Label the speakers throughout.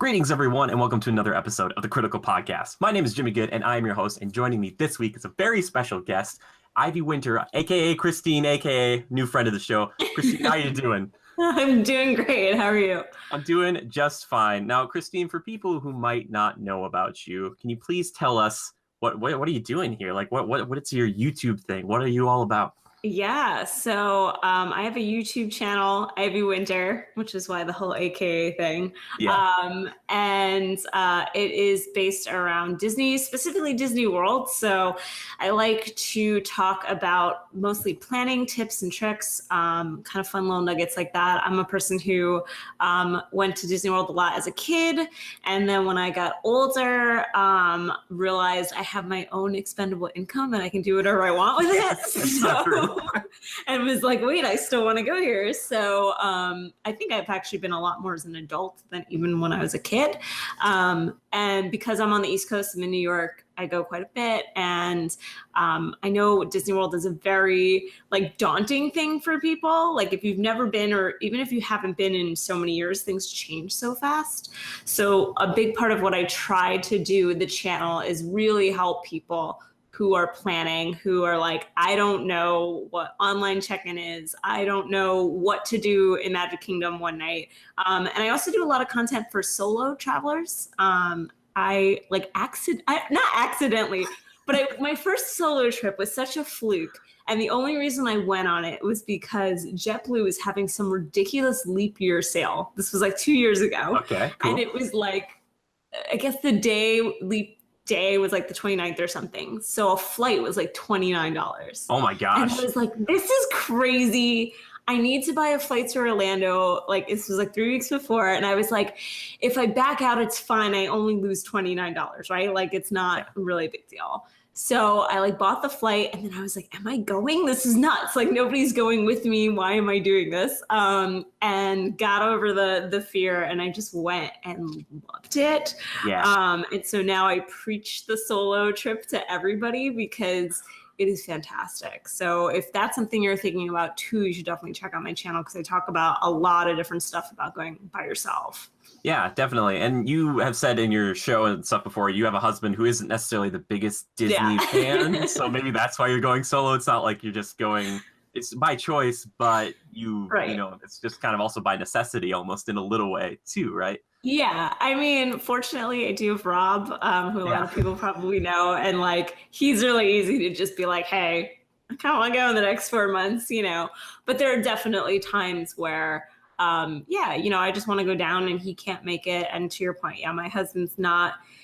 Speaker 1: Greetings, everyone, and welcome to another episode of the Critical Podcast. My name is Jimmy Good, and I am your host, and joining me this week is a very special guest, Ivy Winter, a.k.a. Christine, a.k.a. new friend of the show. Christine, how are you doing?
Speaker 2: I'm doing great. How are you?
Speaker 1: I'm doing just fine. Now, Christine, for people who might not know about you, can you please tell us what are you doing here? Like, what is your YouTube thing? What are you all about?
Speaker 2: Yeah, so I have a YouTube channel, Ivy Winter, which is why the whole AKA thing.
Speaker 1: Yeah.
Speaker 2: And it is based around Disney, specifically Disney World. So I like to talk about mostly planning tips and tricks, kind of fun little nuggets like that. I'm a person who went to Disney World a lot as a kid. And then when I got older, realized I have my own expendable income and I can do whatever I want with it. And was like, wait, I still want to go here. So I think I've actually been a lot more as an adult than even when I was a kid. And because I'm on the East Coast, I'm in New York, I go quite a bit. And I know Disney World is a very daunting thing for people. Like if you've never been, or even if you haven't been in so many years, things change so fast. So a big part of what I try to do with the channel is really help people who are planning, who are like, I don't know what online check-in is. I don't know what to do in Magic Kingdom one night. And I also do a lot of content for solo travelers. Not accidentally, but my first solo trip was such a fluke. And the only reason I went on it was because JetBlue was having some ridiculous leap year sale. This was like 2 years ago.
Speaker 1: Okay, cool.
Speaker 2: And it was like, I guess the leap day was like the 29th or something. So a flight was like $29.
Speaker 1: Oh my gosh.
Speaker 2: And I was like, this is crazy. I need to buy a flight to Orlando. Like this was like 3 weeks before. And I was like, if I back out, it's fine. I only lose $29, right? Like it's not really a big deal. So I bought the flight and then I was like, am I going? This is nuts. Like nobody's going with me. Why am I doing this? And got over the fear and I just went and loved it.
Speaker 1: Yeah.
Speaker 2: And so now I preach the solo trip to everybody because it is fantastic. So if that's something you're thinking about too, you should definitely check out my channel because I talk about a lot of different stuff about going by yourself.
Speaker 1: Yeah, definitely. And you have said in your show and stuff before, you have a husband who isn't necessarily the biggest Disney fan. So maybe that's why you're going solo. It's not like you're just going, it's by choice, but you know, it's just kind of also by necessity almost in a little way too, right?
Speaker 2: Yeah. I mean, fortunately, I do have Rob, who a lot of people probably know. And he's really easy to just be like, hey, I kind of want to go in the next 4 months, you know. But there are definitely times where I just want to go down and he can't make it. And to your point, my husband's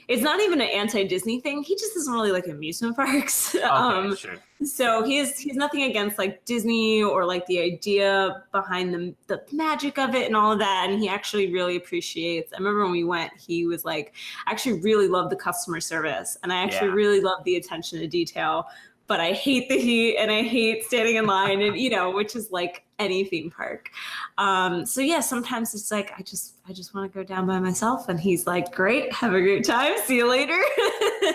Speaker 2: it's not even an anti-Disney thing. He just doesn't really like amusement parks.
Speaker 1: Okay, sure.
Speaker 2: So he's nothing against Disney or the idea behind the magic of it and all of that. And he actually really appreciates, I remember when we went, he was like, I actually really love the customer service. And I actually really love the attention to detail. But I hate the heat and I hate standing in line and, which is like any theme park. Sometimes it's like, I just want to go down by myself. And he's like, great, have a great time. See you later.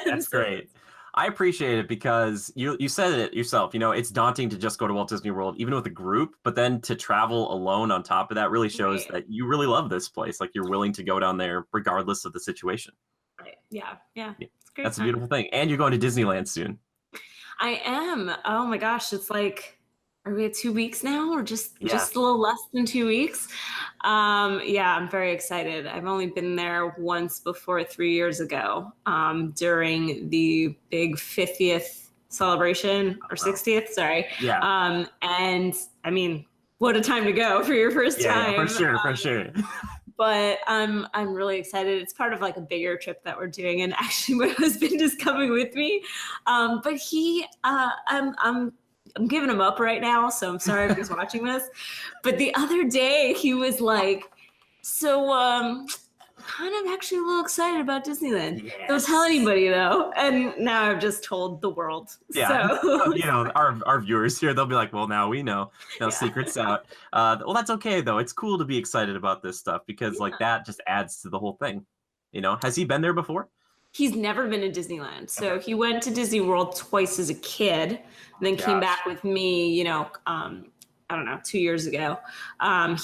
Speaker 1: That's great. I appreciate it because you said it yourself, it's daunting to just go to Walt Disney World, even with a group, but then to travel alone on top of that really shows that you really love this place. Like you're willing to go down there regardless of the situation.
Speaker 2: Right. Yeah. It's great.
Speaker 1: That's a beautiful thing. And you're going to Disneyland soon.
Speaker 2: I am. Oh my gosh. It's are we at 2 weeks now or just a little less than 2 weeks? I'm very excited. I've only been there once before 3 years ago during the big 50th celebration or 60th. Sorry.
Speaker 1: Yeah.
Speaker 2: And I mean, what a time to go for your first time.
Speaker 1: Yeah, for sure.
Speaker 2: But I'm really excited. It's part of a bigger trip that we're doing, and actually, my husband is coming with me. But I'm giving him up right now, so I'm sorry if he's watching this. But the other day, he was like, "So, kind of actually a little excited about Disneyland. Yes. Don't tell anybody though." And now I've just told the world.
Speaker 1: Yeah.
Speaker 2: So
Speaker 1: our viewers here, they'll be like, well, now we know. No secrets out. Well, that's okay though. It's cool to be excited about this stuff because that just adds to the whole thing. Has he been there before?
Speaker 2: He's never been to Disneyland. So he went to Disney World twice as a kid and then came back with me, I don't know, 2 years ago.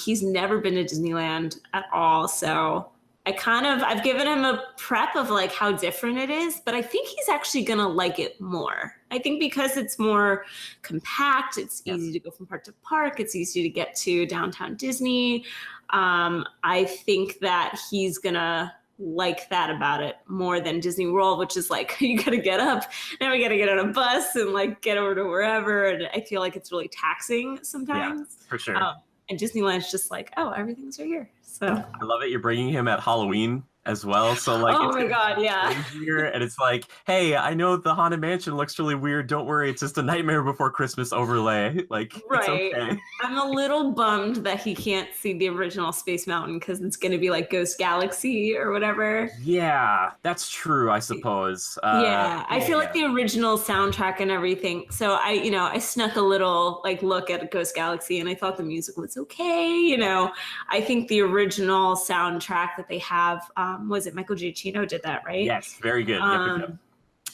Speaker 2: He's never been to Disneyland at all. So I've given him a prep of like how different it is, but I think he's actually gonna like it more. I think because it's more compact, it's easy to go from park to park, it's easy to get to downtown Disney. I think that he's gonna like that about it more than Disney World, which is like you gotta get up, now we gotta get on a bus and like get over to wherever, and I feel like it's really taxing sometimes.
Speaker 1: Yeah, for sure.
Speaker 2: And Disneyland's just like, oh, everything's right here. So
Speaker 1: I love it. You're bringing him at Halloween as well. So like,
Speaker 2: oh my God, yeah.
Speaker 1: Here, and it's like, hey, I know the Haunted Mansion looks really weird. Don't worry, it's just a Nightmare Before Christmas overlay. Like,
Speaker 2: right.
Speaker 1: It's okay.
Speaker 2: I'm a little bummed that he can't see the original Space Mountain because it's going to be like Ghost Galaxy or whatever.
Speaker 1: Yeah, that's true, I suppose.
Speaker 2: I feel like the original soundtrack and everything. So I snuck a little like look at Ghost Galaxy and I thought the music was okay. I think the original soundtrack that they have, was it Michael Giacchino did that, right?
Speaker 1: Yes, very good.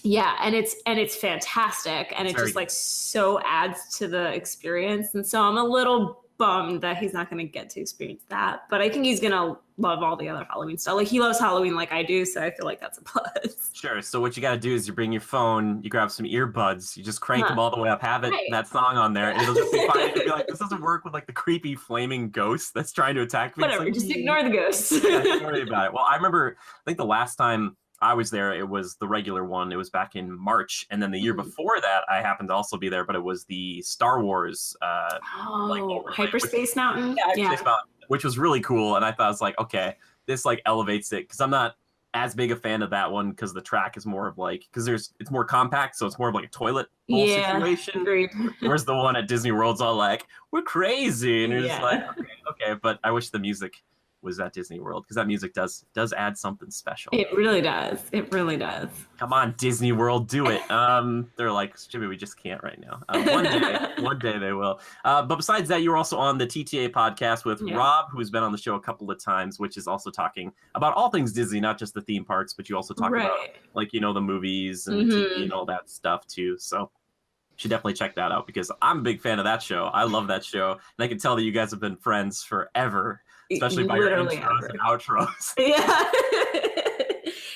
Speaker 2: Yeah, and it's fantastic, and it just like so adds to the experience. And so I'm a little bummed that he's not going to get to experience that, but I think he's going to love all the other Halloween stuff. Like he loves Halloween like I do, so I feel like that's a plus.
Speaker 1: Sure. So what you got to do is you bring your phone, you grab some earbuds, you just crank them all the way up, have that song on there, and it'll just be fine. It'll be like, this doesn't work with like the creepy flaming ghost that's trying to attack me.
Speaker 2: Whatever,
Speaker 1: like,
Speaker 2: just ignore the ghosts.
Speaker 1: Yeah, don't worry about it. Well, I remember, I think the last time I was there, it was the regular one. It was back in March, and then the year before that, I happened to also be there, but it was the Star Wars
Speaker 2: Hyperspace Mountain.
Speaker 1: Hyperspace Mountain, which was really cool. And I thought, I was like, okay, this like elevates it, because I'm not as big a fan of that one because the track is more of like, because it's more compact, so it's more of like a toilet bowl situation.
Speaker 2: Agreed.
Speaker 1: Whereas the one at Disney World's all like, we're crazy, and you're just like, okay. But I wish the music was at Disney World, because that music does add something special.
Speaker 2: It really does. It really does.
Speaker 1: Come on, Disney World, do it. They're like, Jimmy, we just can't right now. One day they will. But besides that, you were also on the TTA podcast with Rob, who's been on the show a couple of times, which is also talking about all things Disney, not just the theme parks, but you also talk about like, the movies and TV and all that stuff too. So you should definitely check that out, because I'm a big fan of that show. I love that show. And I can tell that you guys have been friends forever, especially by your intros and outros.
Speaker 2: Yeah.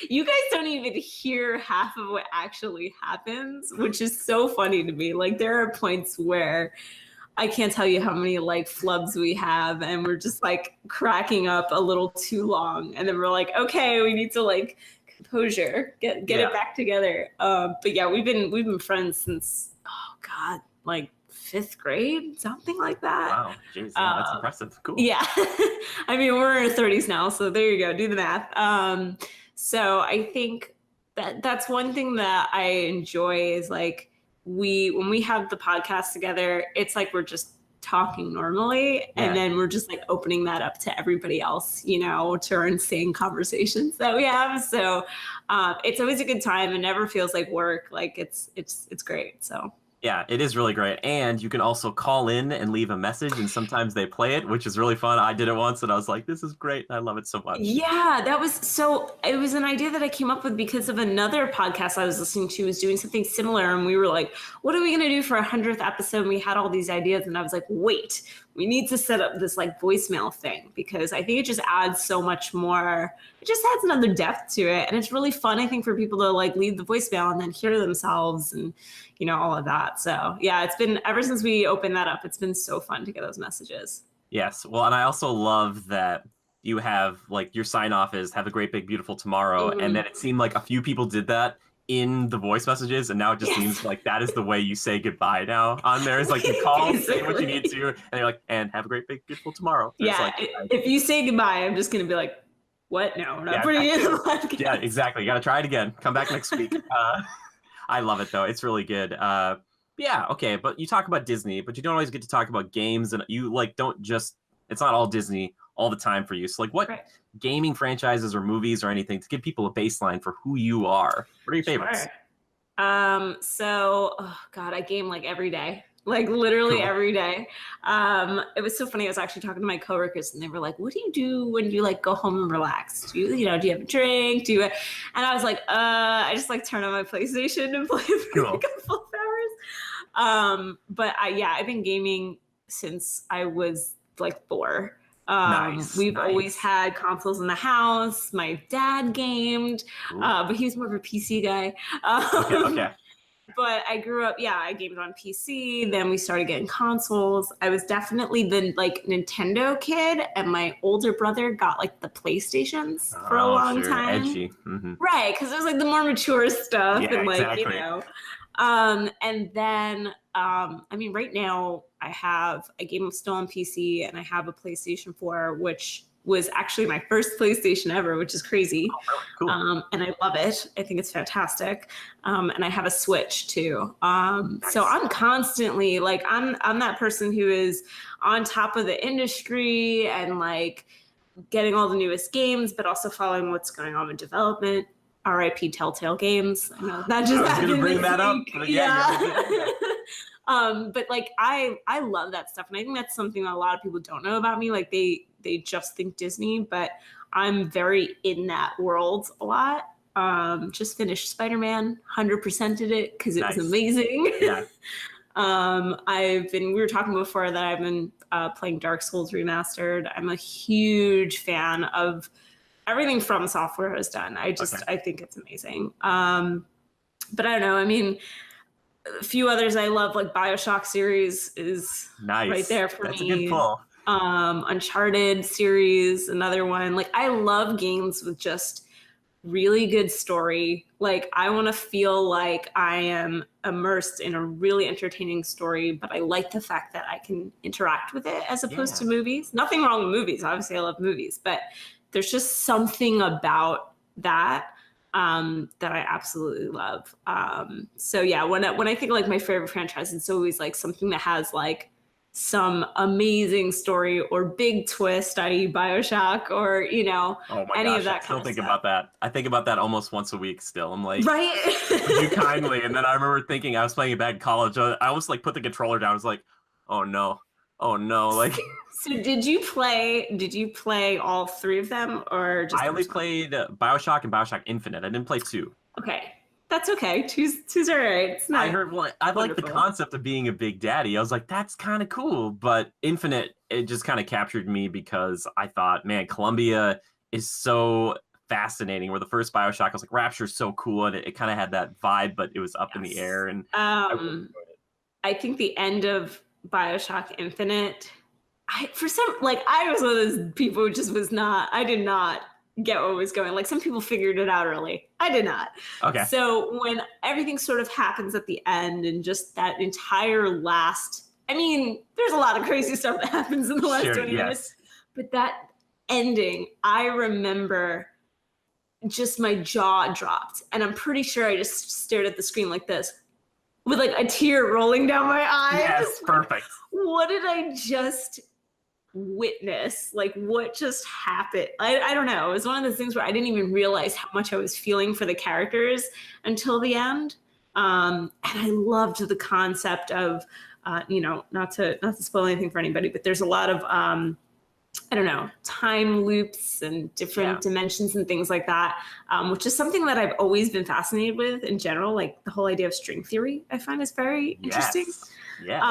Speaker 2: You guys don't even hear half of what actually happens, which is so funny to me. Like there are points where I can't tell you how many like flubs we have, and we're just like cracking up a little too long. And then we're like, okay, we need to like composure, get it back together. But yeah, we've been friends since, oh God, like 5th grade, something like that.
Speaker 1: Wow, jeez, that's impressive. Cool.
Speaker 2: Yeah. I mean, we're in our 30s now, so there you go, do the math. So I think that's one thing that I enjoy is like when we have the podcast together, it's like we're just talking normally, and then we're just like opening that up to everybody else, to our insane conversations that we have. So it's always a good time. It never feels like work. Like it's great. So
Speaker 1: yeah, it is really great. And you can also call in and leave a message, and sometimes they play it, which is really fun. I did it once and I was like, this is great. I love it so much.
Speaker 2: Yeah, it was an idea that I came up with because of another podcast I was listening to was doing something similar. And we were like, what are we going to do for our 100th episode? And we had all these ideas, and I was like, wait, we need to set up this like voicemail thing, because I think it just adds so much more. It just adds another depth to it. And it's really fun, I think, for people to like leave the voicemail and then hear themselves and, all of that. So yeah, it's been, ever since we opened that up, it's been so fun to get those messages.
Speaker 1: Yes. Well, and I also love that you have like your sign off is have a great, big, beautiful tomorrow. And then it seemed like a few people did that in the voice messages, and now it just seems like that is the way you say goodbye now on there. Is like you call, say what you need to, and you're like, and have a great, big, beautiful tomorrow.
Speaker 2: Yeah. Like, if you say goodbye, I'm just going to be like, what? No, we're not putting it in the podcast.
Speaker 1: Yeah, exactly. You got to try it again. Come back next week. I love it though. It's really good. Yeah. Okay. But you talk about Disney, but you don't always get to talk about games, and you like, don't just, it's not all Disney all the time for you. So like what gaming franchises or movies or anything to give people a baseline for who you are? What are your favorites?
Speaker 2: So, oh God, I game like every day. Like literally every day. It was so funny. I was actually talking to my coworkers, and they were like, what do you do when you like go home and relax? Do you have a drink? And I was like, I just like turn on my PlayStation and play for like a couple of hours. But I've been gaming since I was like 4.
Speaker 1: Nice.
Speaker 2: We've always had consoles in the house. My dad gamed, but he was more of a PC guy.
Speaker 1: Okay.
Speaker 2: But I grew up, I gamed on PC. Then we started getting consoles. I was definitely the like Nintendo kid, and my older brother got like the PlayStations for a long time.
Speaker 1: Edgy. Mm-hmm.
Speaker 2: Right, because it was like the more mature stuff,
Speaker 1: Yeah,
Speaker 2: and like
Speaker 1: exactly.
Speaker 2: and then I mean, right now I game still on PC, and I have a PlayStation 4, which was actually my first PlayStation ever, which is crazy.
Speaker 1: Oh, really? Cool.
Speaker 2: And I love it. I think it's fantastic. And I have a Switch too.
Speaker 1: Nice.
Speaker 2: So I'm constantly like, I'm that person who is on top of the industry and like getting all the newest games, but also following what's going on in development. R.I.P. Telltale Games. I know that just
Speaker 1: I was going to bring that up. But
Speaker 2: but like I love that stuff, and I think that's something that a lot of people don't know about me. Like they just think Disney, but I'm very in that world a lot. Just finished Spider-Man, 100%ed it because it was amazing.
Speaker 1: Yeah.
Speaker 2: We were talking before that I've been playing Dark Souls Remastered. I'm a huge fan of everything From Software has done. I think it's amazing. But I don't know. I mean, a few others I love, like BioShock series is right there for me.
Speaker 1: That's a good pull.
Speaker 2: Uncharted series, another one. Like I love games with just really good story. Like I want to feel like I am immersed in a really entertaining story, but I like the fact that I can interact with it as opposed to movies. Nothing wrong with movies. Obviously I love movies, but there's just something about that that I absolutely love. So yeah, when I think like my favorite franchise, it's always like something that has like some amazing story or big twist, i.e. BioShock, or any of that kind of stuff.
Speaker 1: I still think about that. I think about that almost once a week still. I'm like,
Speaker 2: right?
Speaker 1: Would you kindly? And then I remember thinking I was playing it back in college. I almost like put the controller down. I was like, oh no. Like,
Speaker 2: so did you play all three of them, or just
Speaker 1: I only played BioShock and BioShock Infinite. I didn't play 2.
Speaker 2: Okay. That's okay. Two's all right. It's not.
Speaker 1: I like the concept of being a big daddy. I was like, that's kind of cool. But Infinite, it just kind of captured me because I thought, man, Columbia is so fascinating. Where the first BioShock, I was like, Rapture's so cool, and it kind of had that vibe, but it was up in the air. And
Speaker 2: I think the end of BioShock Infinite, I was one of those people who just I did not get what was going. Like some people figured it out early. I did not.
Speaker 1: Okay.
Speaker 2: So when everything sort of happens at the end and just that entire last, I mean, there's a lot of crazy stuff that happens in the last 20 minutes, but that ending, I remember just my jaw dropped, and I'm pretty sure I just stared at the screen like this with like a tear rolling down my eyes.
Speaker 1: Yes, perfect.
Speaker 2: What did I just witness? Like what just happened? I don't know. It was one of those things where I didn't even realize how much I was feeling for the characters until the end. And I loved the concept of not to spoil anything for anybody, but there's a lot of I don't know, time loops and different dimensions and things like that, which is something that I've always been fascinated with in general. Like the whole idea of string theory, I find is very interesting.
Speaker 1: Yes.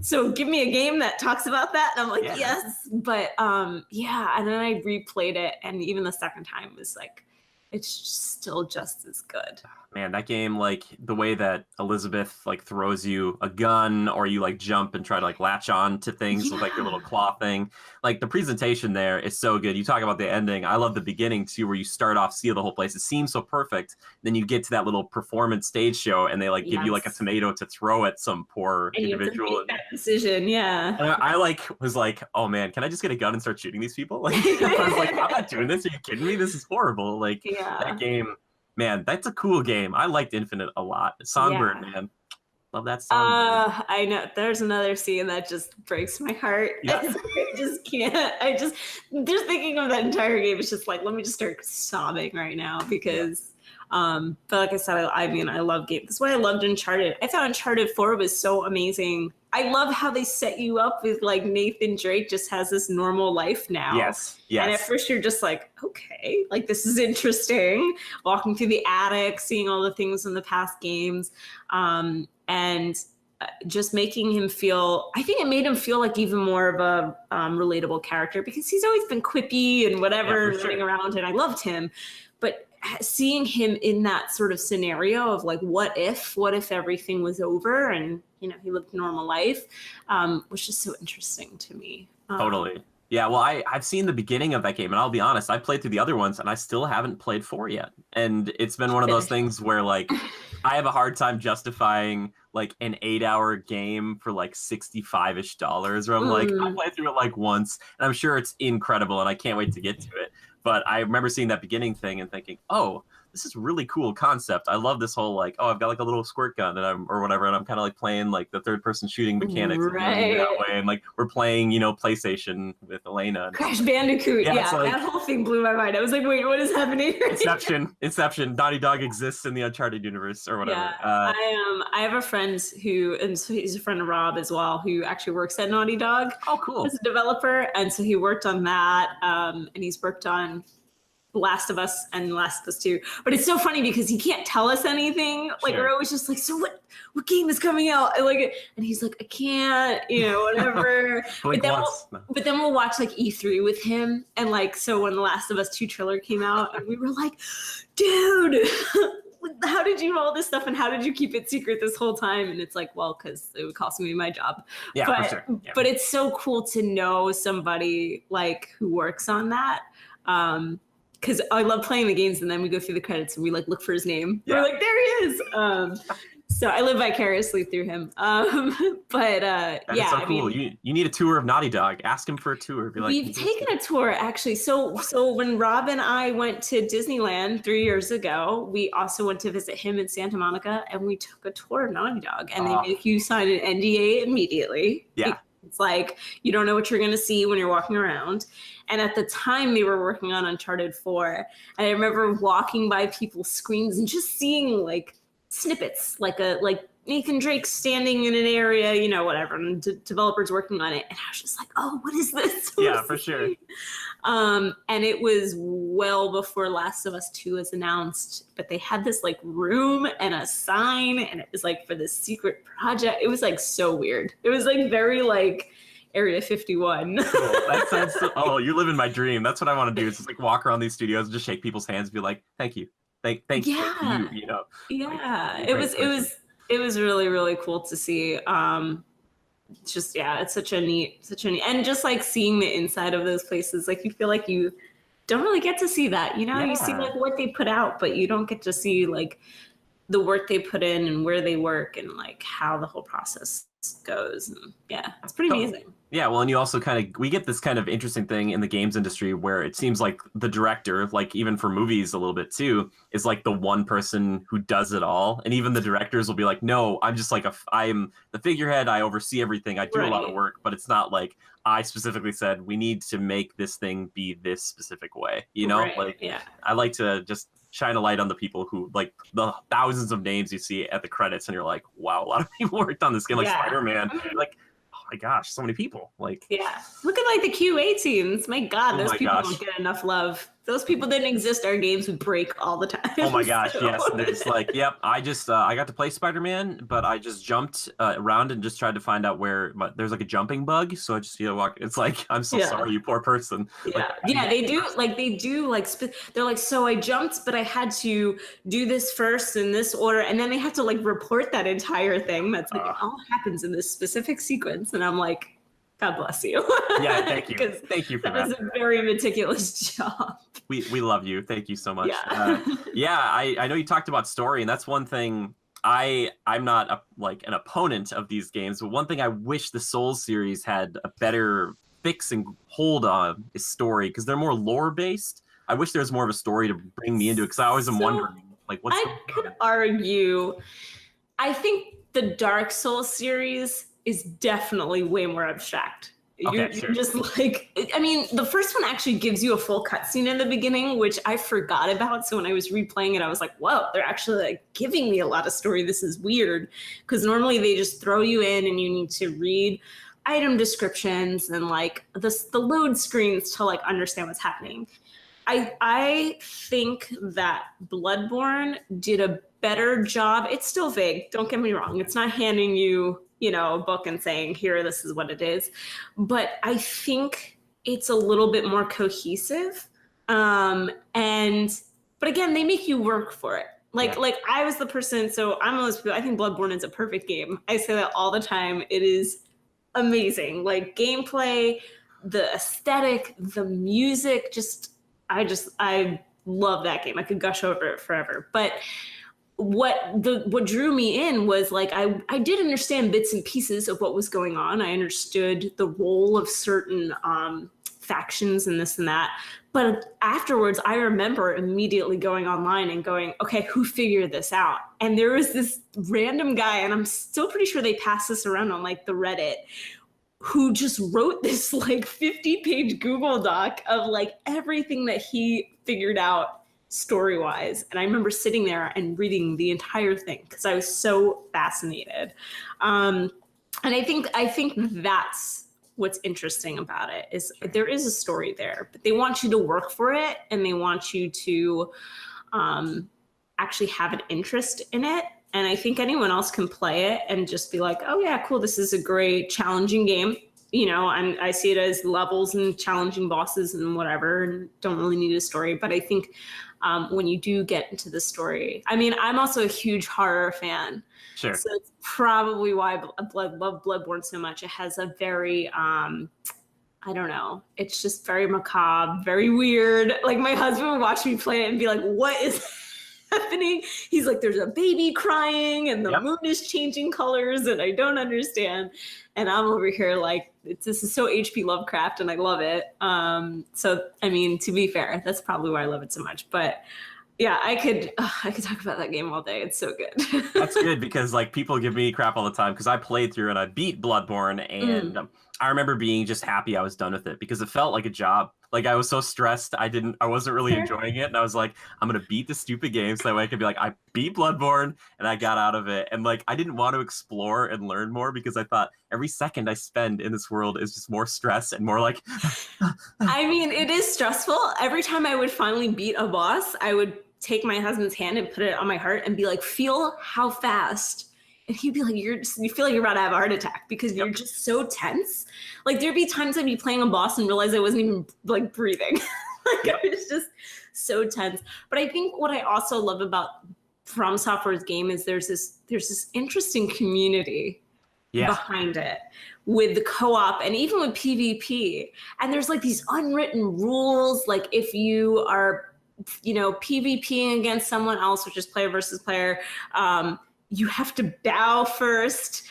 Speaker 2: So give me a game that talks about that, and I'm like, yes. But and then I replayed it, and even the second time was like, it's still just as good.
Speaker 1: Man, that game, like the way that Elizabeth like throws you a gun, or you like jump and try to like latch on to things with like your little claw thing. Like the presentation there is so good. You talk about the ending. I love the beginning too, where you start off, see the whole place. It seems so perfect. Then you get to that little performance stage show, and they like give you like a tomato to throw at some poor individual.
Speaker 2: You have to make that decision, yeah.
Speaker 1: And I was like, oh man, can I just get a gun and start shooting these people? Like I was like, I'm not doing this. Are you kidding me? This is horrible. Like that game. Man, that's a cool game. I liked Infinite a lot. Songbird, man. Love that Songbird.
Speaker 2: I know. There's another scene that just breaks my heart. Yeah. I just can't. Just thinking of that entire game, it's just like, let me just start sobbing right now because, but like I said, I mean, I love games. That's why I loved Uncharted. I thought Uncharted 4 was so amazing. I love how they set you up with like Nathan Drake just has this normal life now.
Speaker 1: Yes.
Speaker 2: And at first you're just like, okay, like this is interesting. Walking through the attic, seeing all the things from the past games. And just making him feel, I think it made him feel like even more of a relatable character, because he's always been quippy and whatever, running around, and I loved him. But seeing him in that sort of scenario of like, what if everything was over and, you know, he lived a normal life, was just so interesting to me.
Speaker 1: Totally. Yeah, well, I've seen the beginning of that game, and I'll be honest, I played through the other ones, and I still haven't played 4 yet. And it's been one of those things where, like, I have a hard time justifying, like, an 8-hour game for, like, $65-ish, where I'm like, I played through it, like, once, and I'm sure it's incredible, and I can't wait to get to it. But I remember seeing that beginning thing and thinking, oh, this is really cool concept. I love this whole, like, oh, I've got like a little squirt gun and or whatever, and I'm kind of like playing like the third person shooting mechanics
Speaker 2: right.
Speaker 1: that way, and like we're playing, you know, PlayStation with Elena.
Speaker 2: Crash Bandicoot, yeah, like, that whole thing blew my mind. I was like, wait, what is happening?
Speaker 1: Inception. Naughty Dog exists in the Uncharted universe or whatever.
Speaker 2: Yeah, I have a friend who, and so he's a friend of Rob as well, who actually works at Naughty Dog.
Speaker 1: Oh, cool.
Speaker 2: As a developer, and so he worked on that, and he's worked on Last of Us and Last of Us 2. But it's so funny because he can't tell us anything. Like, we're always just like, so what game is coming out? And he's like, I can't, you know, whatever. but then we'll watch like E3 with him. And like, so when the Last of Us 2 trailer came out, and we were like, dude, how did you do all this stuff, and how did you keep it secret this whole time? And it's like, well, because it would cost me my job.
Speaker 1: Yeah,
Speaker 2: but,
Speaker 1: for sure. Yeah.
Speaker 2: But it's so cool to know somebody like who works on that. Because I love playing the games, and then we go through the credits and we like look for his name. Yeah. We're like, there he is. So I live vicariously through him. Yeah,
Speaker 1: so cool. I mean, you need a tour of Naughty Dog. Ask him for a tour. Be like,
Speaker 2: we've taken a tour actually. So when Rob and I went to Disneyland 3 years ago, we also went to visit him in Santa Monica, and we took a tour of Naughty Dog, and they make you sign an NDA immediately.
Speaker 1: Yeah.
Speaker 2: It's like, you don't know what you're going to see when you're walking around. And at the time they were working on Uncharted 4. And I remember walking by people's screens and just seeing like snippets, like Nathan Drake standing in an area, you know, whatever, and developers working on it. And I was just like, oh, what is this?
Speaker 1: Yeah, for sure.
Speaker 2: And it was well before Last of Us 2 was announced, but they had this like room and a sign, and it was like for this secret project. It was like so weird. It was like very like Area 51.
Speaker 1: Cool. That sounds oh, you live in my dream. That's what I want to do. Is just like walk around these studios and just shake people's hands and be like, thank you. Thank you, you know.
Speaker 2: Yeah.
Speaker 1: Like,
Speaker 2: it was really, really cool to see. Just, yeah, it's such a neat, and just like seeing the inside of those places, like you feel like you don't really get to see that, you know. You see like what they put out, but you don't get to see like the work they put in and where they work and like how the whole process goes. And yeah, it's pretty amazing.
Speaker 1: Yeah, well, and you also we get this kind of interesting thing in the games industry where it seems like the director, like even for movies a little bit too, is like the one person who does it all. And even the directors will be like, no, I'm just like I'm the figurehead. I oversee everything. I do a lot of work, but it's not like I specifically said we need to make this thing be this specific way. You know, I like to just shine a light on the people who, like, the thousands of names you see at the credits, and you're like, wow, a lot of people worked on this game, like Spider-Man. Like, oh my gosh, so many people. Like, yeah,
Speaker 2: look at like the QA teams. My God, those people don't get enough love. Those people didn't exist, our games would break all the time.
Speaker 1: Oh my gosh, yes. And it's like, yep, I got to play Spider-Man, but I just jumped around and just tried to find out where there's like a jumping bug. So I just, walk. It's like, I'm so sorry, you poor person.
Speaker 2: Yeah,
Speaker 1: like,
Speaker 2: they do. They're like, so I jumped, but I had to do this first in this order. And then they have to like report that entire thing. That's like, it all happens in this specific sequence. And I'm like, God bless you.
Speaker 1: Yeah, thank you. Thank you for that.
Speaker 2: That was a very meticulous job.
Speaker 1: We love you. Thank you so much.
Speaker 2: Yeah.
Speaker 1: I know you talked about story, and that's one thing I'm not an opponent of these games, but one thing I wish the Souls series had a better fix and hold on is story, because they're more lore based. I wish there was more of a story to bring me into it, because I always am wondering, like, what's
Speaker 2: I could argue. I think the Dark Souls series is definitely way more abstract. You're just like, I mean, the first one actually gives you a full cutscene in the beginning, which I forgot about. So when I was replaying it, I was like, whoa, they're actually like giving me a lot of story. This is weird. Because normally they just throw you in and you need to read item descriptions and like the load screens to like understand what's happening. I think that Bloodborne did a better job. It's still vague. Don't get me wrong. It's not handing you, a book and saying, here, this is what it is. But I think it's a little bit more cohesive. But again, they make you work for it. Like I was the person, so I'm one of those people, I think Bloodborne is a perfect game. I say that all the time. It is amazing. Like gameplay, the aesthetic, the music, I love that game. I could gush over it forever. But what drew me in was like I did understand bits and pieces of what was going on. I understood the role of certain factions and this and that. But afterwards, I remember immediately going online and going, okay, who figured this out? And there was this random guy, and I'm still pretty sure they passed this around on like the Reddit, who just wrote this like 50-page Google Doc of like everything that he figured out story-wise. And I remember sitting there and reading the entire thing because I was so fascinated. And I think that's what's interesting about it, is there is a story there, but they want you to work for it, and they want you to actually have an interest in it. And I think anyone else can play it and just be like, oh yeah, cool, this is a great challenging game. I see it as levels and challenging bosses and whatever, and don't really need a story. But I think when you do get into the story, I mean, I'm also a huge horror fan.
Speaker 1: Sure.
Speaker 2: So it's probably why I love Bloodborne so much. It has a very, I don't know, it's just very macabre, very weird. Like my husband would watch me play it and be like, what is happening? He's like, there's a baby crying and the moon is changing colors and I don't understand. And I'm over here like, this is so H.P. Lovecraft and I love it. So, I mean, to be fair, that's probably why I love it so much. But yeah, I could talk about that game all day. It's so good.
Speaker 1: That's good, because like people give me crap all the time because I played through and I beat Bloodborne, and I remember being just happy I was done with it because it felt like a job. Like I was so stressed, I wasn't really enjoying it, and I was like, I'm gonna beat the stupid game so that way I could be like, I beat Bloodborne and I got out of it. And like I didn't want to explore and learn more because I thought every second I spend in this world is just more stress and more like
Speaker 2: I mean, it is stressful. Every time I would finally beat a boss, I would take my husband's hand and put it on my heart and be like, feel how fast. And he'd be like, you feel like you're about to have a heart attack because you're just so tense. Like there'd be times I'd be playing a boss and realize I wasn't even like breathing. I was just so tense. But I think what I also love about From Software's game is there's this interesting community behind it, with the co-op and even with PvP. And there's like these unwritten rules. Like if you are PvPing against someone else, which is player versus player, you have to bow first.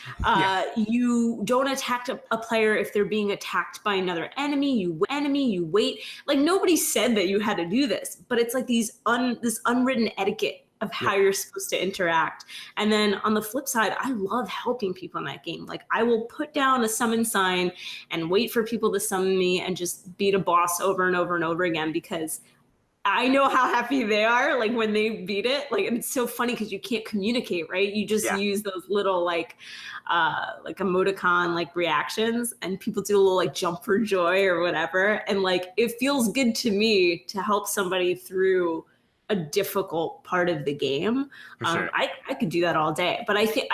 Speaker 2: You don't attack a player if they're being attacked by another enemy. You wait. Like nobody said that you had to do this, but it's like this unwritten etiquette of how you're supposed to interact. And then on the flip side, I love helping people in that game. Like I will put down a summon sign and wait for people to summon me and just beat a boss over and over and over again, because I know how happy they are, like when they beat it. Like, and it's so funny because you can't communicate, right? You just use those little like emoticon like reactions, and people do a little like jump for joy or whatever. And like it feels good to me to help somebody through a difficult part of the game.
Speaker 1: For sure.
Speaker 2: I could do that all day, but I think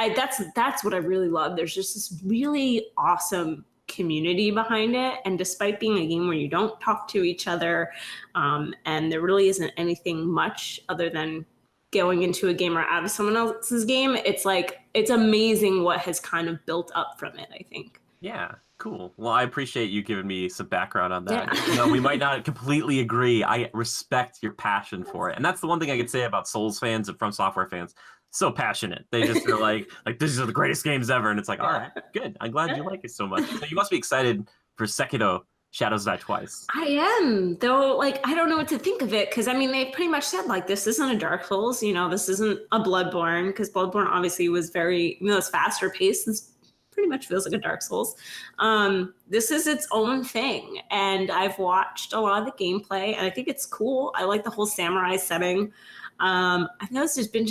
Speaker 2: that's what I really love. There's just this really awesome community behind it, and despite being a game where you don't talk to each other, and there really isn't anything much other than going into a game or out of someone else's game, it's like it's amazing what has kind of built up from it, I think.
Speaker 1: Yeah, cool. Well, I appreciate you giving me some background on that. We might not completely agree. I respect your passion for it, and that's the one thing I could say about Souls fans and From Software fans. So passionate. They just are like these are the greatest games ever. And it's like, all right, good. I'm glad you like it so much. So you must be excited for Sekiro Shadows Die Twice.
Speaker 2: I am, though. Like, I don't know what to think of it, because I mean, they pretty much said like, this isn't a Dark Souls, this isn't a Bloodborne, because Bloodborne obviously was very, it's faster paced. This pretty much feels like a Dark Souls. This is its own thing, and I've watched a lot of the gameplay, and I think it's cool. I like the whole samurai setting. I've noticed there's been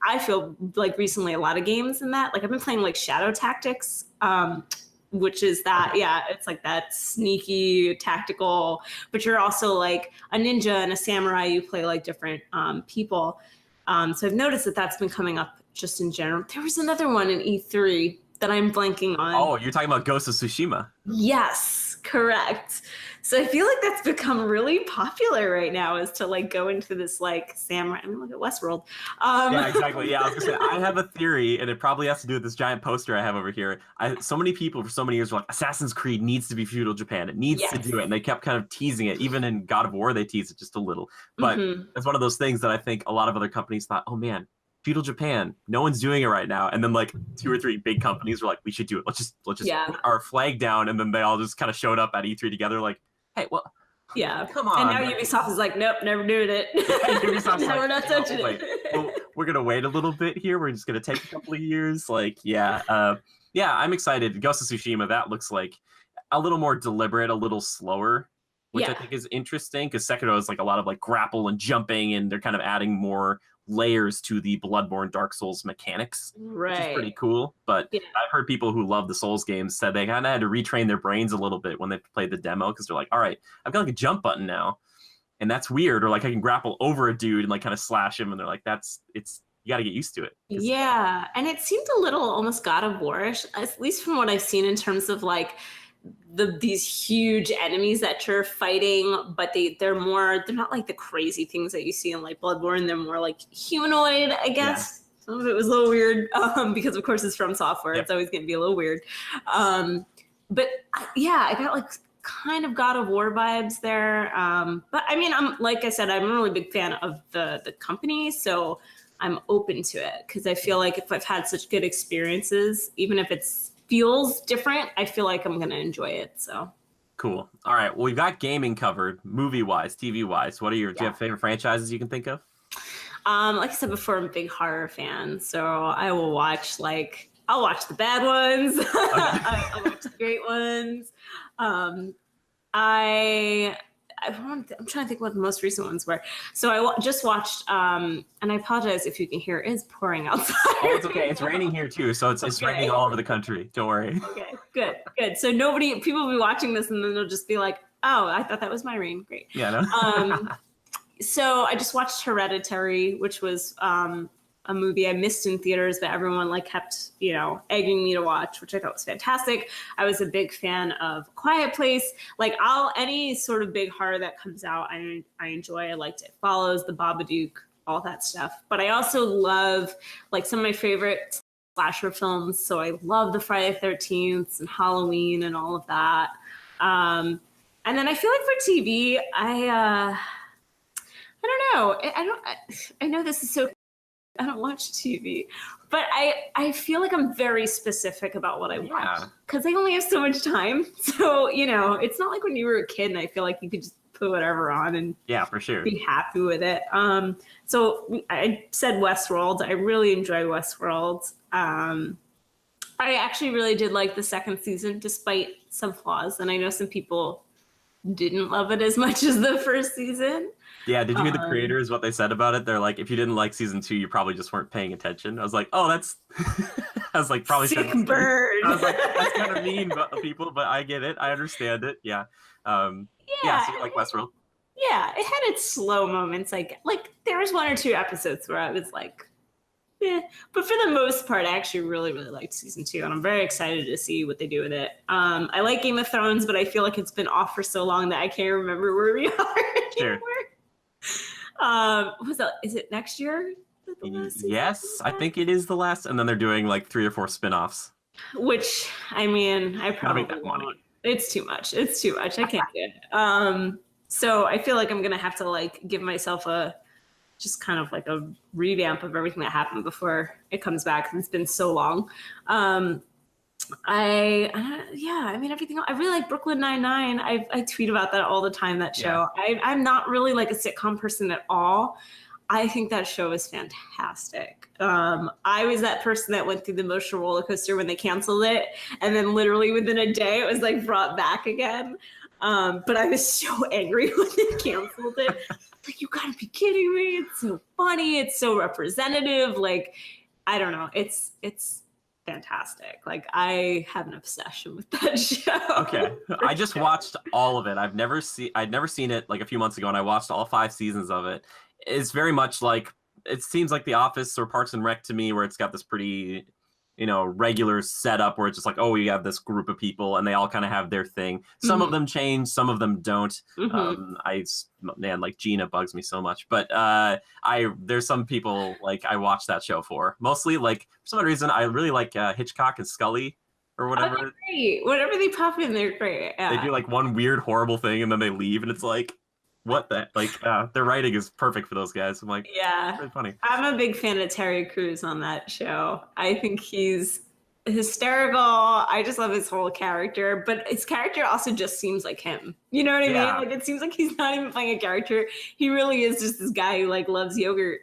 Speaker 2: I feel like recently a lot of games in that. Like I've been playing like Shadow Tactics, which is that, it's like that sneaky tactical, but you're also like a ninja and a samurai. You play like different people. So I've noticed that that's been coming up just in general. There was another one in E3 that I'm blanking on.
Speaker 1: Oh, you're talking about Ghost of Tsushima.
Speaker 2: Yes, correct. So I feel like that's become really popular right now, is to like go into this like samurai. I mean, look at Westworld.
Speaker 1: Yeah, exactly. Yeah, I was gonna say, I have a theory, and it probably has to do with this giant poster I have over here. So many people for so many years were like, Assassin's Creed needs to be feudal Japan. It needs to do it. And they kept kind of teasing it. Even in God of War, they teased it just a little. But it's one of those things that I think a lot of other companies thought, oh man, feudal Japan, no one's doing it right now. And then like 2 or 3 big companies were like, we should do it. Let's just put our flag down. And then they all just kind of showed up at E3 together like, hey, well, come on.
Speaker 2: And now Ubisoft is like, nope, never doing it.
Speaker 1: Ubisoft's
Speaker 2: no,
Speaker 1: like,
Speaker 2: we're not touching it.
Speaker 1: Well, we're going to wait a little bit here. We're just going to take a couple of years. Like, I'm excited. Ghost of Tsushima, that looks like a little more deliberate, a little slower, which I think is interesting, because Sekiro is like a lot of like grapple and jumping, and they're kind of adding more layers to the Bloodborne Dark Souls mechanics, which is pretty cool. But I've heard people who love the Souls games said they kind of had to retrain their brains a little bit when they played the demo, because they're like, all right, I've got like a jump button now, and that's weird, or like I can grapple over a dude and like kind of slash him, and they're like, you got to get used to it.
Speaker 2: Yeah, and it seemed a little almost God of War-ish, at least from what I've seen, in terms of like these huge enemies that you're fighting, but they're not like the crazy things that you see in like Bloodborne. They're more like humanoid, I guess. Some of it was a little weird, because of course it's from software. It's always going to be a little weird. But I got like kind of God of War vibes there. But I mean, like I said, I'm a really big fan of the company, so I'm open to it, because I feel like if I've had such good experiences, even if it's feels different, I feel like I'm gonna enjoy it. So
Speaker 1: cool. All right, well, we've got gaming covered. Movie wise, TV wise, do you have favorite franchises you can think of?
Speaker 2: Like I said before, I'm a big horror fan, so I will watch I'll watch the bad ones. I'll watch the great ones. I'm trying to think what the most recent ones were. So I just watched, and I apologize if you can hear, it's pouring outside.
Speaker 1: Oh, it's okay. It's raining here too. So it's raining all over the country. Don't worry.
Speaker 2: Okay, good. So people will be watching this and then they'll just be like, oh, I thought that was my rain. Great.
Speaker 1: Yeah, no.
Speaker 2: So I just watched Hereditary, which was a movie I missed in theaters, but everyone like kept, egging me to watch, which I thought was fantastic. I was a big fan of Quiet Place. Like any sort of big horror that comes out, I enjoy. I liked It Follows, The Babadook, all that stuff. But I also love like some of my favorite slasher films. So I love the Friday the 13th and Halloween and all of that. And then I feel like for TV, I don't know. I know this is so, I don't watch TV, but I feel like I'm very specific about what I watch, because I only have so much time. So, it's not like when you were a kid and I feel like you could just put whatever on and
Speaker 1: for sure
Speaker 2: be happy with it. So I said Westworld. I really enjoy Westworld. I actually really did like the second season, despite some flaws. And I know some people didn't love it as much as the first season.
Speaker 1: Yeah, did you hear the creators, what they said about it? They're like, if you didn't like season 2, you probably just weren't paying attention. I was like, oh, that's... I was like, probably...
Speaker 2: Sick bird.
Speaker 1: I was like, that's kind of mean about people, but I get it. I understand it. Yeah. So you like Westworld?
Speaker 2: Yeah, it had its slow moments. Like there was 1 or 2 episodes where I was like, but for the most part, I actually really, really liked season 2, and I'm very excited to see what they do with it. I like Game of Thrones, but I feel like it's been off for so long that I can't remember where we are anymore. What's that? Is it next year?
Speaker 1: Yes, I think it is the last, and then they're doing like 3 or 4 spin-offs.
Speaker 2: Which, I mean, I probably won't. It's too much. I can't do it. So I feel like I'm gonna have to like give myself just kind of like a revamp of everything that happened before it comes back. It's been so long. I mean, everything. I really like Brooklyn Nine-Nine. I tweet about that all the time, that show. I'm not really like a sitcom person at all. I think that show is fantastic. I was that person that went through the emotional roller coaster when they canceled it. And then literally within a day, it was like brought back again. But I was so angry when they canceled it. Like, you gotta be kidding me. It's so funny. It's so representative. Like, I don't know. It's fantastic. Like, I have an obsession with that show.
Speaker 1: Okay, I just watched all of it. I'd never seen it like a few months ago, and I watched all 5 seasons of it. It's very much like, it seems like The Office or Parks and Rec to me, where it's got this pretty, regular setup where it's just like, oh, we have this group of people and they all kind of have their thing. Some of them change, some of them don't. Man, like Gina bugs me so much, but there's some people like I watch that show for. Mostly, like, for some reason, I really like Hitchcock and Scully or whatever.
Speaker 2: Oh, great. Whatever they pop in, they're great. Yeah.
Speaker 1: They do like one weird, horrible thing and then they leave, and it's like, what the, like, their writing is perfect for those guys. I'm like,
Speaker 2: yeah,
Speaker 1: really funny.
Speaker 2: I'm a big fan of Terry Crews on that show. I think he's hysterical. I just love his whole character, but his character also just seems like him. You know what I mean? Like, it seems like he's not even playing a character. He really is just this guy who like loves yogurt.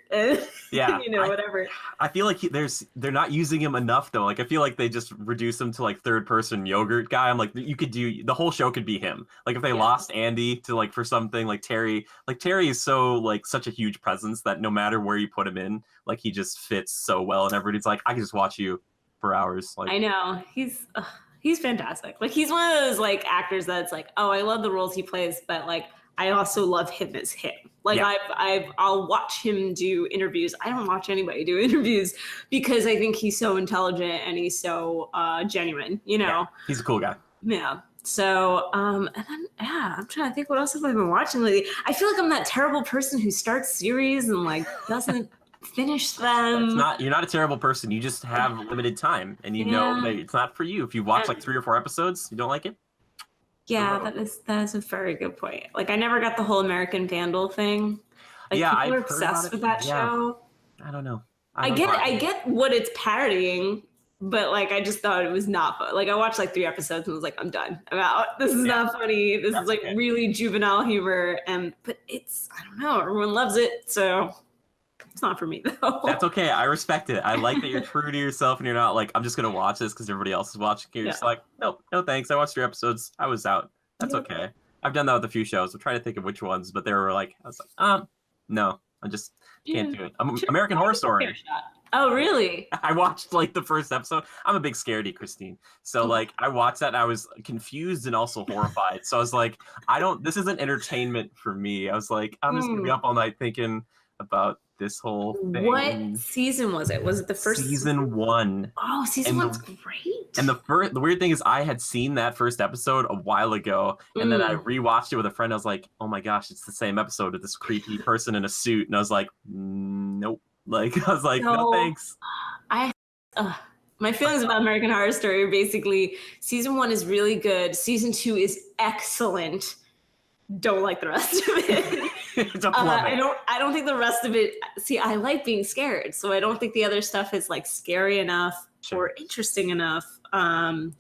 Speaker 1: Yeah,
Speaker 2: whatever.
Speaker 1: I feel like they're not using him enough though. Like, I feel like they just reduce him to like third person yogurt guy. I'm like, you could do, the whole show could be him. Like, if they lost Andy to like for something, like Terry is so like such a huge presence that no matter where you put him in, like he just fits so well, and everybody's like, I can just watch you for hours. Like,
Speaker 2: I know, he's fantastic. Like, he's one of those like actors that's like, oh, I love the roles he plays, but like I also love him as him. Like, I'll watch him do interviews. I don't watch anybody do interviews because I think he's so intelligent and he's so genuine, Yeah,
Speaker 1: he's a cool guy.
Speaker 2: Yeah. So, and then, I'm trying to think, what else have I been watching lately? I feel like I'm that terrible person who starts series and like doesn't finish them.
Speaker 1: You're not a terrible person. You just have limited time, and you know that it's not for you. If you watch like 3 or 4 episodes, you don't like it.
Speaker 2: Yeah, that is a very good point. Like, I never got the whole American Vandal thing. Like, people are obsessed with that show.
Speaker 1: I don't know.
Speaker 2: I get what it's parodying, but like I just thought it was not fun. Like, I watched like 3 episodes and was like, I'm done. I'm out. This is not funny. This is like really juvenile humor, but it's, I don't know, everyone loves it, so it's not for me though.
Speaker 1: That's okay. I respect it. I like that you're true to yourself and you're not like, I'm just gonna watch this because everybody else is watching. You're just like, no thanks. I watched 3 episodes. I was out. That's okay. I've done that with a few shows. I'm trying to think of which ones, but they were like, I was like, no, I just can't do it. American Horror Story.
Speaker 2: Oh, really?
Speaker 1: I watched like the first episode. I'm a big scaredy, Christine. So like I watched that and I was confused and also horrified. So I was like, this isn't entertainment for me. I was like, I'm just gonna be up all night thinking about this whole thing.
Speaker 2: What season was it? Was it the first
Speaker 1: season 1?
Speaker 2: Oh, season 1's great.
Speaker 1: And the weird thing is I had seen that first episode a while ago, and then I rewatched it with a friend. I was like, oh my gosh, it's the same episode with this creepy person in a suit. And I was like, nope. Like, I was like, no thanks.
Speaker 2: My feelings about American Horror Story are basically season 1 is really good. Season 2 is excellent. Don't like the rest of it.
Speaker 1: It's a plummet.
Speaker 2: I don't think the rest of it. See, I like being scared, so I don't think the other stuff is like scary enough or interesting enough. I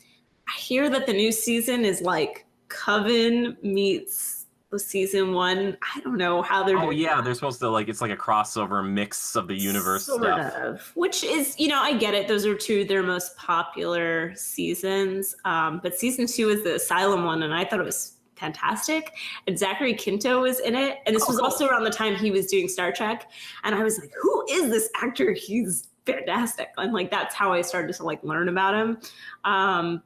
Speaker 2: hear that the new season is like Coven meets the season 1. I don't know how they're.
Speaker 1: Oh yeah, they're supposed to like, it's like a crossover mix of the universe
Speaker 2: sort of, which is, I get it. Those are 2 of their most popular seasons. But season 2 is the Asylum one, and I thought it was fantastic, and Zachary Quinto was in it, and this was also around the time he was doing Star Trek, and I was like, who is this actor? He's fantastic. And like, that's how I started to like learn about him.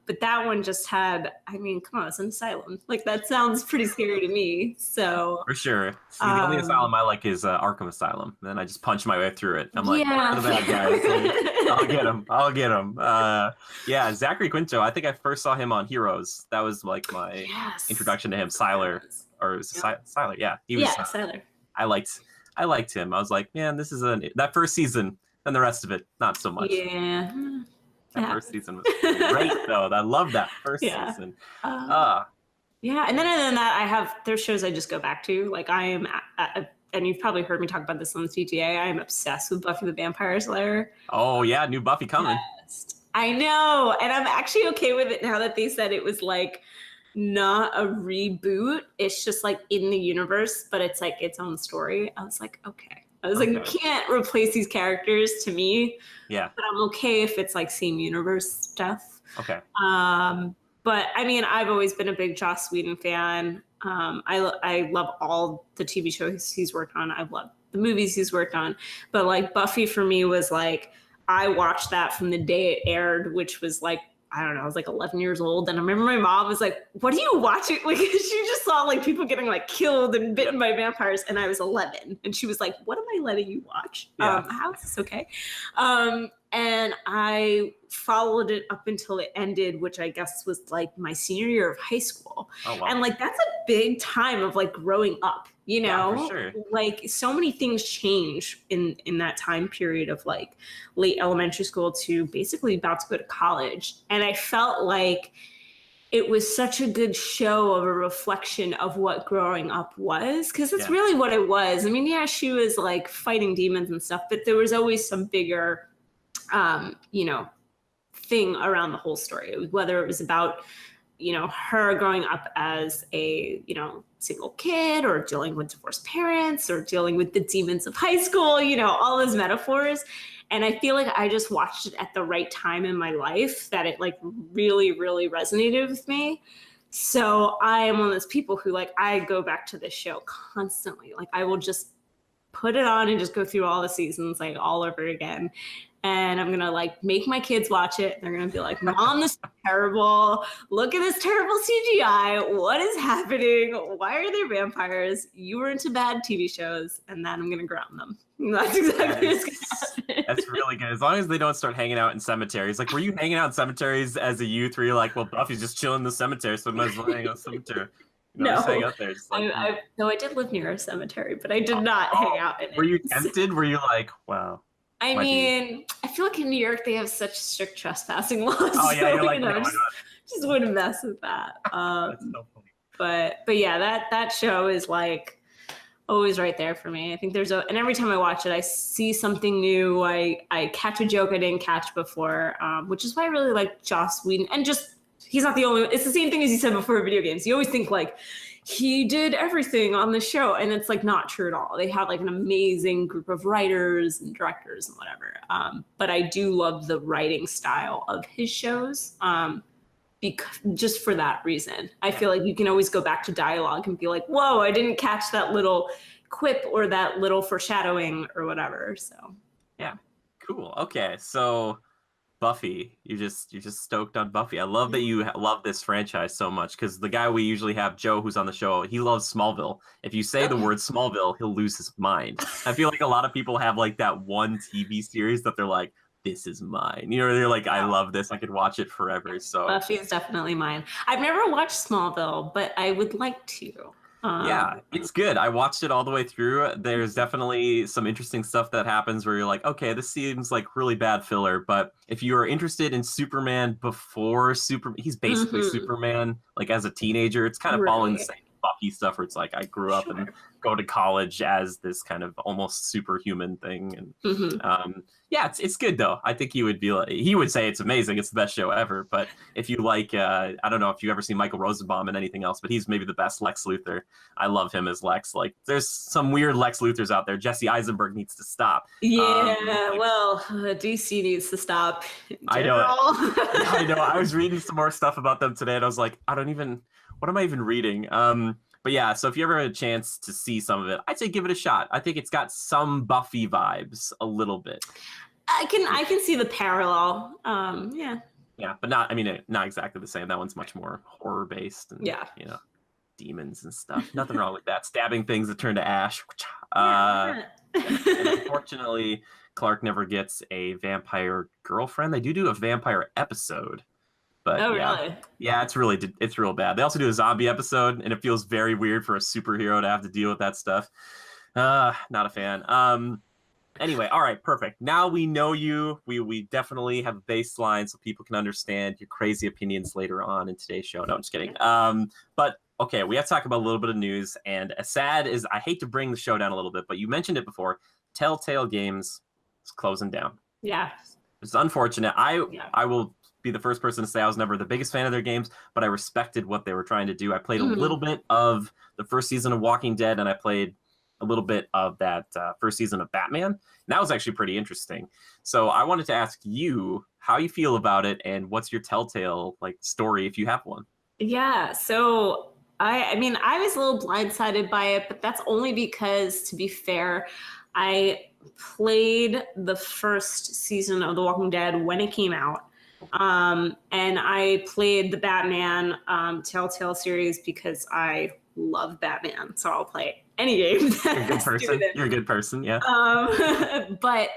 Speaker 2: But that one just had, I mean, come on, it's an asylum. Like, that sounds pretty scary to me. So
Speaker 1: for sure. See, the only asylum I like is Arkham Asylum. And then I just punch my way through it. I'm like, where are the bad guys? Like, I'll get him. Yeah, Zachary Quinto. I think I first saw him on Heroes. That was like my introduction to him. Sylar, or Sylar. Yeah, he was.
Speaker 2: Sylar.
Speaker 1: I liked him. I was like, man, this is that first season. And the rest of it, not so much.
Speaker 2: Yeah.
Speaker 1: That first season was great, though. I love that first season.
Speaker 2: Yeah, and then other than that, there's shows I just go back to. Like, I am, and you've probably heard me talk about this on the TTA, I am obsessed with Buffy the Vampire Slayer.
Speaker 1: Oh, yeah, new Buffy coming.
Speaker 2: Yes. I know, and I'm actually okay with it now that they said it was, like, not a reboot. It's just, like, in the universe, but it's, like, its own story. I was like, okay. I was like, you can't replace these characters to me.
Speaker 1: Yeah.
Speaker 2: But I'm okay if it's like same universe stuff.
Speaker 1: Okay.
Speaker 2: But I mean, I've always been a big Joss Whedon fan. I love all the TV shows he's worked on. I've loved the movies he's worked on. But like Buffy for me was like, I watched that from the day it aired, which was like, I don't know, I was like 11 years old. And I remember my mom was like, what are you watching? Like, she just saw like people getting like killed and bitten by vampires. And I was 11. And she was like, what am I letting you watch? How is this okay? And I followed it up until it ended, which I guess was like my senior year of high school.
Speaker 1: Oh, wow.
Speaker 2: And like, that's a big time of like growing up, you know,
Speaker 1: Yeah, for sure.
Speaker 2: Like so many things change in that time period of like late elementary school to basically about to go to college. And I felt like it was such a good show of a reflection of what growing up was, because it's really what it was. I mean, yeah, she was like fighting demons and stuff, but there was always some bigger you know, thing around the whole story, whether it was about, you know, her growing up as a, you know, single kid, or dealing with divorced parents, or dealing with the demons of high school, you know, all those metaphors. And I feel like I just watched it at the right time in my life, that it like really, really resonated with me. So I am one of those people who like, I go back to this show constantly. Like I will just put it on and just go through all the seasons like all over again. And I'm gonna like make my kids watch it. They're gonna be like, Mom, this is terrible. Look at this terrible CGI. What is happening? Why are there vampires? You were into bad TV shows. And then I'm gonna ground them. That's exactly what's gonna happen.
Speaker 1: That's really good. As long as they don't start hanging out in cemeteries. Like, were you hanging out in cemeteries as a youth where you're like, well, Buffy's just chilling in the cemetery, so I might as well hang out in the cemetery. You know,
Speaker 2: No,
Speaker 1: just hang out there. Just like,
Speaker 2: I did live near a cemetery, but I did not hang out in it.
Speaker 1: Were you tempted? Were you like, wow?
Speaker 2: I mean, I feel like in New York they have such strict trespassing laws.
Speaker 1: Oh yeah,
Speaker 2: so,
Speaker 1: you're like, no,
Speaker 2: just wouldn't mess with that.
Speaker 1: That's so funny.
Speaker 2: But yeah, that show is like always right there for me. I think and every time I watch it, I see something new. I catch a joke I didn't catch before, which is why I really like Joss Whedon. And just, he's not the only, it's the same thing as you said before video games. You always think like, he did everything on the show, and it's like not true at all. They have like an amazing group of writers and directors and whatever. But I do love the writing style of his shows, because just for that reason. I feel like you can always go back to dialogue and be like, whoa, I didn't catch that little quip or that little foreshadowing or whatever. So yeah.
Speaker 1: Cool. Okay, so Buffy, you're just stoked on Buffy. I love that you love this franchise so much, because the guy we usually have, Joe, who's on the show, he loves Smallville. If you say the word Smallville, he'll lose his mind. I feel like a lot of people have like that one TV series that they're like, this is mine. You know, they're like, I love this. I could watch it forever. So
Speaker 2: Buffy is definitely mine. I've never watched Smallville, but I would like to.
Speaker 1: Yeah, it's good. I watched it all the way through. There's definitely some interesting stuff that happens where you're like, okay, this seems like really bad filler. But if you are interested in Superman before he's basically Superman, like as a teenager, it's kind of following the same Buffy stuff where it's like, I grew up and go to college as this kind of almost superhuman thing. And yeah, it's good though. I think he would say it's amazing. It's the best show ever. But if you like, I don't know if you've ever seen Michael Rosenbaum and anything else, but he's maybe the best Lex Luthor. I love him as Lex. Like, there's some weird Lex Luthors out there. Jesse Eisenberg needs to stop.
Speaker 2: Yeah, DC needs to stop.
Speaker 1: I know. I know. I was reading some more stuff about them today, and I was like, what am I even reading? But yeah, so if you ever had a chance to see some of it, I'd say give it a shot. I think it's got some Buffy vibes a little bit.
Speaker 2: I can see the parallel. Yeah.
Speaker 1: Yeah, but not exactly the same. That one's much more horror based and you know, demons and stuff. Nothing wrong with that. Stabbing things that turn to ash. And unfortunately, Clark never gets a vampire girlfriend. They do a vampire episode. But
Speaker 2: really?
Speaker 1: Yeah, it's real bad. They also do a zombie episode, and it feels very weird for a superhero to have to deal with that stuff. Not a fan. Anyway, all right, perfect. Now we know you. We definitely have a baseline so people can understand your crazy opinions later on in today's show. No, I'm just kidding. But okay, we have to talk about a little bit of news. And as sad as I hate to bring the show down a little bit, but you mentioned it before, Telltale Games is closing down.
Speaker 2: Yeah.
Speaker 1: It's unfortunate. I will be the first person to say I was never the biggest fan of their games, but I respected what they were trying to do. I played a little bit of the first season of Walking Dead, and I played a little bit of that first season of Batman. And that was actually pretty interesting. So I wanted to ask you how you feel about it, and what's your Telltale story if you have one.
Speaker 2: Yeah, so I mean, I was a little blindsided by it, but that's only because, to be fair, I played the first season of The Walking Dead when it came out. And I played the Batman Telltale series because I love Batman. So I'll play any game.
Speaker 1: You're a good person. You're a good person, yeah.
Speaker 2: But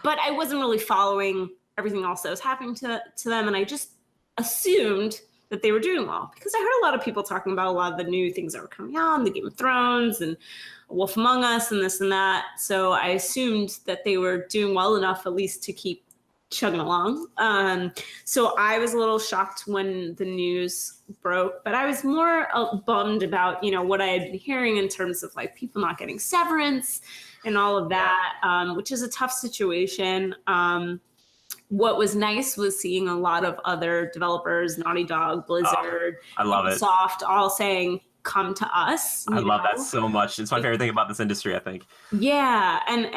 Speaker 2: I wasn't really following everything else that was happening to them. And I just assumed that they were doing well because I heard a lot of people talking about a lot of the new things that were coming out, the Game of Thrones and Wolf Among Us and this and that. So I assumed that they were doing well enough at least to keep chugging along. So I was a little shocked when the news broke, but I was more bummed about, what I had been hearing in terms of like people not getting severance and all of that, which is a tough situation. What was nice was seeing a lot of other developers, Naughty Dog, Blizzard,
Speaker 1: I love it.
Speaker 2: Soft, all saying, come to us.
Speaker 1: I love that so much. It's my favorite thing about this industry, I think.
Speaker 2: Yeah. And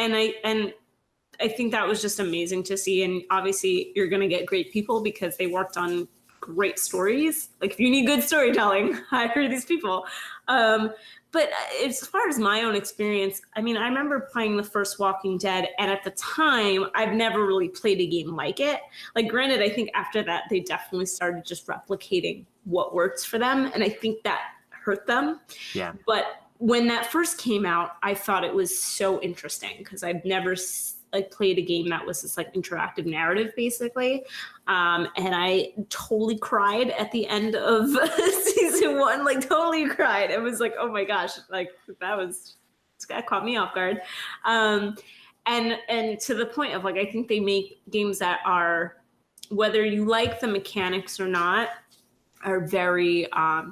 Speaker 2: I think that was just amazing to see. And obviously you're going to get great people because they worked on great stories. Like if you need good storytelling, hire these people. But as far as my own experience, I mean, I remember playing the first Walking Dead, and at the time, I've never really played a game like it. Like, granted, I think after that, they definitely started just replicating what works for them, and I think that hurt them.
Speaker 1: Yeah.
Speaker 2: But when that first came out, I thought it was so interesting because I've never played a game that was this like interactive narrative basically. And I totally cried at the end of season 1, like totally cried. It was like, oh my gosh, like that caught me off guard. And to the point of like, I think they make games that are, whether you like the mechanics or not, are very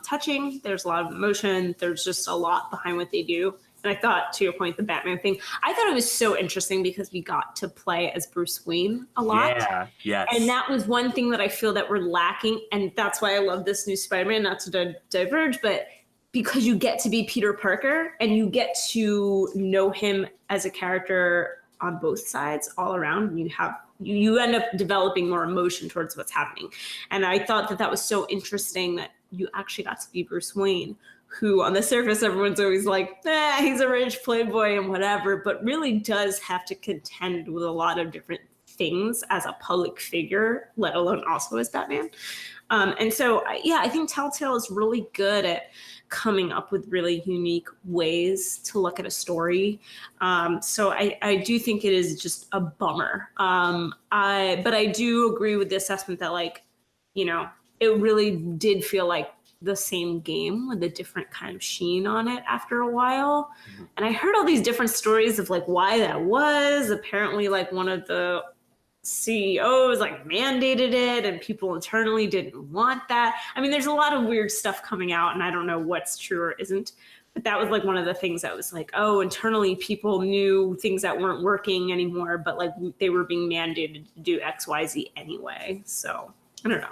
Speaker 2: touching. There's a lot of emotion. There's just a lot behind what they do. And I thought, to your point, the Batman thing, I thought it was so interesting because we got to play as Bruce Wayne a lot.
Speaker 1: Yeah, yes.
Speaker 2: And that was one thing that I feel that we're lacking. And that's why I love this new Spider-Man, not to diverge, but because you get to be Peter Parker and you get to know him as a character on both sides all around. And you end up developing more emotion towards what's happening. And I thought that was so interesting that you actually got to be Bruce Wayne, who on the surface, everyone's always like, he's a rich playboy and whatever, but really does have to contend with a lot of different things as a public figure, let alone also as Batman. And so, I think Telltale is really good at coming up with really unique ways to look at a story. So I do think it is just a bummer. But I do agree with the assessment that it really did feel like the same game with a different kind of sheen on it after a while. Mm-hmm. And I heard all these different stories of like why that was. Apparently like one of the CEOs like mandated it and people internally didn't want that. I mean, there's a lot of weird stuff coming out and I don't know what's true or isn't. But that was like one of the things that was like, oh, internally people knew things that weren't working anymore, but like they were being mandated to do X, Y, Z anyway. So I don't know.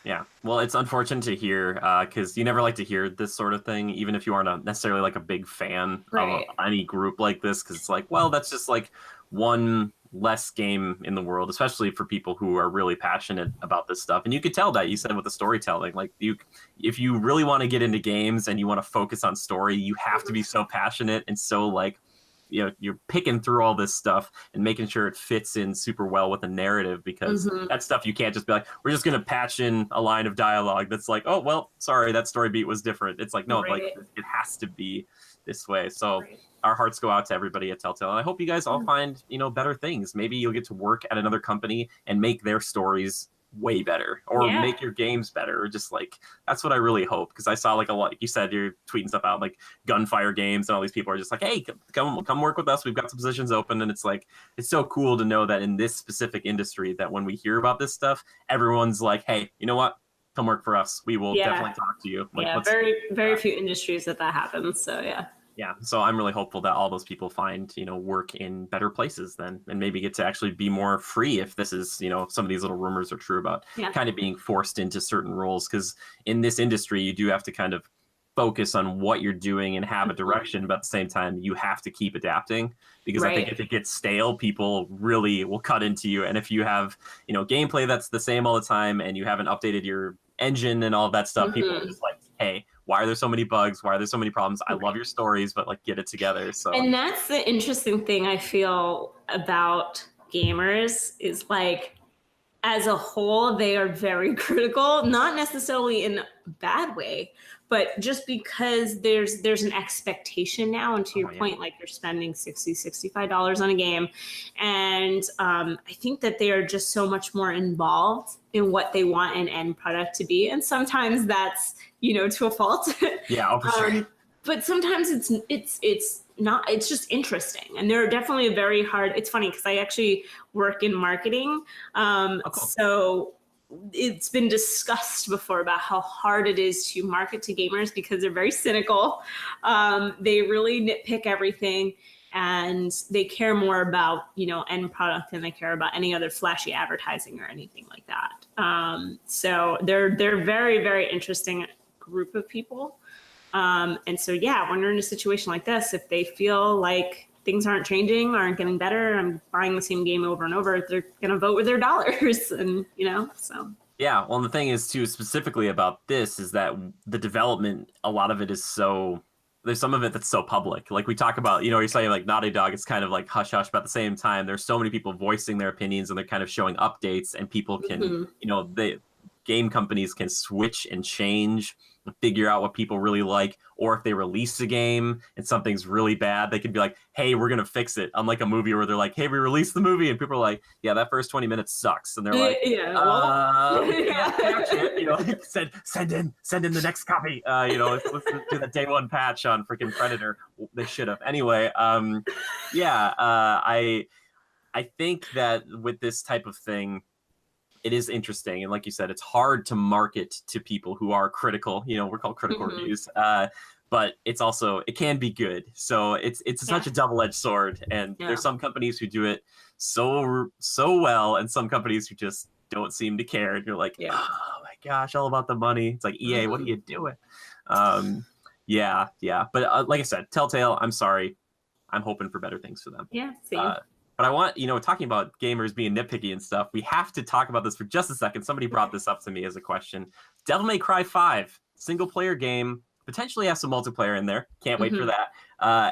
Speaker 1: Yeah, well, it's unfortunate to hear because you never like to hear this sort of thing, even if you aren't necessarily like a big fan of any group like this, because it's like, well, that's just like one less game in the world, especially for people who are really passionate about this stuff. And you could tell that, you said with the storytelling, like if you really want to get into games and you want to focus on story, you have to be so passionate and so like, you're picking through all this stuff and making sure it fits in super well with the narrative, because that stuff you can't just be like, we're just going to patch in a line of dialogue that's like, oh, well, sorry, that story beat was different. It's like, no, like it has to be this way. So our hearts go out to everybody at Telltale. And I hope you guys all find, better things. Maybe you'll get to work at another company and make their stories way better, or make your games better, or just like, that's what I really hope, because I saw like a lot, you said you're tweeting stuff out like Gunfire Games and all these people are just like, hey, come work with us, we've got some positions open. And it's like, it's so cool to know that in this specific industry that when we hear about this stuff, everyone's like, hey, you know what, come work for us, we will definitely talk to you. Like,
Speaker 2: very few industries that happens. So
Speaker 1: yeah, so I'm really hopeful that all those people find, work in better places then, and maybe get to actually be more free if this is, some of these little rumors are true about kind of being forced into certain roles. Because in this industry, you do have to kind of focus on what you're doing and have a direction, but at the same time, you have to keep adapting, because I think if it gets stale, people really will cut into you. And if you have, gameplay that's the same all the time and you haven't updated your engine and all of that stuff, people are just like, hey, why are there so many bugs? Why are there so many problems? I love your stories, but like, get it together. So,
Speaker 2: and that's the interesting thing I feel about gamers is like, as a whole, they are very critical, not necessarily in a bad way, but just because there's an expectation now. And to your point, like you're spending $65 on a game. And I think that they are just so much more involved in what they want an end product to be. And sometimes that's, to a fault.
Speaker 1: Yeah, for sure.
Speaker 2: But sometimes it's not, it's just interesting. And they're definitely a very hard, it's funny because I actually work in marketing. Cool. So it's been discussed before about how hard it is to market to gamers because they're very cynical. They really nitpick everything and they care more about, end product than they care about any other flashy advertising or anything like that. So they're very, very interesting group of people. And so, when they're in a situation like this, if they feel like things aren't changing, aren't getting better, I'm buying the same game over and over, they're going to vote with their dollars and, so.
Speaker 1: Yeah. Well, and the thing is too, specifically about this is that the development, a lot of it is there's some of it that's so public. Like we talk about, you're saying like Naughty Dog, it's kind of like hush hush, but at the same time, there's so many people voicing their opinions and they're kind of showing updates and people can, game companies can switch and change and figure out what people really like. Or if they release a game and something's really bad, they can be like, hey, we're going to fix it. Unlike a movie where they're like, hey, we released the movie. And people are like, yeah, that first 20 minutes sucks. And they're like, send in the next copy. Let's do the day one patch on freaking Predator. They should have. Anyway, I think that with this type of thing, it is interesting. And like you said, it's hard to market to people who are critical. We're called critical reviews. But it's also, it can be good. So it's such a double-edged sword. And there's some companies who do it so well, and some companies who just don't seem to care. And you're like, oh my gosh, all about the money. It's like, EA, what are you doing? But like I said, Telltale, I'm sorry. I'm hoping for better things for them.
Speaker 2: Yeah, same.
Speaker 1: But I want, talking about gamers being nitpicky and stuff, we have to talk about this for just a second. Somebody brought this up to me as a question. Devil May Cry 5, single-player game, potentially has some multiplayer in there. Can't wait for that.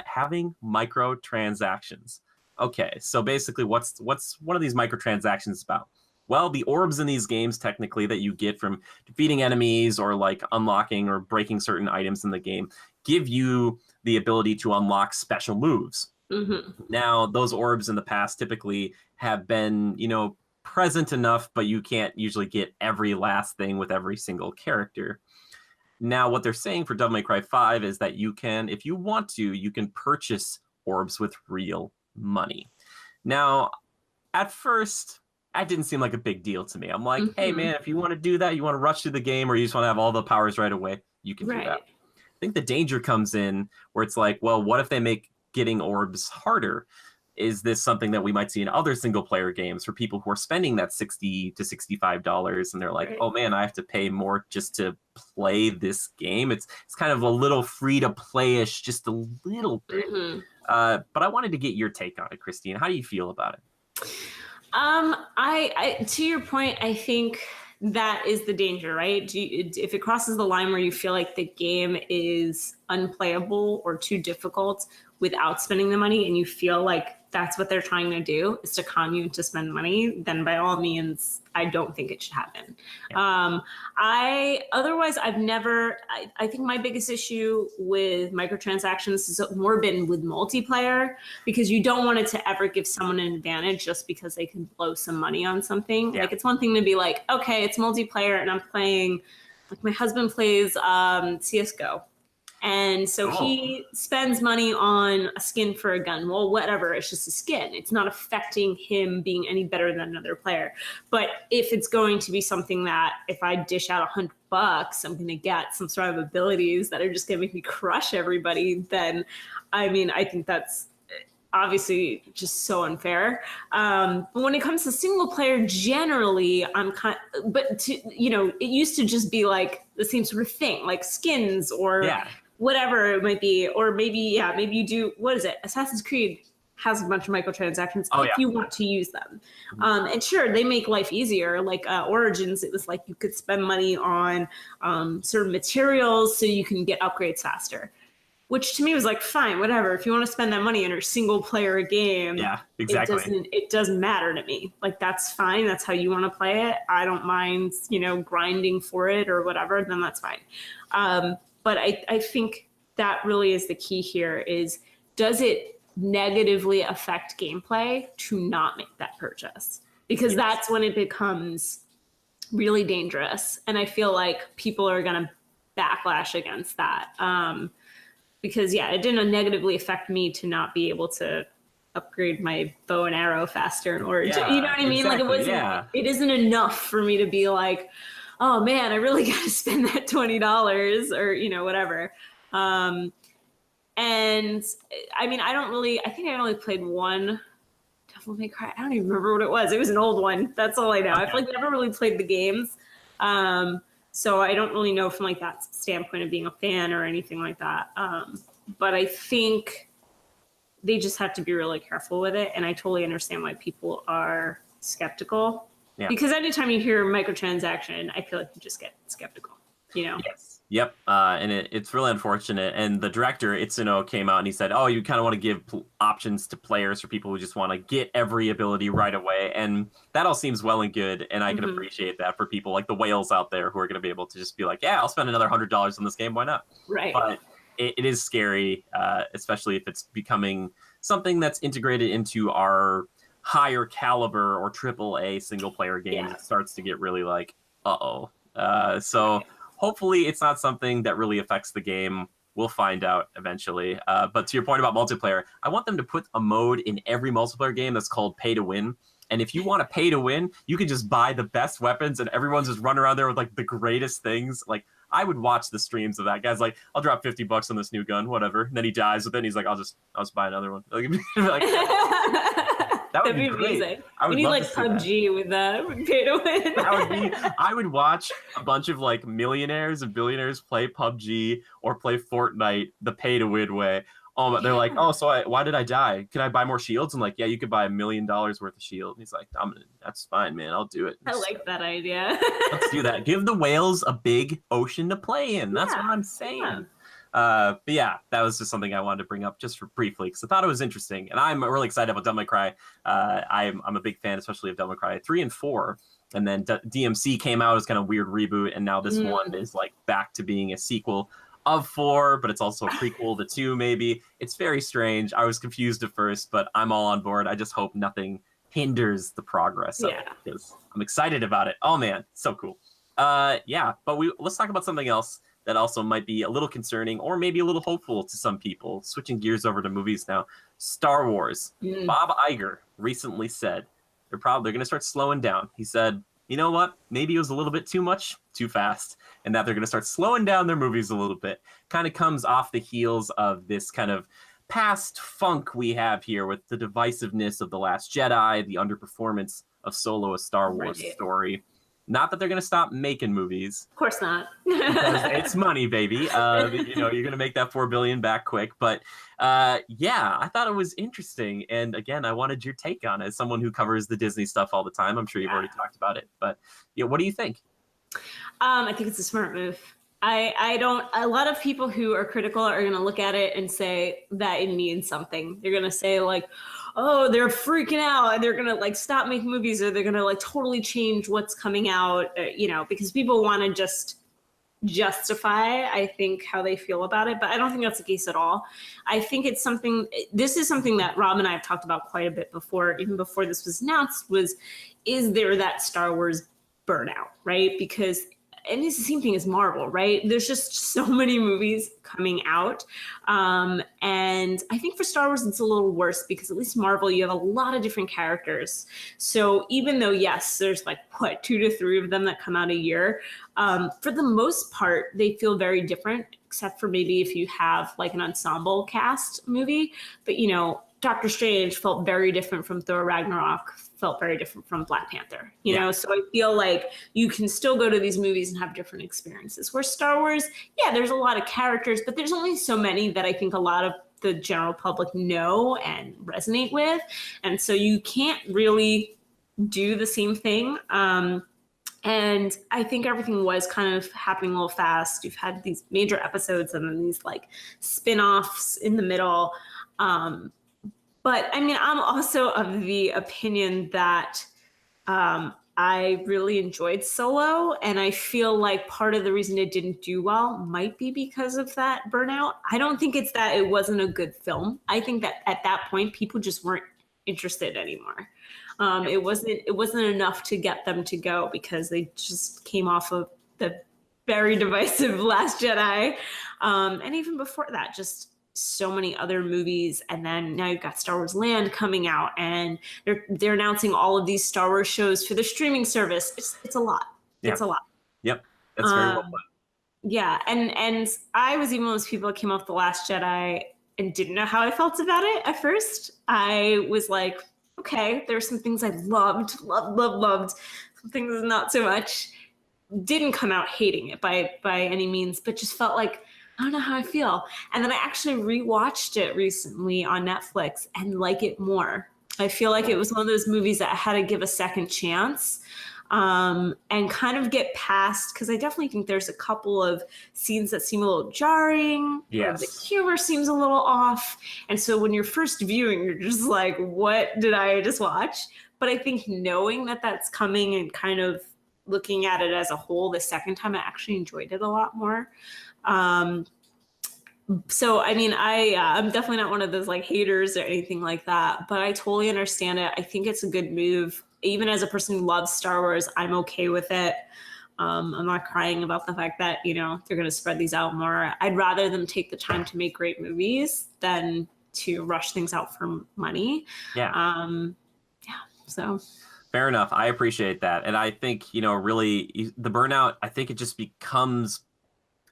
Speaker 1: Having microtransactions. Okay, so basically what's one of these microtransactions about? Well, the orbs in these games, technically, that you get from defeating enemies or like unlocking or breaking certain items in the game, give you the ability to unlock special moves. Now, those orbs in the past typically have been, present enough, but you can't usually get every last thing with every single character. Now, what they're saying for Devil May Cry 5 is that you can, if you want to, you can purchase orbs with real money. Now, at first, that didn't seem like a big deal to me. I'm like, hey, man, if you want to do that, you want to rush through the game or you just want to have all the powers right away, you can do that. I think the danger comes in where it's like, well, what if they make getting orbs harder? Is this something that we might see in other single player games for people who are spending that $60 to $65 and they're like, oh man, I have to pay more just to play this game? It's kind of a little free to play-ish, just a little bit. But I wanted to get your take on it, Christine. How do you feel about it?
Speaker 2: I to your point, I think that is the danger, right? If it crosses the line where you feel like the game is unplayable or too difficult without spending the money, and you feel like that's what they're trying to do, is to con you to spend money, then by all means, I don't think it should happen. I think my biggest issue with microtransactions has more been with multiplayer, because you don't want it to ever give someone an advantage just because they can blow some money on something. Like, it's one thing to be like, okay, it's multiplayer and I'm playing, like my husband plays CSGO. And so he spends money on a skin for a gun. Well, whatever, it's just a skin. It's not affecting him being any better than another player. But if it's going to be something that if I dish out $100, I'm going to get some sort of abilities that are just going to make me crush everybody, then, I mean, I think that's obviously just so unfair. But when it comes to single player, generally, it used to just be like the same sort of thing, like skins or whatever it might be. Or maybe you do, what is it? Assassin's Creed has a bunch of microtransactions
Speaker 1: if
Speaker 2: you want to use them. And sure, they make life easier. Like Origins, it was like you could spend money on certain materials so you can get upgrades faster. Which to me was like, fine, whatever. If you want to spend that money on a single player game,
Speaker 1: yeah, exactly.
Speaker 2: It doesn't matter to me. Like, that's fine. That's how you want to play it. I don't mind, grinding for it or whatever, then that's fine. But I think that really is the key here is, does it negatively affect gameplay to not make that purchase? Because that's when it becomes really dangerous. And I feel like people are going to backlash against that. Because it didn't negatively affect me to not be able to upgrade my bow and arrow faster in order to, you know what I mean?
Speaker 1: Exactly,
Speaker 2: like it isn't enough for me to be like, oh man, I really got to spend that $20 or, whatever. And I mean, I think I only played one Devil May Cry. I don't even remember what it was. It was an old one. That's all I know. I've never really played the games. So I don't really know from like that standpoint of being a fan or anything like that. But I think they just have to be really careful with it. And I totally understand why people are skeptical. Yeah. Because anytime you hear microtransaction, I feel like you just get skeptical,
Speaker 1: Yes. Yep. And it's really unfortunate. And the director, Itsuno, came out and he said, oh, you kind of want to give options to players for people who just want to get every ability right away. And that all seems well and good. And I can appreciate that for people like the whales out there who are going to be able to just be like, yeah, I'll spend another $100 on this game. Why not?
Speaker 2: Right.
Speaker 1: But it is scary, especially if it's becoming something that's integrated into our higher caliber or AAA single player games. It starts to get really like, uh-oh. Hopefully it's not something that really affects the game. We'll find out eventually. But to your point about multiplayer, I want them to put a mode in every multiplayer game that's called pay to win. And if you want to pay to win, you can just buy the best weapons and everyone's just running around there with like the greatest things. Like, I would watch the streams of that. Guy's like, I'll drop $50 on this new gun, whatever. And then he dies, but then he's like, I'll just buy another one. That would be amazing.
Speaker 2: We need like PUBG with pay to win.
Speaker 1: I would watch a bunch of like millionaires and billionaires play PUBG or play Fortnite the pay to win way. Oh, but they're like, oh, so why did I die? Can I buy more shields? I'm like, yeah, you could buy $1 million worth of shield. And he's like, that's fine, man. I'll do it.
Speaker 2: I like that idea.
Speaker 1: Let's do that. Give the whales a big ocean to play in. That's what I'm saying. Yeah. But yeah, that was just something I wanted to bring up just for briefly because I thought it was interesting, and I'm really excited about Devil May Cry. I'm a big fan, especially of Devil May Cry 3 and 4, and then DMC came out as kind of weird reboot, and now this one is like back to being a sequel of 4, but it's also a prequel to 2. Maybe it's very strange. I was confused at first, but I'm all on board. I just hope nothing hinders the progress of it because I'm excited about it. Oh man, so cool. But let's talk about something else that also might be a little concerning or maybe a little hopeful to some people. Switching gears over to movies now. Star Wars. Bob Iger recently said they're going to start slowing down. He said, you know what? Maybe it was a little bit too much, too fast, and that they're going to start slowing down their movies a little bit. Kind of comes off the heels of this kind of past funk we have here with the divisiveness of The Last Jedi, the underperformance of Solo, a Star Wars story. Not that they're going to stop making movies.
Speaker 2: Of course not.
Speaker 1: Because it's money, baby. You're going to make that $4 billion back quick. But I thought it was interesting. And again, I wanted your take on it as someone who covers the Disney stuff all the time. I'm sure you've already talked about it. But what do you think?
Speaker 2: I think it's a smart move. A lot of people who are critical are going to look at it and say that it means something. They're going to say like, oh, they're freaking out and they're going to like stop making movies or they're going to like totally change what's coming out, because people want to just justify, I think, how they feel about it. But I don't think that's the case at all. I think this is something that Rob and I have talked about quite a bit before, even before this was announced, is there that Star Wars burnout, right? Because and it's the same thing as Marvel, right? There's just so many movies coming out. And I think for Star Wars, it's a little worse because at least Marvel, you have a lot of different characters. So even though, yes, there's like, 2 to 3 of them that come out a year, for the most part, they feel very different, except for maybe if you have like an ensemble cast movie. But, Doctor Strange felt very different from Thor Ragnarok, felt very different from Black Panther, you know? So I feel like you can still go to these movies and have different experiences. Where Star Wars, there's a lot of characters, but there's only so many that I think a lot of the general public know and resonate with. And so you can't really do the same thing. And I think everything was kind of happening a little fast. You've had these major episodes and then these like spin-offs in the middle. But I mean, I'm also of the opinion that I really enjoyed Solo, and I feel like part of the reason it didn't do well might be because of that burnout. I don't think it's that it wasn't a good film. I think that at that point, people just weren't interested anymore. It wasn't enough to get them to go because they just came off of the very divisive Last Jedi, and even before that, just so many other movies. And then now you've got Star Wars Land coming out, and they're announcing all of these Star Wars shows for the streaming service. It's a lot. Yeah. It's a lot.
Speaker 1: Yep, that's very well put.
Speaker 2: Yeah, and I was even one of those people that came off The Last Jedi and didn't know how I felt about it at first. I was like, okay, there are some things I loved, some things not so much. Didn't come out hating it by any means, but just felt like, I don't know how I feel. And then I actually rewatched it recently on Netflix and like it more. I feel like it was one of those movies that I had to give a second chance, and kind of get past, because I definitely think there's a couple of scenes that seem a little jarring.
Speaker 1: Yes.
Speaker 2: The humor seems a little off. And so when you're first viewing, you're just like, what did I just watch? But I think knowing that that's coming and kind of looking at it as a whole the second time, I actually enjoyed it a lot more. So, I mean, I'm definitely not one of those like haters or anything like that, but I totally understand it. I think it's a good move. Even as a person who loves Star Wars, I'm okay with it. I'm not crying about the fact that, you know, they're going to spread these out more. I'd rather them take the time to make great movies than to rush things out for money.
Speaker 1: Yeah.
Speaker 2: So.
Speaker 1: Fair enough. I appreciate that. And I think, you know, really the burnout, I think it just becomes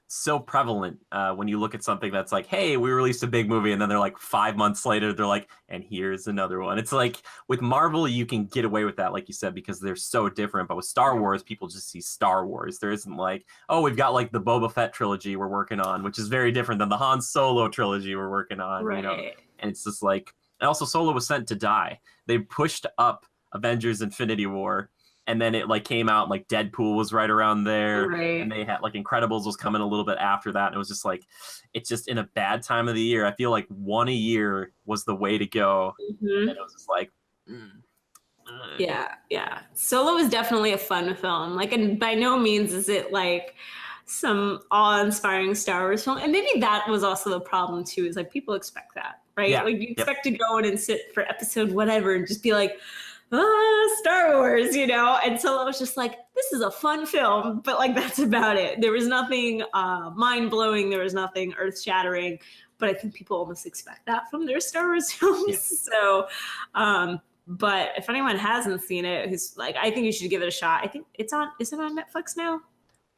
Speaker 1: so prevalent when you look at something that's like, hey, we released a big movie, and then they're like 5 months later, they're like, and here's another one. It's like with Marvel, you can get away with that, like you said, because they're so different. But with Star Wars, people just see Star Wars. There isn't like, oh, we've got like the Boba Fett trilogy we're working on, which is very different than the Han Solo trilogy we're working on.
Speaker 2: Right.
Speaker 1: You know? And it's just like, and also Solo was sent to die. They pushed up Avengers Infinity War, and then it like came out like Deadpool was right around there,
Speaker 2: right.
Speaker 1: And they had like Incredibles was coming a little bit after that, and it was just like, it's just in a bad time of the year. I feel like one a year was the way to go, and it was just like,
Speaker 2: yeah. Solo is definitely a fun film. Like, and by no means is it like some awe-inspiring Star Wars film. And maybe that was also the problem too. Is like people expect that, right?
Speaker 1: Yeah.
Speaker 2: Like you expect to go in and sit for episode whatever and just be like, Star Wars, you know? And so I was just like, this is a fun film, but like, that's about it. There was nothing mind-blowing. There was nothing earth-shattering, but I think people almost expect that from their Star Wars films. Yeah. So, but if anyone hasn't seen it, who's like, I think you should give it a shot. I think is it on Netflix now?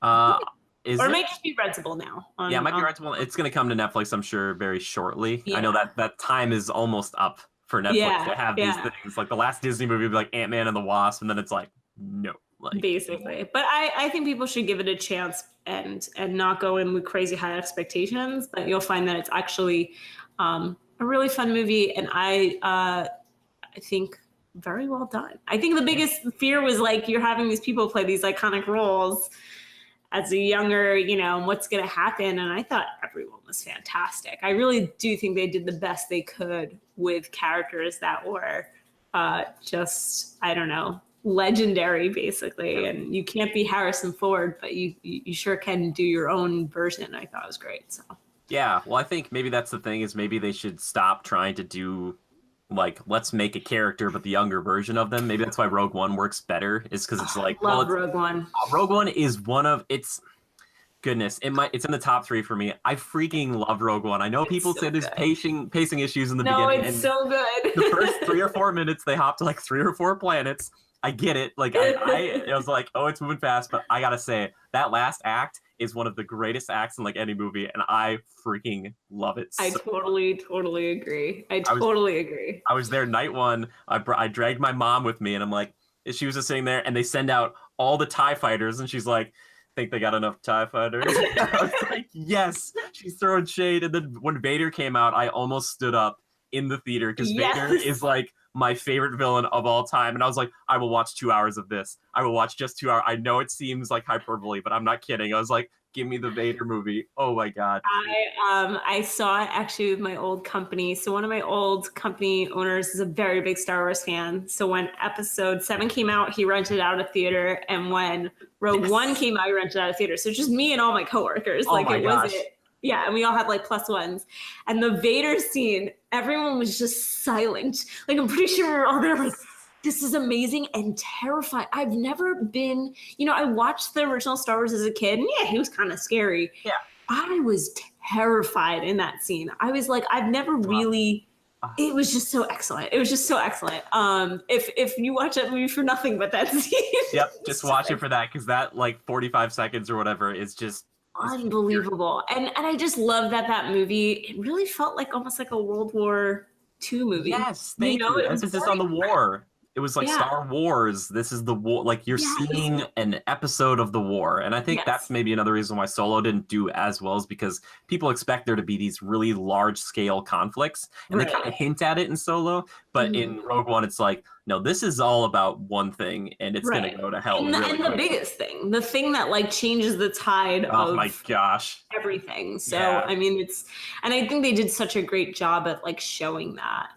Speaker 2: Or it might just be rentable now.
Speaker 1: It might be rentable. It's going to come to Netflix, I'm sure, very shortly. Yeah. I know that time is almost up for Netflix to have these things. Like the last Disney movie would be like Ant-Man and the Wasp, and then it's like, no. Like,
Speaker 2: basically. But I think people should give it a chance and not go in with crazy high expectations, but you'll find that it's actually a really fun movie, and I think very well done. I think the biggest fear was like you're having these people play these iconic roles as a younger, you know, what's going to happen? And I thought everyone was fantastic. I really do think they did the best they could with characters that were just, I don't know, legendary, basically. And you can't be Harrison Ford, but you sure can do your own version. I thought it was great. So.
Speaker 1: Yeah, well, I think maybe that's the thing is maybe they should stop trying to do like, let's make a character, but the younger version of them. Maybe that's why Rogue One works better, is because it's like,
Speaker 2: Rogue One.
Speaker 1: Rogue One is one of its goodness. It's in the top 3 for me. I freaking love Rogue One. I know people say there's pacing issues in the beginning.
Speaker 2: No, it's so good.
Speaker 1: The first 3 or 4 minutes, they hop to like 3 or 4 planets. I get it. Like I was like, oh, it's moving fast, but I gotta say that last act is one of the greatest acts in like any movie, and I freaking love it.
Speaker 2: I totally agree. I totally agree.
Speaker 1: I was there night 1. I dragged my mom with me, and I'm like, she was just sitting there, and they send out all the TIE fighters, and she's like, think they got enough TIE fighters. I was like, yes, she's throwing shade. And then when Vader came out, I almost stood up in the theater because Vader is like my favorite villain of all time. And I was like, I will watch 2 hours of this. I will watch just 2 hours. I know it seems like hyperbole, but I'm not kidding. I was like, give me the Vader movie. Oh my God.
Speaker 2: I saw it actually with my old company. So one of my old company owners is a very big Star Wars fan. So when episode 7 came out, he rented out a theater. And when Rogue One came out, he rented out a theater. So just me and all my coworkers.
Speaker 1: Oh my gosh.
Speaker 2: Yeah, and we all had like +1s. And the Vader scene, everyone was just silent. Like I'm pretty sure we were all there like, this is amazing and terrifying. I've never been, I watched the original Star Wars as a kid, and yeah, he was kind of scary.
Speaker 1: Yeah.
Speaker 2: I was terrified in that scene. I was like, I've never really, it was just so excellent. It was just so excellent. If you watch that movie for nothing but that scene.
Speaker 1: Yep, just watch it for that, because that like 45 seconds or whatever is just
Speaker 2: unbelievable. And I just love that movie. It really felt like almost like a World War II movie.
Speaker 1: Yes, thank you. Emphasis on the war. It was like Star Wars. This is the war. Like you're seeing an episode of the war. And I think that's maybe another reason why Solo didn't do as well, is because people expect there to be these really large scale conflicts. And they kind of hint at it in Solo. But in Rogue One, it's like, no, this is all about one thing, and it's going to go to hell.
Speaker 2: And the biggest thing, the thing that like changes the tide of
Speaker 1: my gosh,
Speaker 2: everything. So, I mean, and I think they did such a great job at like showing that.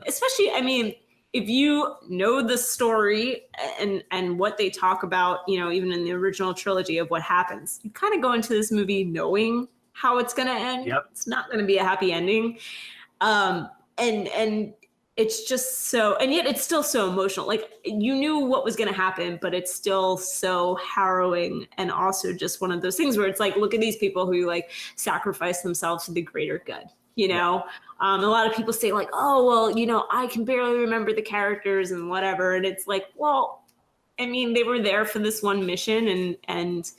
Speaker 2: Especially, I mean, if you know the story and what they talk about, even in the original trilogy of what happens, you kind of go into this movie knowing how it's going to end.
Speaker 1: Yep.
Speaker 2: It's not going to be a happy ending. And it's just so, and yet it's still so emotional. Like you knew what was going to happen, but it's still so harrowing. And also just one of those things where it's like, look at these people who like sacrifice themselves for the greater good. A lot of people say like, oh, well, I can barely remember the characters and whatever. And it's like, well, I mean, they were there for this one mission and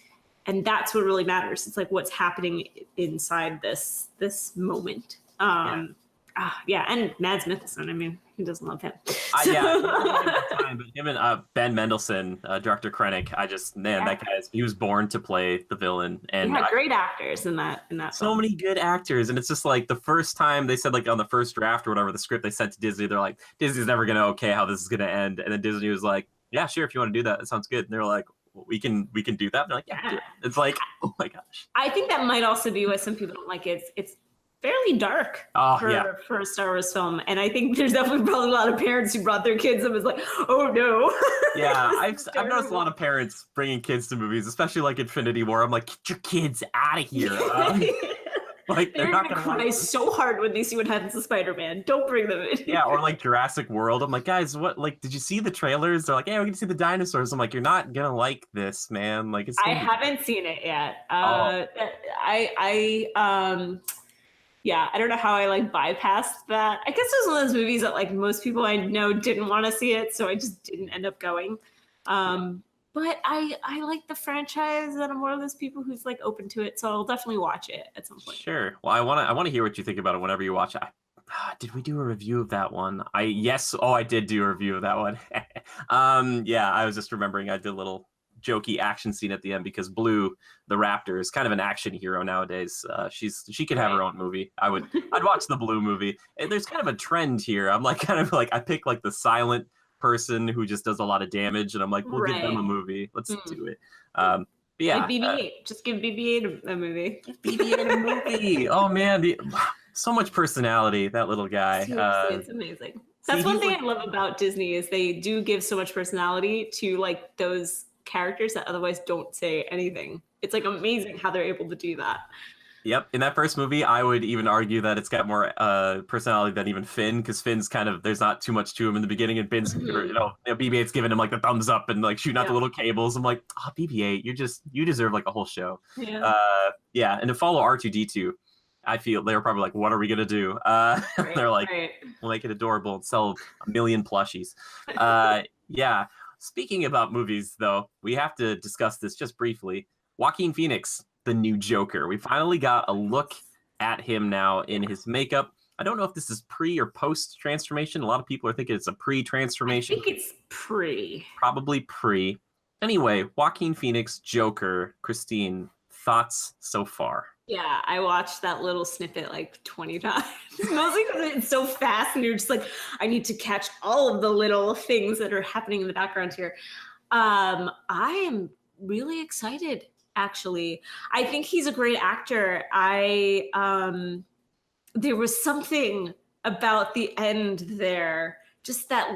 Speaker 2: that's what really matters. It's like what's happening inside this moment. And Mads Mikkelsen, I mean, who doesn't love him?
Speaker 1: But him and Ben Mendelsohn, director Krennic, that guy, he was born to play the villain. And
Speaker 2: great actors in that
Speaker 1: so
Speaker 2: film.
Speaker 1: many good actors. And it's just like the first time they said, like on the first draft or whatever, the script they sent to Disney, they're like, Disney's never going to okay how this is going to end. And then Disney was like, yeah, sure, if you want to do that, that sounds good. And they're like, well, we can do that. And they're like, yeah, do it. It's like, oh my gosh.
Speaker 2: I think that might also be why some people don't like it. It's fairly dark for a Star Wars film. And I think there's definitely probably a lot of parents who brought their kids and was like, oh no.
Speaker 1: Yeah, I've noticed a lot of parents bringing kids to movies, especially like Infinity War. I'm like, get your kids out of here. Like
Speaker 2: they're not going to cry so hard when they see what happens to Spider-Man. Don't bring them in.
Speaker 1: Yeah, or like Jurassic World. I'm like, guys, what? Like, did you see the trailers? They're like, yeah, we can see the dinosaurs. I'm like, you're not gonna like this, man. Like,
Speaker 2: I haven't seen it yet. Yeah, I don't know how I like bypassed that. I guess it was one of those movies that like most people I know didn't want to see it, so I just didn't end up going. But I like the franchise, and I'm one of those people who's like open to it, so I'll definitely watch it at some point.
Speaker 1: Sure. Well, I want to hear what you think about it whenever you watch it. Did we do a review of that one? I did do a review of that one. I was just remembering I did a little jokey action scene at the end because Blue, the raptor, is kind of an action hero nowadays. She could have her own movie. I'd watch the Blue movie. And there's kind of a trend here. I'm like I pick like the silent person who just does a lot of damage, and I'm like, we'll give them a movie. Let's do it. Like
Speaker 2: BB-8. Just give BB-8 a movie.
Speaker 1: BB-8 a movie. Oh man, so much personality, that little guy.
Speaker 2: Seriously, it's amazing. That's one thing I love about Disney is they do give so much personality to like those characters that otherwise don't say anything. It's like amazing how they're able to do that.
Speaker 1: Yep. In that first movie, I would even argue that it's got more personality than even Finn, because Finn's kind of, there's not too much to him in the beginning, and Finn's, BB-8's giving him like the thumbs up and like shooting out the little cables. I'm like, BB-8, you deserve like a whole show. Yeah. And to follow R2-D2, I feel they were probably like, what are we gonna do? They're like, we'll make it adorable and sell 1 million plushies. Yeah. Speaking about movies, though, we have to discuss this just briefly. Joaquin Phoenix, the new Joker. We finally got a look at him now in his makeup. I don't know if this is pre or post transformation. A lot of people are thinking it's a pre-transformation.
Speaker 2: I think it's pre.
Speaker 1: Probably pre. Anyway, Joaquin Phoenix, Joker, Christine, thoughts so far?
Speaker 2: Yeah, I watched that little snippet like 20 times. Mostly because it's so fast and you're just like, I need to catch all of the little things that are happening in the background here. I am really excited, actually. I think he's a great actor. There was something about the end there, just that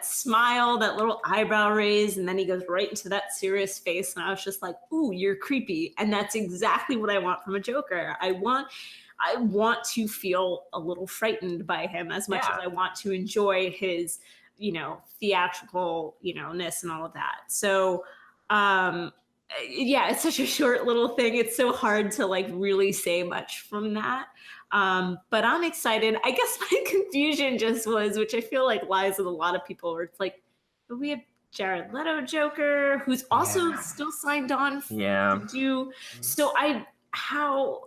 Speaker 2: smile, that little eyebrow raise, and then he goes right into that serious face, and I was just like, ooh, you're creepy. And that's exactly what I want from a Joker. I want to feel a little frightened by him as much as I want to enjoy his, theatrical, ness and all of that. So yeah, it's such a short little thing. It's so hard to like really say much from that. But I'm excited. I guess my confusion just was, which I feel like lies with a lot of people, where it's like, we have Jared Leto Joker, who's also still signed on to do. So how's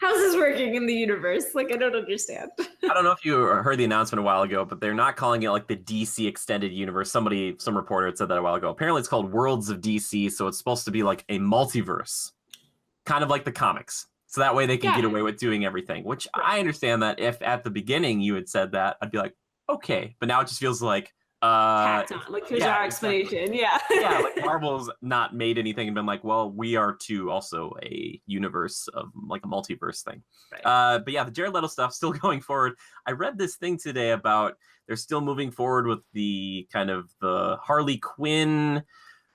Speaker 2: this working in the universe? Like, I don't understand.
Speaker 1: I don't know if you heard the announcement a while ago, but they're not calling it like the DC extended universe. Some reporter had said that a while ago. Apparently it's called Worlds of DC, so it's supposed to be like a multiverse, kind of like the comics. So that way they can get away with doing everything, which I understand that if at the beginning you had said that, I'd be like, okay. But now it just feels like,
Speaker 2: tacked on. Like, here's our explanation.
Speaker 1: Exactly. Yeah, like Marvel's not made anything and been like, well, we are too also a universe of like a multiverse thing. Right. But yeah, the Jared Leto stuff still going forward. I read this thing today about they're still moving forward with the kind of the Harley Quinn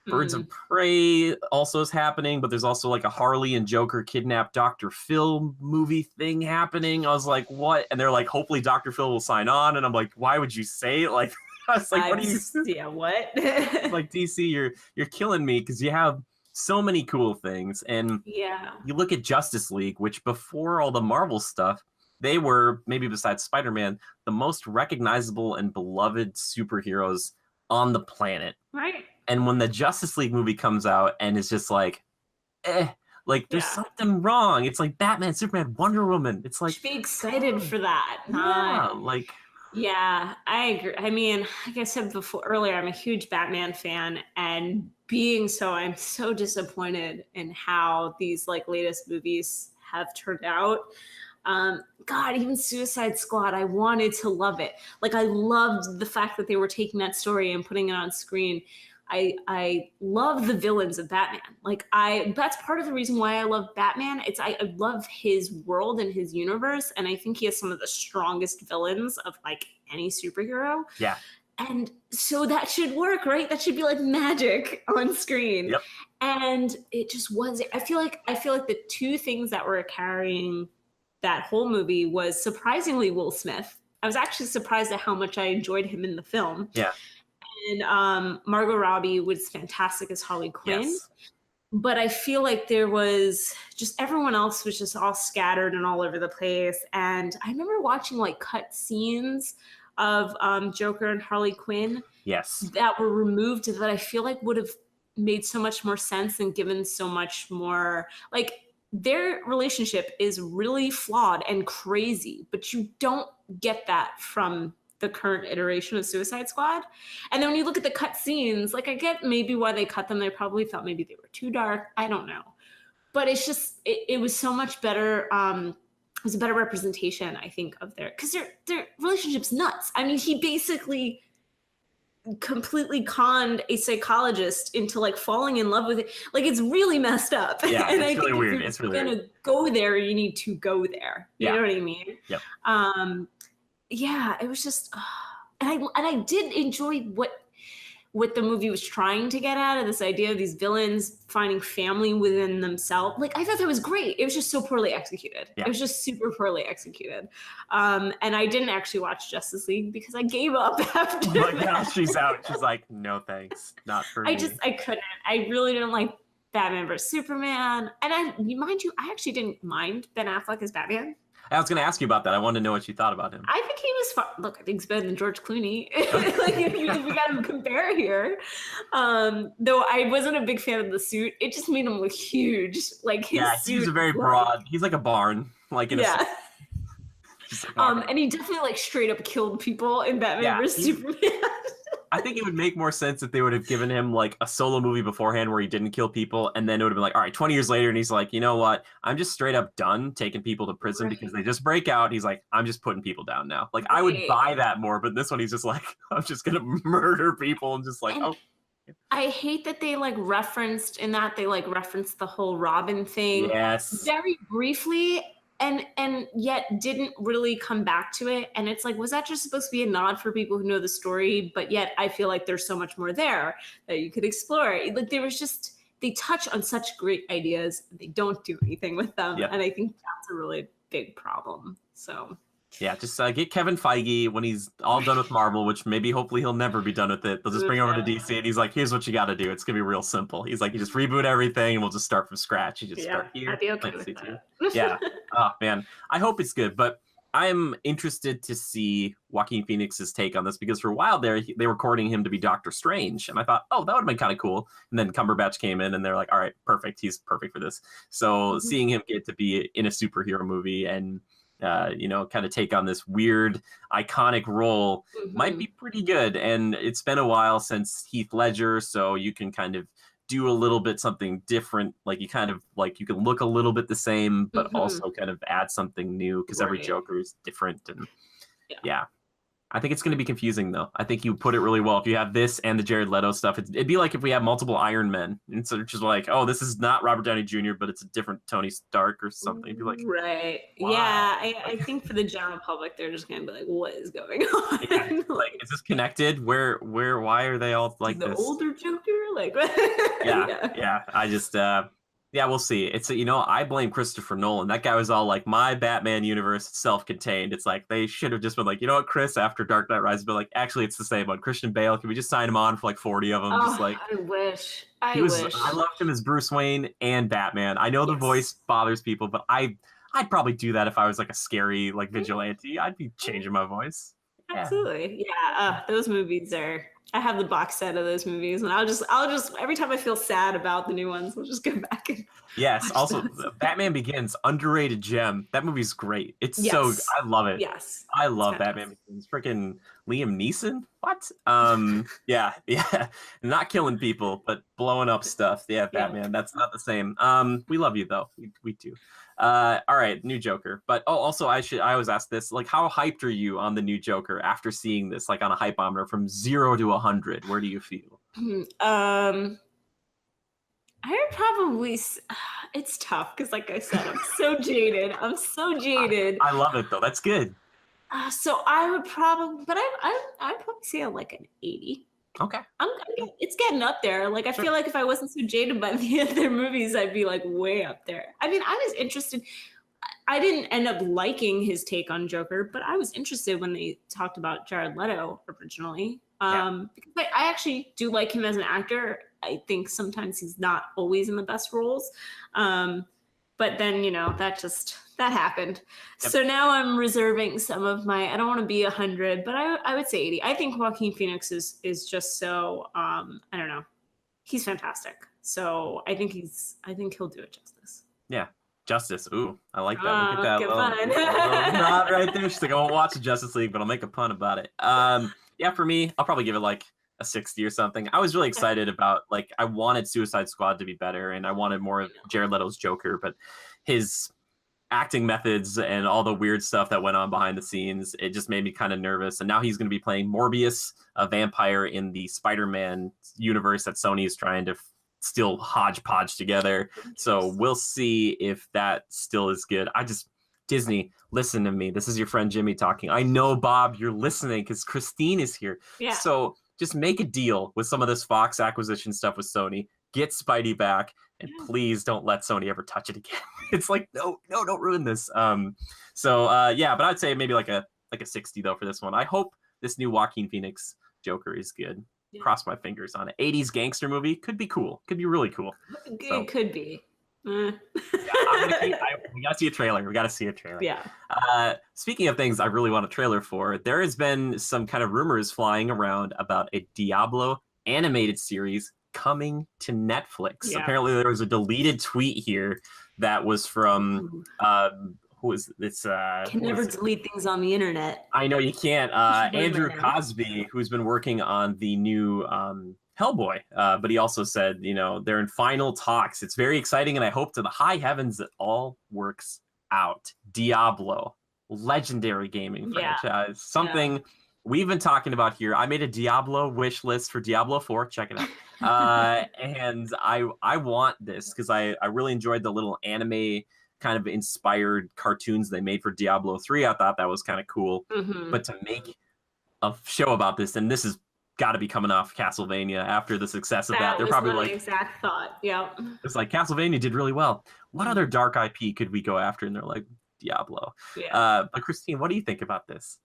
Speaker 1: Birds of Prey also is happening, but there's also like a Harley and Joker kidnap Dr. Phil movie thing happening. I was like, what? And they're like, hopefully Dr. Phil will sign on. And I'm like, why would you say it? Like, I was like, what do you?
Speaker 2: Yeah, what?
Speaker 1: Like, DC, you're killing me, because you have so many cool things. And you look at Justice League, which before all the Marvel stuff, they were, maybe besides Spider-Man, the most recognizable and beloved superheroes on the planet.
Speaker 2: Right.
Speaker 1: And when the Justice League movie comes out and it's just like, like there's something wrong. It's like Batman, Superman, Wonder Woman. It's like,
Speaker 2: should be excited for that. Yeah, I agree. I mean, like I said earlier, I'm a huge Batman fan, and being so, I'm so disappointed in how these like latest movies have turned out. God, even Suicide Squad, I wanted to love it. Like, I loved the fact that they were taking that story and putting it on screen. I love the villains of Batman. Like, that's part of the reason why I love Batman. I love his world and his universe, and I think he has some of the strongest villains of like any superhero.
Speaker 1: Yeah.
Speaker 2: And so that should work, right? That should be like magic on screen.
Speaker 1: Yep.
Speaker 2: And it just wasn't. I feel like the two things that were carrying that whole movie was surprisingly Will Smith. I was actually surprised at how much I enjoyed him in the film.
Speaker 1: Yeah.
Speaker 2: And Margot Robbie was fantastic as Harley Quinn.
Speaker 1: Yes.
Speaker 2: But I feel like there was just, everyone else was just all scattered and all over the place. And I remember watching like cut scenes of Joker and Harley Quinn.
Speaker 1: Yes.
Speaker 2: That were removed that I feel like would have made so much more sense and given so much more, like, their relationship is really flawed and crazy, but you don't get that from the current iteration of Suicide Squad. And then when you look at the cut scenes, like, I get maybe why they cut them. They probably thought maybe they were too dark. I don't know. But it's just, it was so much better. It was a better representation, I think, of because their relationship's nuts. I mean, he basically completely conned a psychologist into like falling in love with it. Like, it's really messed up.
Speaker 1: Yeah,
Speaker 2: and
Speaker 1: it's really weird.
Speaker 2: If you're gonna go there, you need to go there. You know what I mean?
Speaker 1: Yep.
Speaker 2: Yeah, it was just, and I did enjoy what the movie was trying to get at, of this idea of these villains finding family within themselves. Like, I thought that was great. It was just so poorly executed. Yeah. It was just super poorly executed. And I didn't actually watch Justice League because I gave up after.
Speaker 1: Like, now she's out. She's like, no thanks, not for me.
Speaker 2: I couldn't. I really didn't like Batman vs Superman. And mind you, I actually didn't mind Ben Affleck as Batman.
Speaker 1: I was going to ask you about that. I wanted to know what you thought about him.
Speaker 2: I think he was fun. Look, I think he's better than George Clooney. Like, if we got to compare here. Though I wasn't a big fan of the suit. It just made him look huge. Like, his suit.
Speaker 1: He's a very broad. He's like a barn. Like, in a
Speaker 2: and he definitely like straight up killed people in Batman vs Superman.
Speaker 1: I think it would make more sense if they would have given him like a solo movie beforehand where he didn't kill people, and then it would have been like, all right, 20 years later, and he's like, you know what? I'm just straight up done taking people to prison because they just break out. He's like, I'm just putting people down now. Like, I would buy that more, but this one he's just like, I'm just gonna murder people and just like, oh.
Speaker 2: I hate that they like referenced the whole Robin thing.
Speaker 1: Yes.
Speaker 2: Very briefly. And yet didn't really come back to it. And it's like, was that just supposed to be a nod for people who know the story? But yet I feel like there's so much more there that you could explore. Like they touch on such great ideas. They don't do anything with them. Yep. And I think that's a really big problem. So
Speaker 1: yeah, just get Kevin Feige when he's all done with Marvel, which maybe hopefully he'll never be done with it. They'll just bring him over to DC and he's like, here's what you got to do. It's going to be real simple. He's like, you just reboot everything and we'll just start from scratch. You just start here.
Speaker 2: I'd be okay with that.
Speaker 1: Yeah. Oh, man. I hope it's good. But I'm interested to see Joaquin Phoenix's take on this because for a while there, they were courting him to be Doctor Strange. And I thought, oh, that would have been kind of cool. And then Cumberbatch came in and they're like, all right, perfect. He's perfect for this. So seeing him get to be in a superhero movie and kind of take on this weird, iconic role might be pretty good. And it's been a while since Heath Ledger, so you can kind of do a little bit something different. Like you can look a little bit the same, but also kind of add something new because every Joker is different. And yeah. I think it's going to be confusing, though. I think you put it really well. If you have this and the Jared Leto stuff, it'd be like if we had multiple Iron Men. And so it's just like, oh, this is not Robert Downey Jr., but it's a different Tony Stark or something. You'd be like,
Speaker 2: right. Wow. Yeah, I think for the general public, they're just going to be like, what is going on?
Speaker 1: Yeah. Like, is this connected? Why are they all like
Speaker 2: the
Speaker 1: this?
Speaker 2: The older Joker? Like,
Speaker 1: yeah. I just... yeah, we'll see. It's I blame Christopher Nolan. That guy was all like, my Batman universe is self-contained. It's like they should have just been like, you know what, Chris, after Dark Knight Rises, but like, actually, it's the same one. Christian Bale, can we just sign him on for like 40 of them? Just like
Speaker 2: I wish.
Speaker 1: I loved him as Bruce Wayne and Batman. I know the voice bothers people, but I'd probably do that if I was like a scary like vigilante. I'd be changing my voice.
Speaker 2: Absolutely, yeah. Those movies are. I have the box set of those movies, and I'll just every time I feel sad about the new ones, I'll just go back and
Speaker 1: also Batman Begins, underrated gem. That movie's great. It's so I love it.
Speaker 2: Yes,
Speaker 1: I love Batman Begins. Freaking Liam Neeson. What? Yeah. Not killing people, but blowing up stuff. Yeah, Batman. That's not the same. We love you though. We do. All right, new Joker. But also I always ask this, like, how hyped are you on the new Joker after seeing this, like on a hypeometer from 0 to 100? Where do you feel?
Speaker 2: I would probably. It's tough because, like I said, I'm so jaded.
Speaker 1: I love it though. That's good.
Speaker 2: So I would probably, but I'd probably say like an 80.
Speaker 1: Okay.
Speaker 2: It's getting up there. Like, I feel like if I wasn't so jaded by the other movies, I'd be like way up there. I mean, I was interested. I didn't end up liking his take on Joker, but I was interested when they talked about Jared Leto originally. Because I actually do like him as an actor. I think sometimes he's not always in the best roles. But then, that happened. Yep. So now I'm reserving some of I don't want to be 100, but I would say 80. I think Joaquin Phoenix is just so, I don't know. He's fantastic. So I think he'll do it justice.
Speaker 1: Yeah. Justice. Ooh, I like that. Look at that. Little nod right there. She's like, I won't watch the Justice League, but I'll make a pun about it. Yeah, for me, I'll probably give it like a 60 or something. I was really excited about, like, I wanted Suicide Squad to be better and I wanted more of Jared Leto's Joker, but his acting methods and all the weird stuff that went on behind the scenes, it just made me kind of nervous. And now he's going to be playing Morbius, a vampire in the Spider-Man universe that Sony is trying to still hodgepodge together. So we'll see if that still is good. Disney, listen to me. This is your friend Jimmy talking. I know, Bob, you're listening because Christine is here. Yeah. So just make a deal with some of this Fox acquisition stuff with Sony. Get Spidey back, and please don't let Sony ever touch it again. It's like, no, don't ruin this. But I'd say maybe like a 60 though for this one. I hope this new Joaquin Phoenix Joker is good. Yeah. Cross my fingers on it. 80s gangster movie could be cool. Could be really cool.
Speaker 2: It could be.
Speaker 1: We gotta see a trailer.
Speaker 2: Yeah.
Speaker 1: Speaking of things I really want a trailer for, there has been some kind of rumors flying around about a Diablo animated series coming to Netflix. Apparently there was a deleted tweet here that was from who is it's
Speaker 2: Can
Speaker 1: who
Speaker 2: never
Speaker 1: is it?
Speaker 2: delete things on the internet.
Speaker 1: I know you can't.
Speaker 2: Should learn by
Speaker 1: Andrew
Speaker 2: now.
Speaker 1: Cosby, who's been working on the new Hellboy, but he also said, they're in final talks. It's very exciting, and I hope to the high heavens that all works out. Diablo, legendary gaming
Speaker 2: Yeah.
Speaker 1: franchise, something we've been talking about here. I made a Diablo wish list for Diablo 4. Check it out. And I want this because I really enjoyed the little anime kind of inspired cartoons they made for Diablo 3. I thought that was kind of cool.
Speaker 2: Mm-hmm.
Speaker 1: But to make a show about this, and this has got to be coming off Castlevania after the success of that. They're probably
Speaker 2: my
Speaker 1: like,
Speaker 2: exact thought. Yeah.
Speaker 1: it's like Castlevania did really well. What other dark IP could we go after? And they're like, Diablo.
Speaker 2: Yeah.
Speaker 1: But Christine, what do you think about this?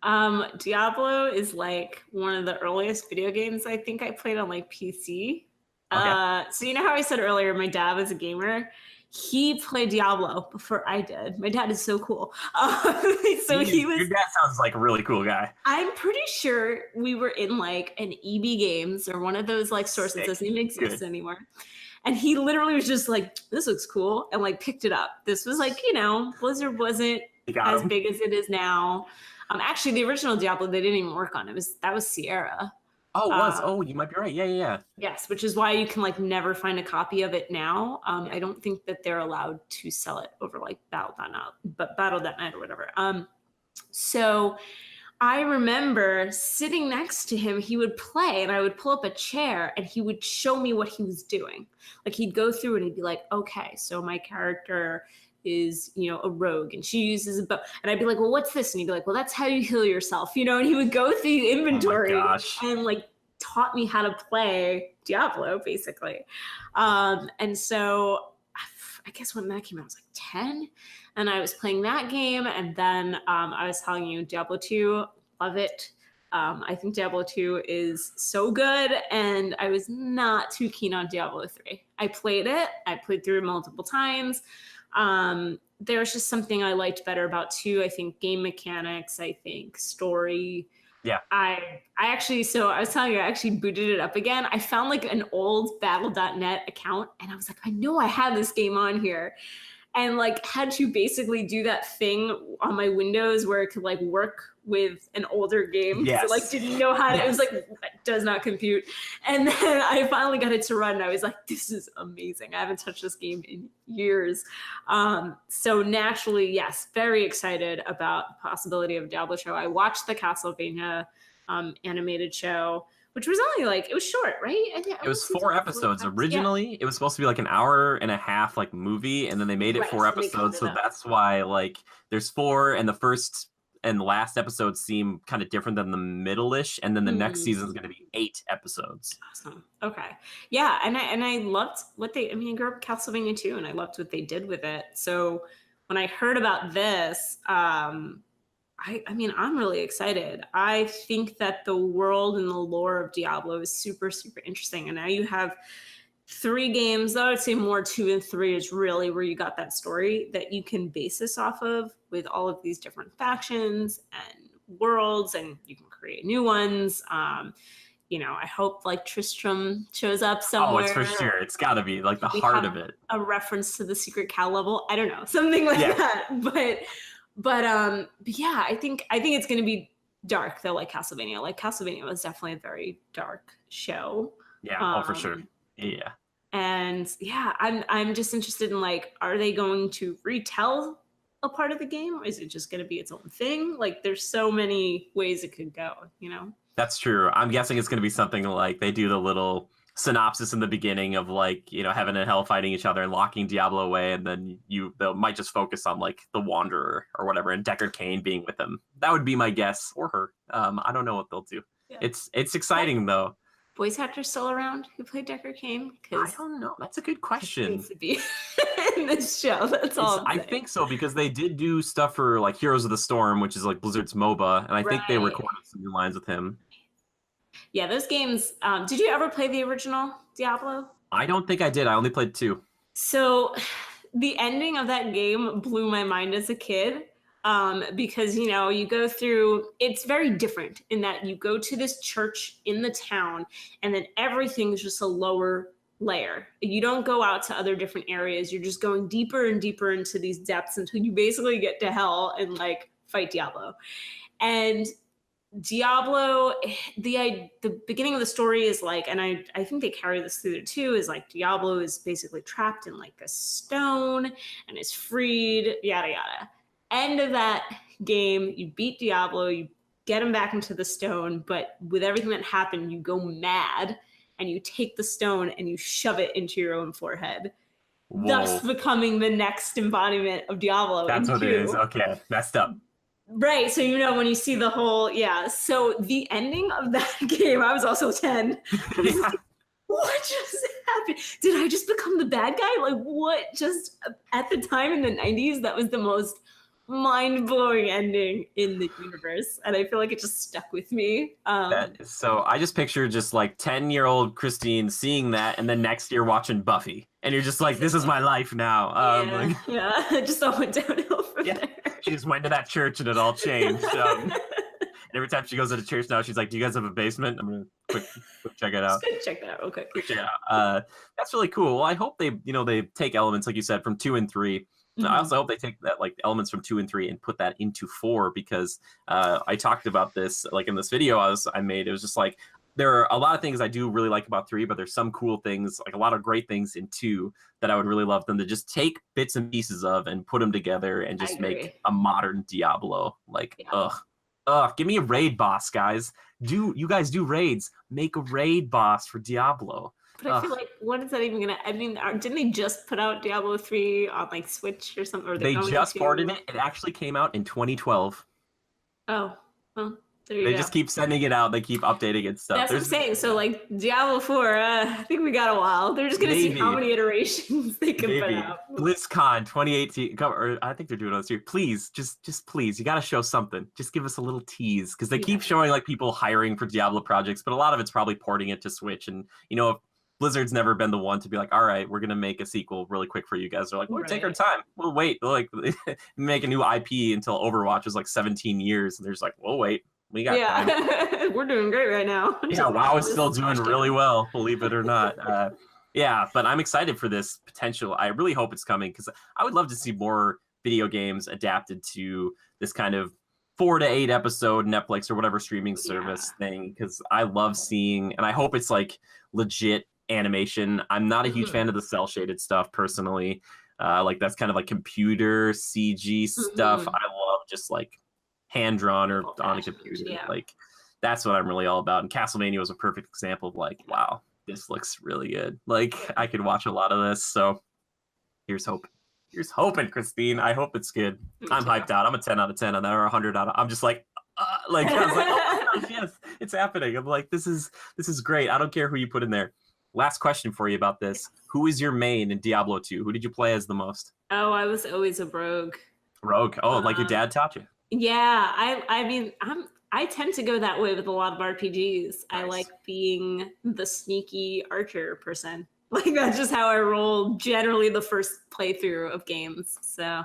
Speaker 2: Diablo is like one of the earliest video games I think I played on like PC.
Speaker 1: Okay.
Speaker 2: So you know how I said earlier my dad was a gamer? He played Diablo before I did. My dad is so cool. So
Speaker 1: Your dad sounds like a really cool guy.
Speaker 2: I'm pretty sure we were in like an EB Games or one of those like stores that doesn't even exist anymore. And he literally was just like, this looks cool, and like picked it up. This was like, Blizzard wasn't as big as it is now. Actually, the original Diablo, they didn't even work on. That was Sierra.
Speaker 1: Oh, it was. You might be right. Yeah.
Speaker 2: Yes, which is why you can like never find a copy of it now. I don't think that they're allowed to sell it over like Battle.net or whatever. So I remember sitting next to him, he would play and I would pull up a chair and he would show me what he was doing. Like he'd go through and he'd be like, okay, so my character is, a rogue and she uses a bow. And I'd be like, well, what's this? And he'd be like, well, that's how you heal yourself, and he would go through the inventory and like taught me how to play Diablo basically. And so I guess when that came out, I was like 10 and I was playing that game. And then I was telling you Diablo 2, love it. I think Diablo 2 is so good, and I was not too keen on Diablo 3. I played through it multiple times. There was just something I liked better about 2. I think game mechanics, I think story.
Speaker 1: Yeah.
Speaker 2: I was telling you, I actually booted it up again. I found like an old Battle.net account, and I was like, I know I had this game on here. And like had to basically do that thing on my Windows where it could like work with an older game.
Speaker 1: Yes.
Speaker 2: So like didn't know how to, it was like, it does not compute. And then I finally got it to run and I was like, this is amazing. I haven't touched this game in years. So naturally, yes, very excited about the possibility of a Diablo show. I watched the Castlevania animated show, which was only like, it was short, right?
Speaker 1: It was 4 episodes. Originally, it was supposed to be like an hour and a half like movie, and then they made it 4 episodes. So that's why like there's 4, and the first and the last episode seem kind of different than the middle-ish, and then the next season is going to be 8 episodes.
Speaker 2: Awesome. Okay. Yeah, and I loved what I grew up with Castlevania too, and I loved what they did with it. So when I heard about this, I'm really excited. I think that the world and the lore of Diablo is super, super interesting. And now you have 3 games, though I would say more 2 and 3 is really where you got that story that you can base this off of with all of these different factions and worlds, and you can create new ones. I hope like Tristram shows up somewhere.
Speaker 1: Oh, it's for sure. It's got to be like the heart of it.
Speaker 2: A reference to the secret cow level. I don't know, something like that. But yeah, I think it's going to be dark though, like Castlevania. Like Castlevania was definitely a very dark show.
Speaker 1: Yeah, for sure. Yeah.
Speaker 2: And yeah, I'm just interested in like, are they going to retell a part of the game, or is it just going to be its own thing? Like, there's so many ways it could go.
Speaker 1: That's true. I'm guessing it's going to be something like they do the little synopsis in the beginning of like, heaven and hell fighting each other and locking Diablo away, and then they might just focus on like the Wanderer or whatever, and Deckard Cain being with them. That would be my guess, or her. I don't know what they'll do. Yeah. It's exciting though.
Speaker 2: Voice actor still around who played Deckard Cain?
Speaker 1: I don't know. That's a good question.
Speaker 2: Needs to be in this show. That's all.
Speaker 1: I think so, because they did do stuff for like Heroes of the Storm, which is like Blizzard's MOBA, and I think they recorded some new lines with him.
Speaker 2: Yeah, those games. Did you ever play the original Diablo?
Speaker 1: I don't think I did. I only played 2.
Speaker 2: So the ending of that game blew my mind as a kid, because, you go through, it's very different in that you go to this church in the town, and then everything is just a lower layer. You don't go out to other different areas. You're just going deeper and deeper into these depths until you basically get to hell and like fight Diablo. And Diablo, the beginning of the story is like, and I think they carry this through there too, is like Diablo is basically trapped in like a stone and is freed, yada yada. End of that game, you beat Diablo, you get him back into the stone, but with everything that happened, you go mad and you take the stone and you shove it into your own forehead.
Speaker 1: Whoa.
Speaker 2: Thus becoming the next embodiment of Diablo.
Speaker 1: That's what it is. Okay, messed up.
Speaker 2: Right, so you know when you see the whole, yeah. So the ending of that game, I was also 10.
Speaker 1: Yeah.
Speaker 2: What just happened? Did I just become the bad guy? Like what just, at the time in the 90s, that was the most mind-blowing ending in the universe. And I feel like it just stuck with me.
Speaker 1: So I just picture just like 10-year-old Christine seeing that and then next year watching Buffy. And you're just like, this is my life now.
Speaker 2: Yeah, it just all went downhill from there.
Speaker 1: She just went to that church and it all changed. And every time she goes to the church now, she's like, do you guys have a basement? I'm going to quick check it out.
Speaker 2: Check that out real quick.
Speaker 1: Quick check it out. That's really cool. Well, I hope they take elements, like you said, from 2 and 3. Mm-hmm. I also hope they take that like elements from 2 and 3 and put that into 4 because I talked about this like in this video I made. It was just like, there are a lot of things I do really like about 3, but there's some cool things, like a lot of great things in 2 that I would really love them to just take bits and pieces of and put them together and just make a modern Diablo. Like, give me a raid boss, guys. You guys do raids. Make a raid boss for Diablo.
Speaker 2: But I feel like, what is that even gonna? I mean, didn't they just put out Diablo 3 on like Switch or something? Or
Speaker 1: they just ported it. It actually came out in 2012.
Speaker 2: Oh, well.
Speaker 1: They just keep sending it out. They keep updating it stuff.
Speaker 2: That's what I'm saying. So like Diablo 4, I think we got a while. They're just going to see how many iterations they can put out.
Speaker 1: BlizzCon 2018. Or I think they're doing it this year. Please, just please. You got to show something. Just give us a little tease. Because they keep showing like people hiring for Diablo projects. But a lot of it's probably porting it to Switch. And, you know, Blizzard's never been the one to be like, all right, we're going to make a sequel really quick for you guys. They're like, we'll take our time. We'll wait. They'll like make a new IP until Overwatch was like 17 years. And they're just like, we'll wait. We got time.
Speaker 2: We're doing great right now.
Speaker 1: Yeah, WoW is still doing really well, believe it or not. But I'm excited for this potential. I really hope it's coming because I would love to see more video games adapted to this kind of 4 to 8 episode Netflix or whatever streaming service thing because I love seeing, and I hope it's like legit animation. I'm not a huge fan of the cel shaded stuff personally. Like that's kind of like computer CG stuff. I love just like hand drawn or on a computer. Like that's what I'm really all about. And Castlevania was a perfect example of like, wow, this looks really good. Like I could watch a lot of this. So here's hope. Here's hoping, Christine. I hope it's good. I'm hyped out. I'm a 10 out of 10 on that, or 100 out of. I'm just like I was like, oh my gosh, yes, it's happening. I'm like, this is great. I don't care who you put in there. Last question for you about this. Who is your main in Diablo 2? Who did you play as the most?
Speaker 2: Oh, I was always a rogue.
Speaker 1: Rogue. Oh, like your dad taught you.
Speaker 2: Yeah, I mean, I tend to go that way with a lot of RPGs. Nice. I like being the sneaky archer person. Like that's just how I roll generally the first playthrough of games. So,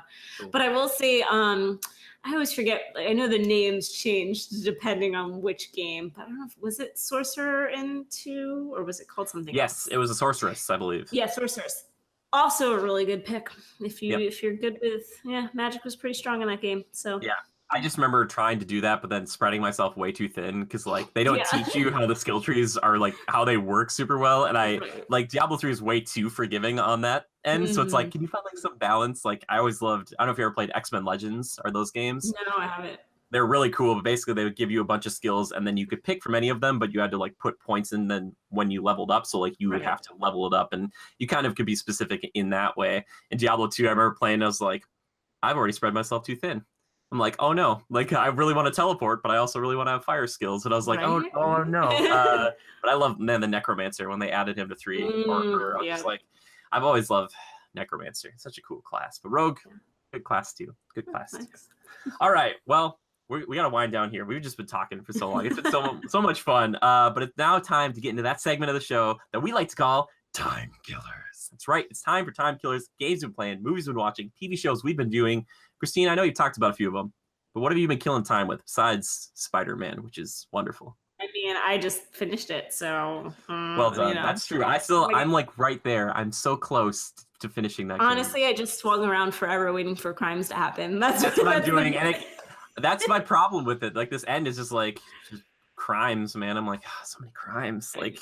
Speaker 2: but I will say, I always forget. I know the names changed depending on which game, but I don't know. Was it Sorcerer in 2 or was it called something else?
Speaker 1: Yes, it was a Sorceress, I believe.
Speaker 2: Yeah, Sorceress. Also a really good pick if you're good with magic was pretty strong in that game. So
Speaker 1: yeah. I just remember trying to do that, but then spreading myself way too thin because like they don't teach you how the skill trees are like how they work super well. And I like Diablo 3 is way too forgiving on that end. So it's like, can you find like some balance? Like I always loved, I don't know if you ever played X-Men Legends. Are those games?
Speaker 2: No, I haven't.
Speaker 1: They're really cool, but basically they would give you a bunch of skills and then you could pick from any of them, but you had to like put points in then when you leveled up. So like you would have to level it up and you kind of could be specific in that way. In Diablo 2, I remember playing, I was like, I've already spread myself too thin. I'm like, oh no, like I really want to teleport, but I also really want to have fire skills. And I was like, oh no. But I love the Necromancer when they added him to 3. I was like, I've always loved Necromancer. It's such a cool class. But Rogue, good class too. Good class too. All right, well, we got to wind down here. We've just been talking for so long. It's been so much fun. But it's now time to get into that segment of the show that we like to call Time Killers. That's right. It's time for Time Killers. Games we've been playing, movies we've been watching, TV shows we've been doing. Christine, I know you've talked about a few of them, but what have you been killing time with besides Spider-Man, which is wonderful?
Speaker 2: I mean, I just finished it, so
Speaker 1: Well
Speaker 2: you
Speaker 1: done.
Speaker 2: know.
Speaker 1: That's true. I'm like right there. I'm so close to finishing that game.
Speaker 2: Honestly, I just swung around forever waiting for crimes to happen.
Speaker 1: That's what I'm doing, and that's my problem with it. Like this end is just like just crimes, man. I'm like, so many crimes. Like,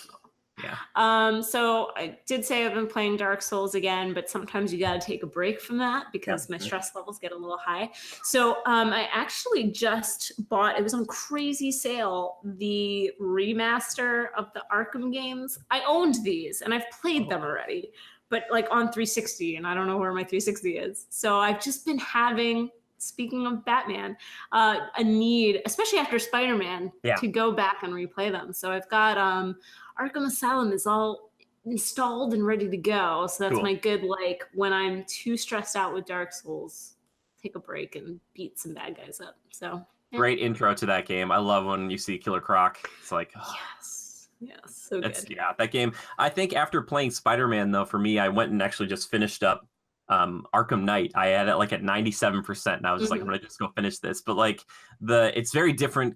Speaker 1: yeah.
Speaker 2: So I did say I've been playing Dark Souls again, but sometimes you got to take a break from that because my stress levels get a little high. So I actually just bought, it was on crazy sale, the remaster of the Arkham games. I owned these and I've played them already, but like on 360, and I don't know where my 360 is. So I've just been having, speaking of Batman, a need, especially after Spider-Man, to go back and replay them. So I've got Arkham Asylum is all installed and ready to go. So that's my good, like, when I'm too stressed out with Dark Souls, take a break and beat some bad guys up. So
Speaker 1: great intro to that game. I love when you see Killer Croc. It's like,
Speaker 2: yes, so good.
Speaker 1: Yeah, that game. I think after playing Spider-Man, though, for me, I went and actually just finished up Arkham Knight. I had it like at 97%, and I was just like, I'm gonna just go finish this. But like it's very different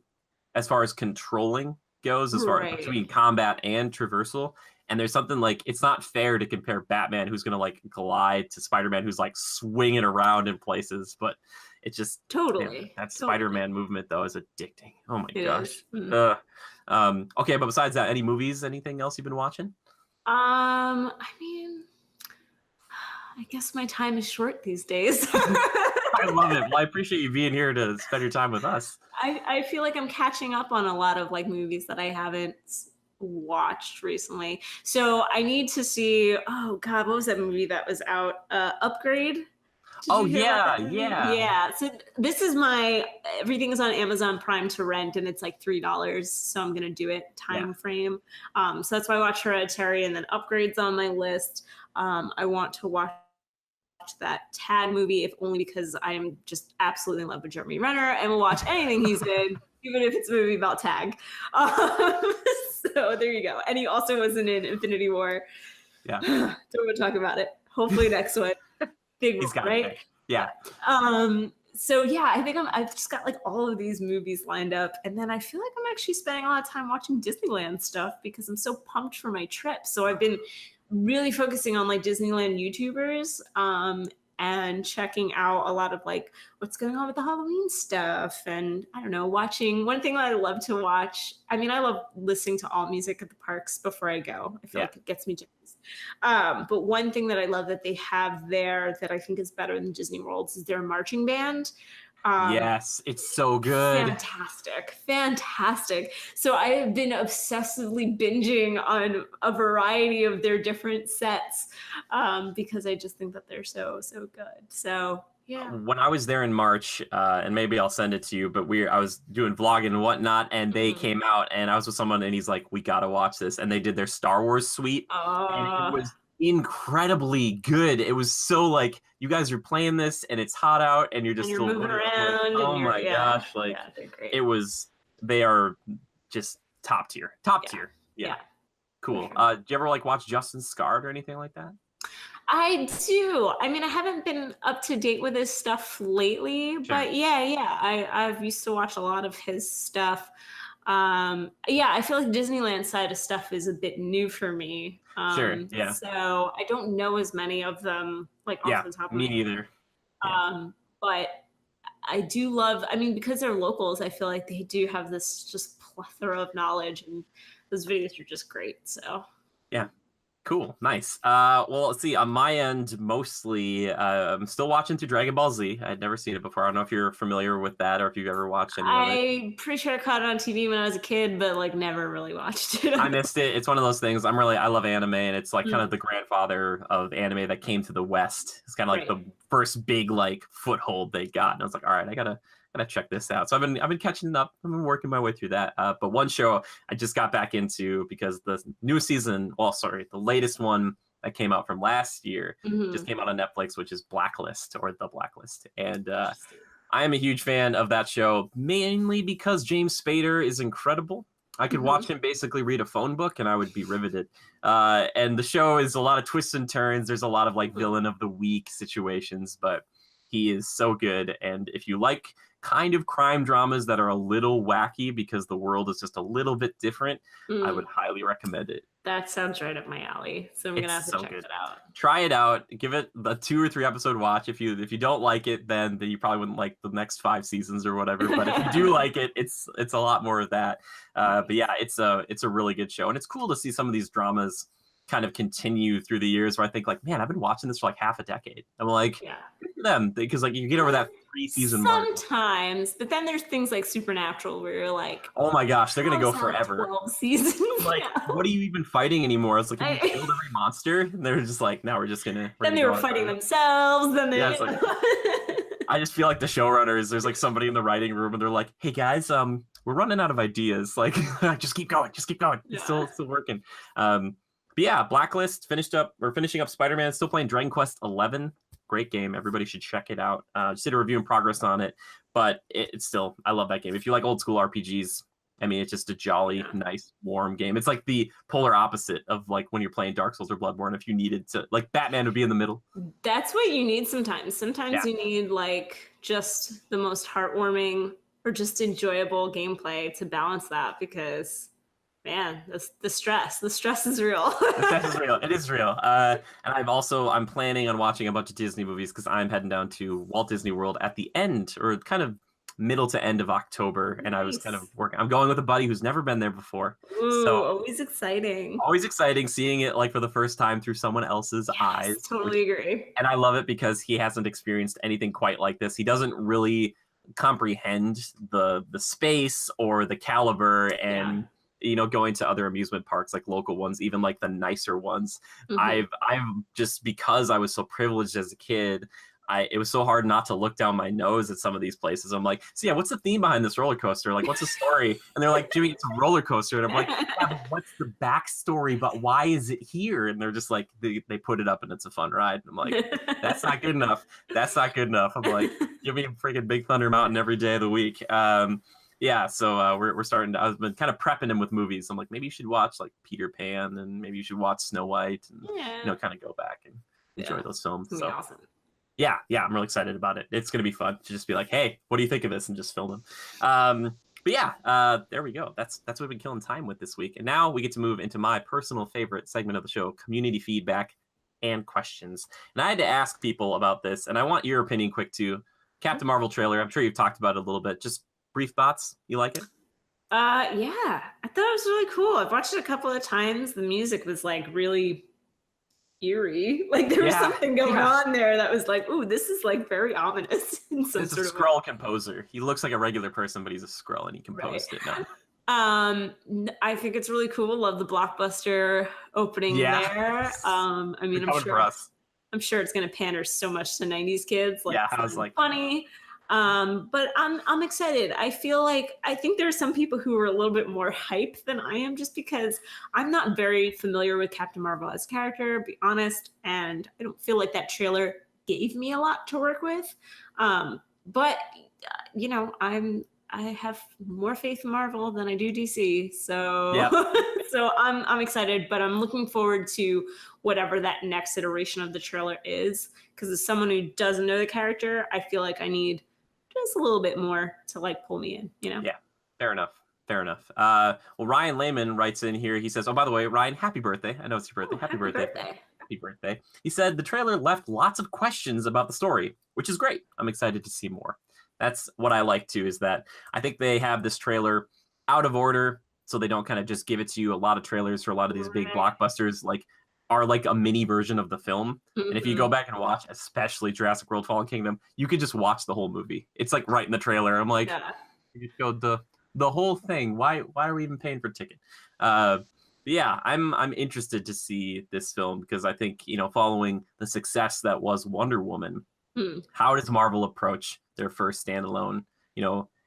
Speaker 1: as far as controlling goes, as far as between combat and traversal. And there's something like, it's not fair to compare Batman, who's gonna like glide, to Spider-Man, who's like swinging around in places. But it's just that Spider-Man movement though is addicting. Oh my gosh. Okay, but besides that, any movies, anything else you've been watching?
Speaker 2: I mean, I guess my time is short these days.
Speaker 1: I love it. Well, I appreciate you being here to spend your time with us.
Speaker 2: I feel like I'm catching up on a lot of like movies that I haven't watched recently. So I need to see, oh God, what was that movie that was out? Upgrade? Yeah. So this is everything is on Amazon Prime to rent, and it's like $3. So I'm gonna do it time frame. So that's why I watched Hereditary, and then Upgrade's on my list. I want to watch that Tag movie, if only because I am just absolutely in love with Jeremy Renner and will watch anything he's in, even if it's a movie about Tag. So there you go. And he also wasn't in Infinity War.
Speaker 1: Yeah.
Speaker 2: Don't want to talk about it. Hopefully next one. Big one, right?
Speaker 1: Yeah.
Speaker 2: So yeah, I think I've just got like all of these movies lined up, and then I feel like I'm actually spending a lot of time watching Disneyland stuff because I'm so pumped for my trip. So I've been really focusing on like Disneyland YouTubers and checking out a lot of like what's going on with the Halloween stuff. And I don't know, watching, one thing that I love to watch, I mean, I love listening to all music at the parks before I go. I feel like it gets me jazzed. But one thing that I love that they have there that I think is better than Disney World's is their marching band.
Speaker 1: Yes, it's so good.
Speaker 2: Fantastic. So I have been obsessively binging on a variety of their different sets because I just think that they're so good. So yeah.
Speaker 1: When I was there in March, and maybe I'll send it to you, but I was doing vlogging and whatnot, and they came out, and I was with someone, and he's like, "We gotta watch this," and they did their Star Wars suite, and it was incredibly good. It was so like, you guys are playing this and it's hot out and you're just
Speaker 2: still moving around.
Speaker 1: Oh my gosh, like they are just top tier. Yeah. Cool.
Speaker 2: Sure.
Speaker 1: Do you ever like watch Justin Scarred or anything like that?
Speaker 2: I do. I mean, I haven't been up to date with his stuff lately, but I've used to watch a lot of his stuff. I feel like Disneyland side of stuff is a bit new for me. So I don't know as many of them like off the top of my head.
Speaker 1: Me neither.
Speaker 2: But I do love, I mean, because they're locals, I feel like they do have this just plethora of knowledge, and those videos are just great. So
Speaker 1: yeah. Cool. Nice. Well, let's see. On my end, mostly, I'm still watching through Dragon Ball Z. I'd never seen it before. I don't know if you're familiar with that or if you've ever watched any of it.
Speaker 2: I'm pretty sure I caught it on TV when I was a kid, but like never really watched it.
Speaker 1: I missed it. It's one of those things. I love anime, and it's like kind of the grandfather of anime that came to the West. It's kind of like the first big like foothold they got. And I was like, all right, I gotta check this out. So I've been catching up. I've been working my way through that. But one show I just got back into because the newest season, the latest one that came out from last year just came out on Netflix, which is Blacklist, or The Blacklist. And I am a huge fan of that show, mainly because James Spader is incredible. I could watch him basically read a phone book and I would be riveted. And the show is a lot of twists and turns. There's a lot of like villain of the week situations, but He is so good. And if you like kind of crime dramas that are a little wacky because the world is just a little bit different, I would highly recommend it.
Speaker 2: That sounds right up my alley. So I'm going to have to check it out.
Speaker 1: Try it out. Give it a 2 or 3 episode watch. If you don't like it, then you probably wouldn't like the next 5 seasons or whatever. But if you do like it, it's a lot more of that. But yeah, it's a really good show. And it's cool to see some of these dramas kind of continue through the years where I think like, man, I've been watching this for like half a decade. I'm like, good for them, because like you get over that 3-season mark.
Speaker 2: Sometimes, but then there's things like Supernatural where you're like,
Speaker 1: oh my gosh, they're gonna go forever.
Speaker 2: 12 seasons.
Speaker 1: Like, what are you even fighting anymore? It's like, have you killed every monster? And they're just like, now we're
Speaker 2: then they were fighting themselves. Then they.
Speaker 1: Yeah, like, I just feel like the showrunners. There's like somebody in the writing room, and they're like, hey guys, we're running out of ideas. Like, just keep going. It's still working. But yeah, Blacklist finishing up Spider-Man, still playing Dragon Quest 11. Great game. Everybody should check it out. Just did a review in progress on it, but it's still, I love that game. If you like old school RPGs, I mean, it's just a jolly, nice, warm game. It's like the polar opposite of like when you're playing Dark Souls or Bloodborne. If you needed to, like, Batman would be in the middle. That's
Speaker 2: what you need sometimes. Sometimes you need like just the most heartwarming or just enjoyable gameplay to balance that, because man, the stress is real.
Speaker 1: The stress is real. It is real. And I'm planning on watching a bunch of Disney movies because I'm heading down to Walt Disney World at the end, or kind of middle to end of October. Nice. And I was kind of working. I'm going with a buddy who's never been there before.
Speaker 2: Ooh, so always exciting
Speaker 1: seeing it like for the first time through someone else's eyes.
Speaker 2: Totally agree.
Speaker 1: And I love it because he hasn't experienced anything quite like this. He doesn't really comprehend the space or the caliber and going to other amusement parks, like local ones, even like the nicer ones. I've just, because I was so privileged as a kid, it was so hard not to look down my nose at some of these places. I'm like, so yeah, what's the theme behind this roller coaster? Like, what's the story? And they're like, Jimmy, it's a roller coaster. And I'm like, yeah, but what's the backstory? But why is it here? And they're just like, they put it up and it's a fun ride. And I'm like, that's not good enough. I'm like, give me a freaking Big Thunder Mountain every day of the week. Yeah, so we're starting to. I've been kind of prepping him with movies. I'm like, maybe you should watch like Peter Pan, and maybe you should watch Snow White, and kind of go back and enjoy those films. So
Speaker 2: awesome.
Speaker 1: Yeah, I'm really excited about it. It's gonna be fun to just be like, hey, what do you think of this, and just film them. But yeah, there we go. That's what we've been killing time with this week, and now we get to move into my personal favorite segment of the show: community feedback and questions. And I had to ask people about this, and I want your opinion quick too. Captain Marvel trailer. I'm sure you've talked about it a little bit. Just brief thoughts. You like it?
Speaker 2: Yeah, I thought it was really cool. I've watched it a couple of times. The music was like really eerie. Like there was something going on there that was like, ooh, this is like very ominous. It's a
Speaker 1: Skrull composer. He looks like a regular person, but he's a Skrull, and he composed it now.
Speaker 2: I think it's really cool. Love the blockbuster opening there. I mean, I'm sure it's going to pander so much to 90s kids. Like,
Speaker 1: I was like,
Speaker 2: funny. But I'm excited. I think there are some people who are a little bit more hype than I am, just because I'm not very familiar with Captain Marvel as a character, to be honest, and I don't feel like that trailer gave me a lot to work with. But I have more faith in Marvel than I do DC, so so I'm excited, but I'm looking forward to whatever that next iteration of the trailer is, because as someone who doesn't know the character, I feel like I need just a little bit more to like pull me in, Yeah,
Speaker 1: fair enough. Well, Ryan Lehman writes in here. He says, oh, by the way, Ryan, happy birthday. I know it's your birthday. Happy birthday. Happy birthday. He said the trailer left lots of questions about the story, which is great. I'm excited to see more. That's what I like too, is that I think they have this trailer out of order, so they don't kind of just give it to you. A lot of trailers for a lot of these big blockbusters are like a mini version of the film. And if you go back and watch, especially Jurassic World Fallen Kingdom, you could just watch the whole movie. It's like right in the trailer. I'm like, you just go the whole thing. Why are we even paying for a ticket? Yeah, I'm interested to see this film, because I think, following the success that was Wonder Woman, how does Marvel approach their first standalone,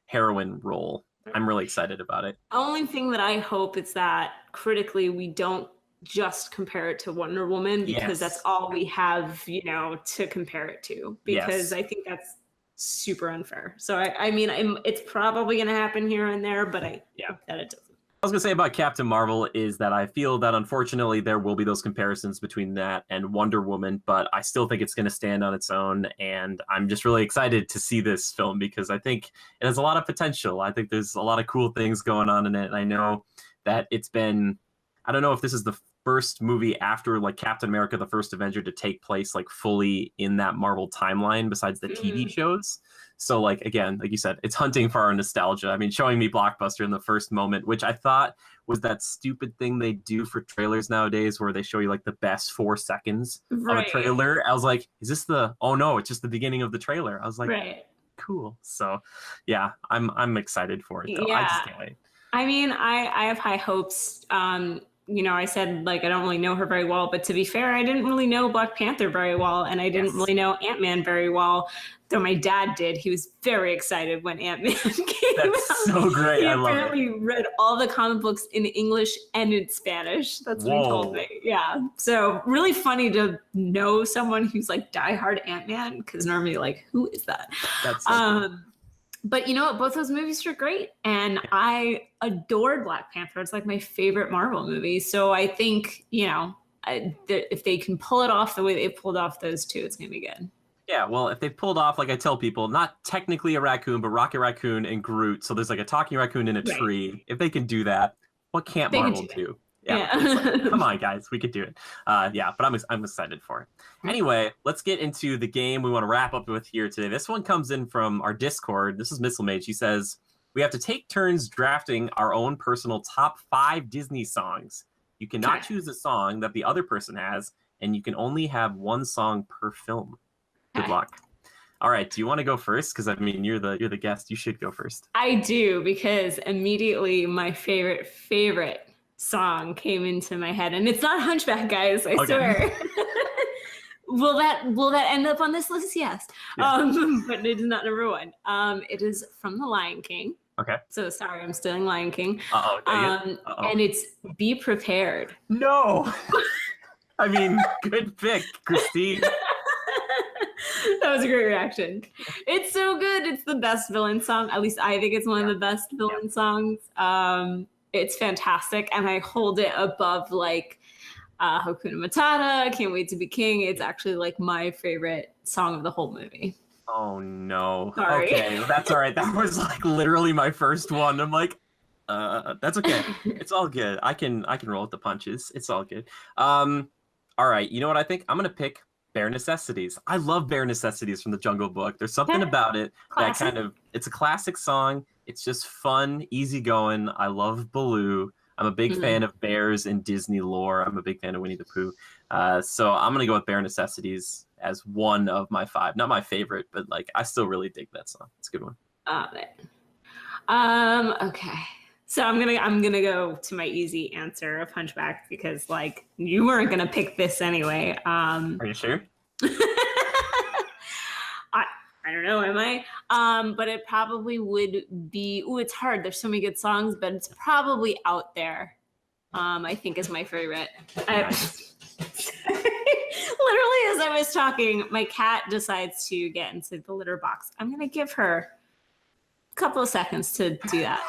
Speaker 1: heroine role? I'm really excited about it.
Speaker 2: The only thing that I hope is that critically we don't just compare it to Wonder Woman, because that's all we have, to compare it to, because I think that's super unfair. So I mean, it's probably going to happen here and there, but I hope that it doesn't.
Speaker 1: I was gonna say about Captain Marvel is that I feel that unfortunately there will be those comparisons between that and Wonder Woman, but I still think it's gonna stand on its own, and I'm just really excited to see this film because I think it has a lot of potential. I think there's a lot of cool things going on in it, and I know that it's been. I don't know if this is the first movie after like Captain America: The First Avenger to take place like fully in that Marvel timeline besides the TV shows. So like again, like you said, it's hunting for our nostalgia. I mean, showing me Blockbuster in the first moment, which I thought was that stupid thing they do for trailers nowadays where they show you like the best 4 seconds of a trailer. I was like, is this the oh no, it's just the beginning of the trailer. I was like, cool. So yeah, I'm excited for it though. I just can't wait.
Speaker 2: I mean, I have high hopes. You know, I said like I don't really know her very well, but to be fair, I didn't really know Black Panther very well, and I didn't really know Ant-Man very well. Though my dad did. He was very excited when Ant-Man came out.
Speaker 1: That's so great.
Speaker 2: He
Speaker 1: I love it.
Speaker 2: apparently read all the comic books in English and in Spanish. That's what he told me. Yeah. So really funny to know someone who's like diehard Ant-Man, because normally like, who is that? That's so cool. But you know what? Both those movies are great. And I adored Black Panther. It's like my favorite Marvel movie. So I think, you know, if they can pull it off the way they pulled off those two, it's going to be good.
Speaker 1: Yeah, well, if they pulled off, like I tell people, not technically a raccoon, but Rocket Raccoon and Groot. So there's like a talking raccoon in a tree. If they can do that, what can't Marvel do? Yeah. Like, come on, guys, we could do it. Yeah, but I'm excited for it. Anyway, let's get into the game we want to wrap up with here today. This one comes in from our Discord. This is Misselmaid. She says, we have to take turns drafting our own personal top 5 Disney songs. You cannot choose a song that the other person has, and you can only have one song per film. Good luck. All right. Do you want to go first? Because I mean, you're the guest. You should go first.
Speaker 2: I do, because immediately my favorite song came into my head, and it's not Hunchback, guys. I swear. Will that end up on this list? Yes. But it is not number 1. It is from The Lion King.
Speaker 1: Okay.
Speaker 2: So sorry, I'm stealing Lion King.
Speaker 1: And
Speaker 2: it's Be Prepared.
Speaker 1: No. I mean, good pick, Christine.
Speaker 2: That was a great reaction. It's so good. It's the best villain song. At least I think it's one of the best villain songs. It's fantastic. And I hold it above like Hakuna Matata, Can't Wait to Be King. It's actually like my favorite song of the whole movie.
Speaker 1: Oh no.
Speaker 2: Sorry.
Speaker 1: Okay, that's all right. That was like literally my first one. I'm like, that's okay. It's all good. I can roll with the punches. It's all good. All right. You know what I think? I'm gonna pick Bare Necessities. I love Bare Necessities from the Jungle Book. There's something about it that kind of, it's a classic song. It's just fun, easygoing. I love Baloo. I'm a big fan of bears in Disney lore. I'm a big fan of Winnie the Pooh. So I'm going to go with Bare Necessities as one of my 5. Not my favorite, but like I still really dig that song. It's a good one.
Speaker 2: Okay. So I'm gonna go to my easy answer of Hunchback, because like you weren't gonna pick this anyway.
Speaker 1: Are you sure?
Speaker 2: I don't know, am I? But it probably would be. Ooh, it's hard. There's so many good songs, but it's probably Out There. I think is my favorite.
Speaker 1: Nice.
Speaker 2: Literally, as I was talking, my cat decides to get into the litter box. I'm gonna give her couple of seconds to do that.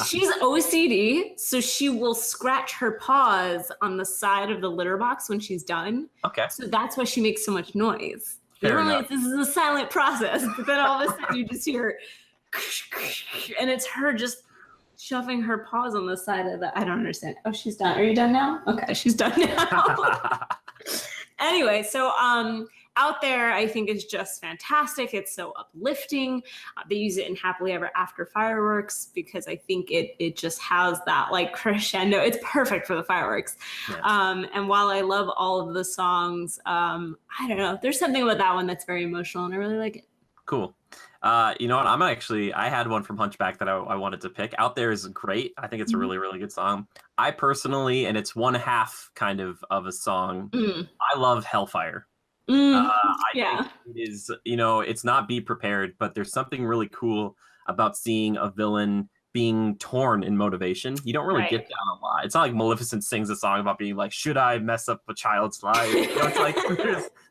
Speaker 2: She's OCD, so she will scratch her paws on the side of the litter box when she's done.
Speaker 1: Okay.
Speaker 2: So that's why she makes so much noise.
Speaker 1: Fair
Speaker 2: this is a silent process, but then all of a sudden you just hear, and it's her just shoving her paws on the side of the. I don't understand. Oh, she's done. Are you done now? Okay, she's done now. Anyway, so Out There, I think, is just fantastic. It's so uplifting. They use it in Happily Ever After Fireworks because I think it just has that like crescendo. It's perfect for the fireworks. Yes. And while I love all of the songs, I don't know. There's something about that one that's very emotional, and I really like it.
Speaker 1: Cool. You know what? I had one from Hunchback that I wanted to pick. Out There is great. I think it's a really, really good song. I personally, and it's one half kind of a song. I love Hellfire. I think it is, it's not Be Prepared, but there's something really cool about seeing a villain being torn in motivation. You don't really get that a lot. It's not like Maleficent sings a song about being like, should I mess up a child's life? It's like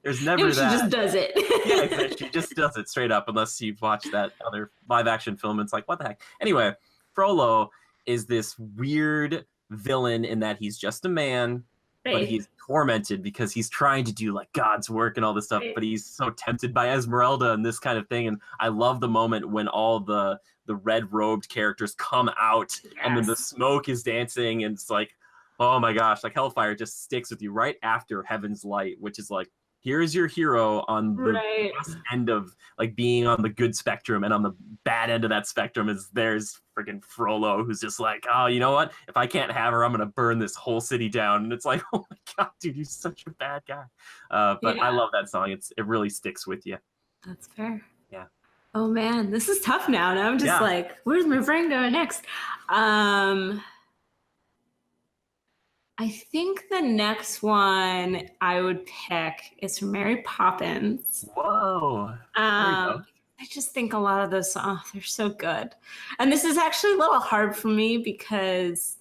Speaker 1: there's never that.
Speaker 2: She just does it.
Speaker 1: Yeah, exactly. She just does it straight up, unless you've watched that other live action film. It's like, what the heck? Anyway, Frollo is this weird villain in that he's just a man, but
Speaker 2: Right.
Speaker 1: he's tormented because he's trying to do like God's work and all this stuff, but he's so tempted by Esmeralda and this kind of thing. And I love the moment when all the red robed characters come out and then the smoke is dancing, and it's like, oh my gosh, like Hellfire just sticks with you right after Heaven's Light, which is like, here's your hero on the end of like being on the good spectrum, and on the bad end of that spectrum is there's freaking Frollo, who's just like, oh, you know what? If I can't have her, I'm gonna burn this whole city down. And it's like, oh my god, dude, you're such a bad guy. But I love that song. It really sticks with you.
Speaker 2: That's fair.
Speaker 1: Yeah.
Speaker 2: Oh man, this is tough now. Now I'm just like, where's my brain going next? I think the next one I would pick is from Mary Poppins.
Speaker 1: Whoa.
Speaker 2: I just think a lot of those songs, they're so good. And this is actually a little hard for me because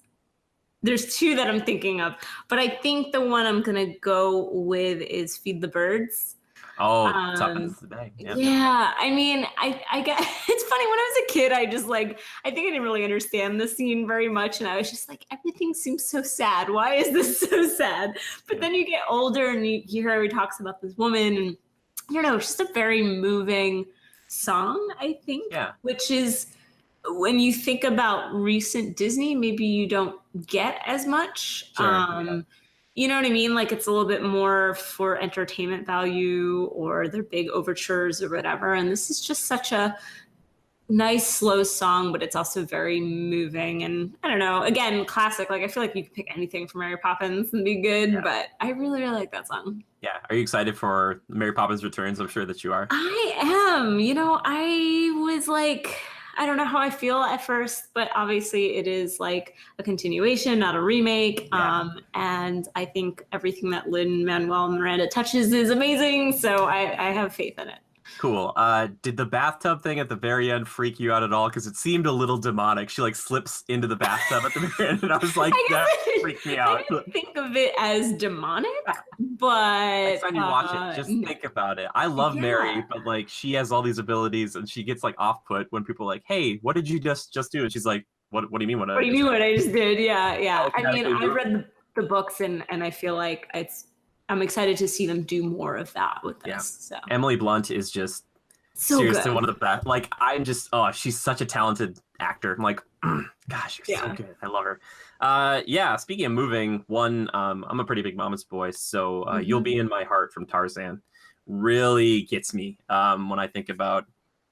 Speaker 2: there's two that I'm thinking of. But I think the one I'm going to go with is Feed the Birds.
Speaker 1: Oh, Top Ends of the Day.
Speaker 2: Yeah, I mean, I get, it's funny, when I was a kid, I just like, I think I didn't really understand the scene very much, and I was just like, everything seems so sad. Why is this so sad? But then you get older and you hear how he talks about this woman, and I don't know, it's just a very moving song, I think, which is, when you think about recent Disney, maybe you don't get as much. You know what I mean? Like, it's a little bit more for entertainment value, or they're big overtures or whatever. And this is just such a nice, slow song, but it's also very moving. And I don't know, again, classic. Like, I feel like you could pick anything from Mary Poppins and be good, but I really, really like that song. Yeah.
Speaker 1: Are you excited for Mary Poppins Returns? I'm sure that you are.
Speaker 2: I am. You know, I was like, I don't know how I feel at first, but obviously it is like a continuation, not a remake. And I think everything that Lin-Manuel Miranda touches is amazing. So I have faith in it.
Speaker 1: Cool. Did the bathtub thing at the very end freak you out at all? Because it seemed a little demonic. She like slips into the bathtub at the very end, and I was like, that freaked me out.
Speaker 2: I didn't think of it as demonic, but
Speaker 1: next time you watch it, just think about it. I love Mary, but like, she has all these abilities, and she gets like off-put when people are like, hey, what did you just do? And she's like, what do you mean? What do you mean
Speaker 2: what I just did? Yeah. I mean, I've read the books, and I feel like I'm excited to see them do more of that with this. So
Speaker 1: Emily Blunt is just
Speaker 2: so
Speaker 1: seriously
Speaker 2: good.
Speaker 1: one of the best. Like, I'm just, she's such a talented actor. I'm like, gosh, you're so good. I love her. Speaking of moving, I'm a pretty big mama's boy, so You'll Be in My Heart from Tarzan really gets me when I think about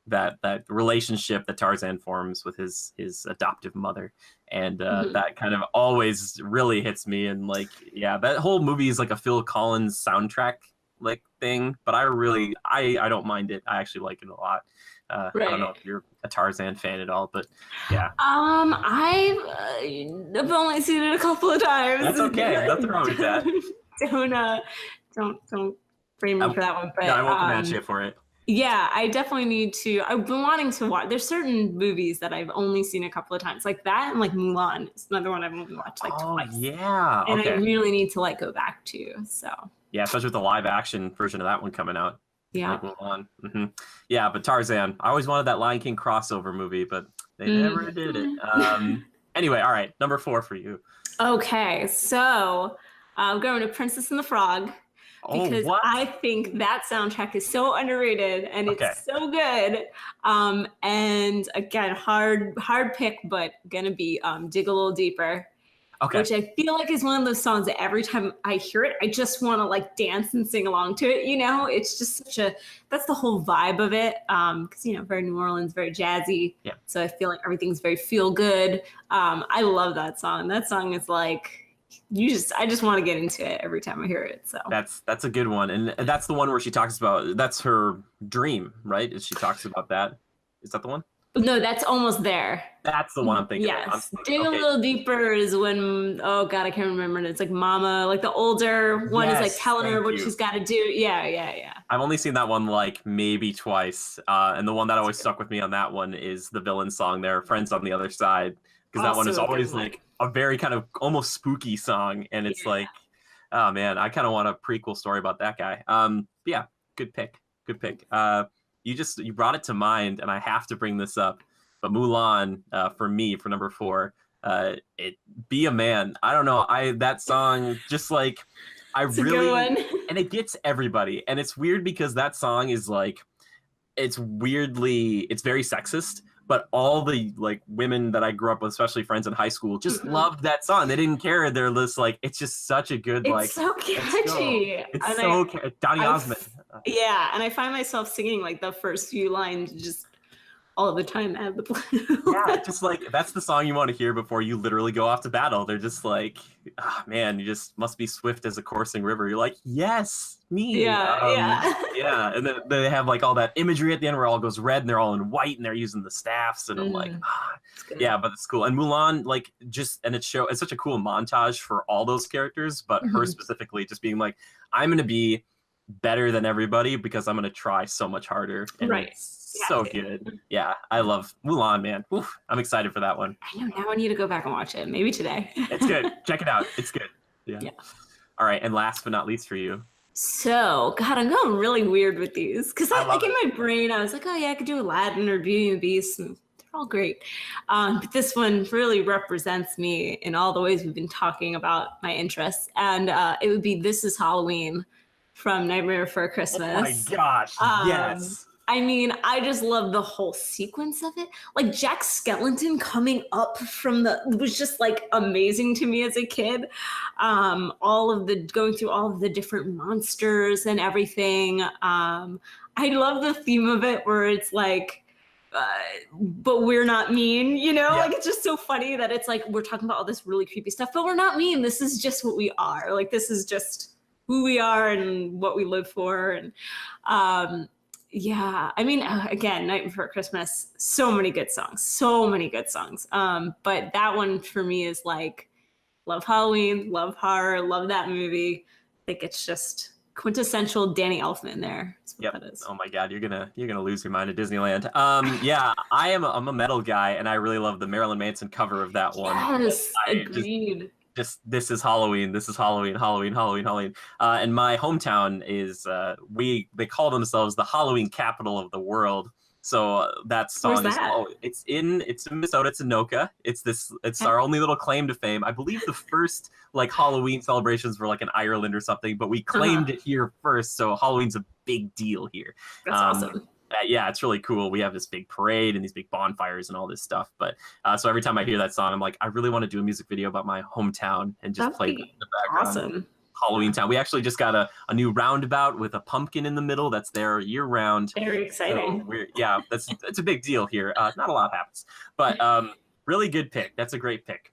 Speaker 1: that relationship that Tarzan forms with his adoptive mother, and that kind of always really hits me. And like, that whole movie is like a Phil Collins soundtrack like thing, but I don't mind it. I actually like it a lot. I don't know if you're a Tarzan fan at all, but
Speaker 2: I've only seen it a couple of times.
Speaker 1: That's okay. Nothing wrong with that.
Speaker 2: Don't frame me for that one. But
Speaker 1: I won't come at you for it.
Speaker 2: Yeah, I definitely need to. I've been wanting to watch. There's certain movies that I've only seen a couple of times, like that, and like Mulan is another one I've only watched like twice.
Speaker 1: Yeah,
Speaker 2: and I really need to like go back to. So
Speaker 1: especially with the live action version of that one coming out.
Speaker 2: Yeah,
Speaker 1: like Mulan. Yeah, but Tarzan. I always wanted that Lion King crossover movie, but they never did it. Anyway, all right, number 4 for you.
Speaker 2: Okay, so I'm going to Princess and the Frog. Because I think that soundtrack is so underrated, and it's so good. And again, hard pick, but gonna be Dig a Little Deeper. Which I feel like is one of those songs that every time I hear it, I just want to like dance and sing along to it. You know, it's just that's the whole vibe of it. Because very New Orleans, very jazzy. Yeah. So I feel like everything's very feel good. I love that song. That song is like, I just want to get into it every time I hear it. So
Speaker 1: that's a good one, and that's the one where she talks about, that's her dream, right? She talks about that. Is that the one?
Speaker 2: No, that's Almost There.
Speaker 1: That's the one I'm thinking.
Speaker 2: Yes, Dig a Little Deeper is when, oh god, I can't remember. It's like Mama, like the older one is like telling her what she's got to do. Yeah.
Speaker 1: I've only seen that one like maybe twice, and the one that always stuck with me on that one is the villain song there, Friends on the Other Side, because that one is always like a very kind of almost spooky song, and it's like, oh man, I kind of want a prequel story about that guy. Good pick. You brought it to mind, and I have to bring this up. But Mulan, for me, for number 4, it Be a Man. I don't know. That song just like
Speaker 2: It's a good one.
Speaker 1: and it gets everybody. And it's weird because that song is like it's very sexist, but all the like women that I grew up with, especially friends in high school, just loved that song. They didn't care. They're just like, it's just such a good
Speaker 2: It's so catchy.
Speaker 1: Donny Osmond.
Speaker 2: Yeah, and I find myself singing like the first few lines just all the time out of the blue.
Speaker 1: Yeah, just like that's the song you want to hear before you literally go off to battle. They're just like, oh, man, you just must be swift as a coursing river. You're like, yes, me. Yeah. And then they have like all that imagery at the end where it all goes red and they're all in white and they're using the staffs. And I'm like, yeah, but it's cool. And Mulan, like it's such a cool montage for all those characters, but her specifically just being like, I'm going to be better than everybody because I'm going to try so much harder. And so good. Yeah, I love Mulan, man. Oof, I'm excited for that one.
Speaker 2: I know. Now I need to go back and watch it. Maybe today.
Speaker 1: It's good. Check it out. It's good. Yeah. All right. And last but not least for you.
Speaker 2: So, God, I'm going really weird with these because like in my brain, I was like, oh yeah, I could do Aladdin or Beauty and the Beast, and they're all great. But this one really represents me in all the ways we've been talking about my interests, and it would be "This Is Halloween" from Nightmare Before Christmas.
Speaker 1: Oh my gosh! Yes.
Speaker 2: I mean, I just love the whole sequence of it. Like Jack Skellington coming up from it was just like amazing to me as a kid. Going through all of the different monsters and everything. I love the theme of it where it's like, but we're not mean, you know? Like it's just so funny that it's like, we're talking about all this really creepy stuff, but we're not mean. This is just what we are. Like, this is just who we are and what we live for. And, yeah, I mean, again, Night Before Christmas, so many good songs. But that one for me is like, love Halloween, love horror, love that movie. I think it's just quintessential Danny Elfman there. That's what that is.
Speaker 1: Oh my God, you're gonna lose your mind at Disneyland. Yeah, I'm a metal guy, and I really love the Marilyn Manson cover of that one.
Speaker 2: Yes, agreed.
Speaker 1: Just This Is Halloween. This is Halloween. And my hometown is they call themselves the Halloween capital of the world. So that song it's in Minnesota. It's Anoka. It's our only little claim to fame. I believe the first like Halloween celebrations were like in Ireland or something, but we claimed it here first. So Halloween's a big deal here.
Speaker 2: That's awesome.
Speaker 1: Yeah, it's really cool. We have this big parade and these big bonfires and all this stuff. But so every time I hear that song, I'm like, I really want to do a music video about my hometown and just play that in the background.
Speaker 2: Awesome.
Speaker 1: Halloween Town. We actually just got a new roundabout with a pumpkin in the middle that's there year round.
Speaker 2: Very exciting.
Speaker 1: So that's a big deal here. Not a lot happens, but really good pick. That's a great pick.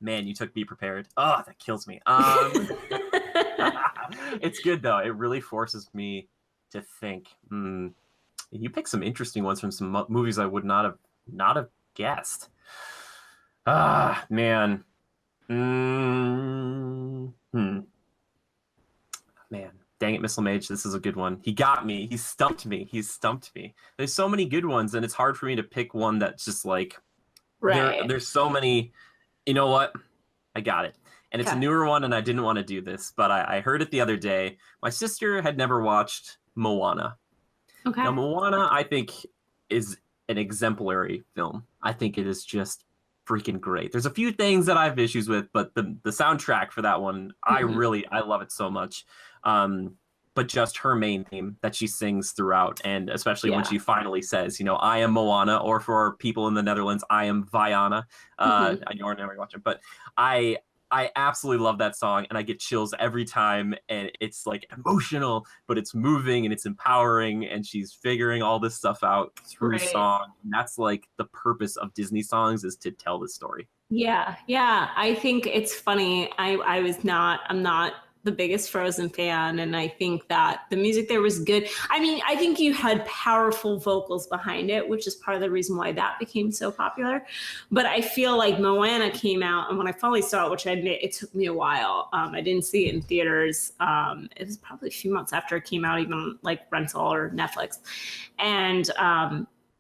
Speaker 1: Man, you took Be Prepared. Oh, that kills me. It's good though. It really forces me to think. You picked some interesting ones from some movies I would not have guessed. Ah, man. Man, dang it, Missile Mage. This is a good one. He got me. He stumped me. There's so many good ones, and it's hard for me to pick one that's just like. Right. There's so many. You know what? I got it. And it's a newer one, and I didn't want to do this, but I heard it the other day. My sister had never watched Moana. Okay. Now, Moana, I think, is an exemplary film. I think it is just freaking great. There's a few things that I have issues with, but the soundtrack for that one, I love it so much. But just her main theme that she sings throughout, and especially when she finally says, I am Moana, or for people in the Netherlands, I am Vaiana. I know we're never watching, but I absolutely love that song, and I get chills every time, and it's like emotional, but it's moving and it's empowering, and she's figuring all this stuff out through song. And that's like the purpose of Disney songs, is to tell the story.
Speaker 2: Yeah. I think it's funny. I'm not the biggest Frozen fan, and I think that the music there was good. I mean, I think you had powerful vocals behind it, which is part of the reason why that became so popular. But I feel like Moana came out, and when I finally saw it, which I admit it took me a while, I didn't see it in theaters. It was probably a few months after it came out, even like rental or Netflix. And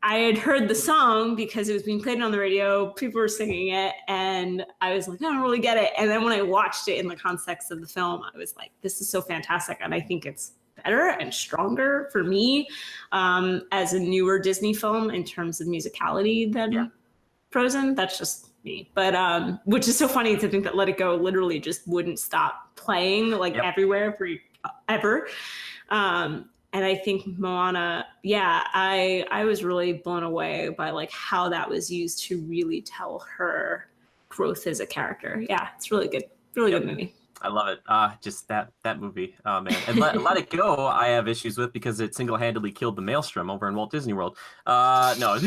Speaker 2: I had heard the song because it was being played on the radio, people were singing it, and I was like, I don't really get it. And then when I watched it in the context of the film, I was like, this is so fantastic. And I think it's better and stronger for me as a newer Disney film in terms of musicality than Frozen. That's just me. But which is so funny to think that Let It Go literally just wouldn't stop playing like everywhere forever. And I think Moana, I was really blown away by like how that was used to really tell her growth as a character. Yeah, it's really good. Really good movie.
Speaker 1: I love it. Just that movie. Oh man. And Let It Go, I have issues with because it single-handedly killed the Maelstrom over in Walt Disney World. No,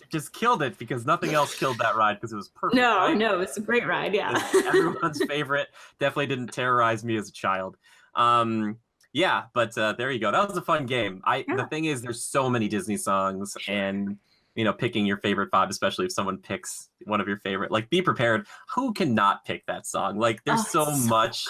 Speaker 1: just killed it because nothing else killed that ride because it was perfect.
Speaker 2: No, it's a great ride. Yeah.
Speaker 1: Everyone's favorite. Definitely didn't terrorize me as a child. Yeah, but there you go. That was a fun game. The thing is, there's so many Disney songs, and picking your favorite 5, especially if someone picks one of your favorite, like Be Prepared. Who cannot pick that song? Like there's so much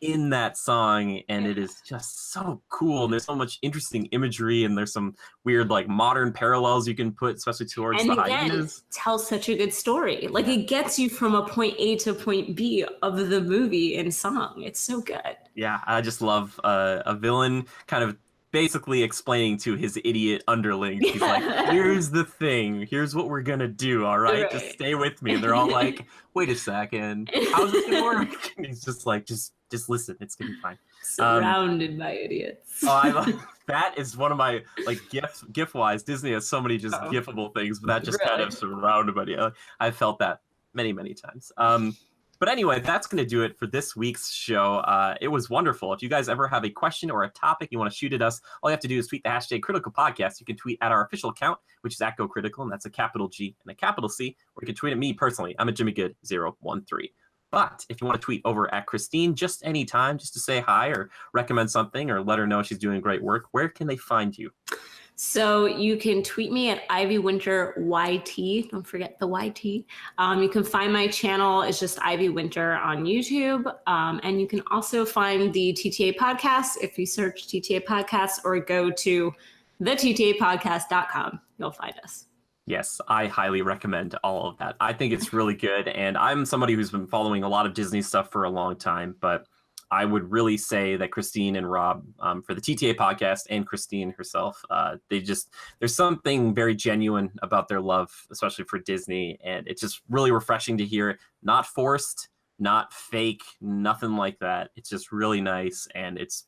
Speaker 1: in that song, and it is just so cool. And there's so much interesting imagery, and there's some weird like modern parallels you can put, especially towards the hyenas.
Speaker 2: Tells such a good story. Like it gets you from a point A to point B of the movie in song. It's so good.
Speaker 1: Yeah, I just love a villain kind of basically explaining to his idiot underlings. He's like, here's the thing. Here's what we're going to do, all right? Just stay with me. And they're all like, wait a second. How's this going to work? And he's just like, just listen. It's going to be fine.
Speaker 2: Surrounded by idiots.
Speaker 1: I love that is one of my, like, GIF-wise. Disney has so many just GIFable things, but that just kind of surrounded by idiots. I've felt that many, many times. But anyway, that's going to do it for this week's show. It was wonderful. If you guys ever have a question or a topic you want to shoot at us, all you have to do is tweet the hashtag Critical Podcast. You can tweet at our official account, which is @GoCritical, and that's a capital G and a capital C. Or you can tweet at me personally. I'm at JimmyGood013. But if you want to tweet over at Christine just anytime, just to say hi or recommend something or let her know she's doing great work, where can they find you?
Speaker 2: So you can tweet me at Ivy Winter YT. Don't forget the YT. You can find my channel. It's just Ivy Winter on YouTube. And you can also find the TTA podcast if you search TTA podcast or go to thetapodcast.com. You'll find us.
Speaker 1: Yes, I highly recommend all of that. I think it's really good. And I'm somebody who's been following a lot of Disney stuff for a long time, but I would really say that Christine and Rob for the TTA podcast and Christine herself, there's something very genuine about their love, especially for Disney. And it's just really refreshing to hear. Not forced, not fake, nothing like that. It's just really nice. And it's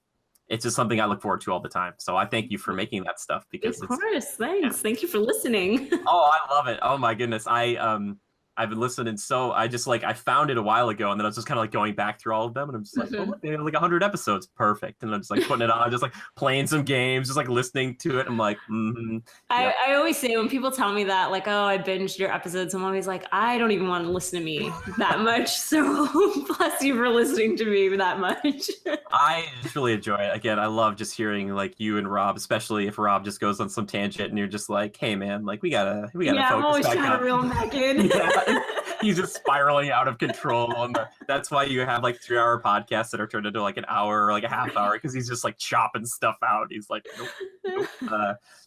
Speaker 1: just something I look forward to all the time. So I thank you for making that stuff because
Speaker 2: of course, thanks. Yeah. Thank you for listening.
Speaker 1: Oh, I love it. Oh my goodness. I've been listening, so I found it a while ago, and then I was just kind of like going back through all of them, and I'm just like, oh, look, they have like 100 episodes, perfect. And I'm just like putting it on, just like playing some games, just like listening to it. I'm like, yep.
Speaker 2: I always say when people tell me that, like, oh, I binged your episodes, I'm always like, I don't even want to listen to me that much. So bless you for listening to me that much.
Speaker 1: I just really enjoy it. Again, I love just hearing like you and Rob, especially if Rob just goes on some tangent and you're just like, hey man, like we gotta focus back
Speaker 2: I'm always trying to reel him back in.
Speaker 1: He's just spiraling out of control, and that's why you have like 3-hour podcasts that are turned into like an hour or like a half hour because he's just like chopping stuff out. He's like, nope.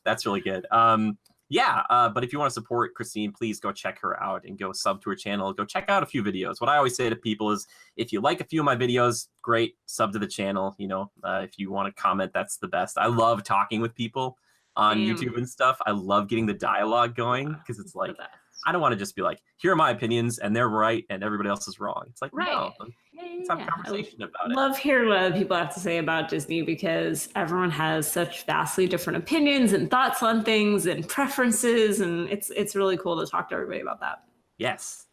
Speaker 1: That's really good. But if you want to support Christine, please go check her out and go sub to her channel. Go check out a few videos. What I always say to people is, if you like a few of my videos, great, sub to the channel. If you want to comment, that's the best. I love talking with people on YouTube and stuff. I love getting the dialogue going because it's like, I don't want to just be like, here are my opinions and they're right and everybody else is wrong. It's like, no, let's have a conversation about it.
Speaker 2: I love hearing what people have to say about Disney because everyone has such vastly different opinions and thoughts on things and preferences. And it's really cool to talk to everybody about that.
Speaker 1: Yes.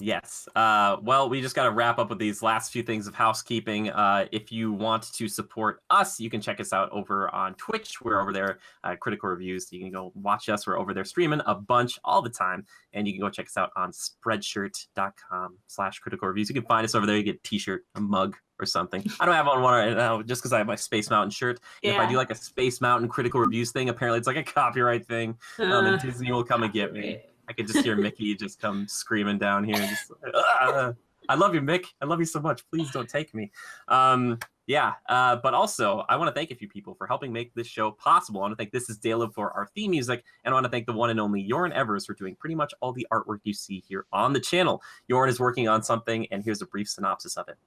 Speaker 1: Well, we just got to wrap up with these last few things of housekeeping. If you want to support us, you can check us out over on Twitch. We're over there, Critical Reviews. You can go watch us. We're over there streaming a bunch all the time. And you can go check us out on spreadshirt.com/Critical Reviews. You can find us over there. You get a t-shirt, a mug, or something. I don't have on one right now just because I have my Space Mountain shirt. If I do like a Space Mountain Critical Reviews thing, apparently it's like a copyright thing. And Disney will come and get me. I could just hear Mickey just come screaming down here. Just, I love you, Mick. I love you so much. Please don't take me. But also, I want to thank a few people for helping make this show possible. I want to thank This Is Dale for our theme music, and I want to thank the one and only Jorn Evers for doing pretty much all the artwork you see here on the channel. Jorn is working on something, and here's a brief synopsis of it.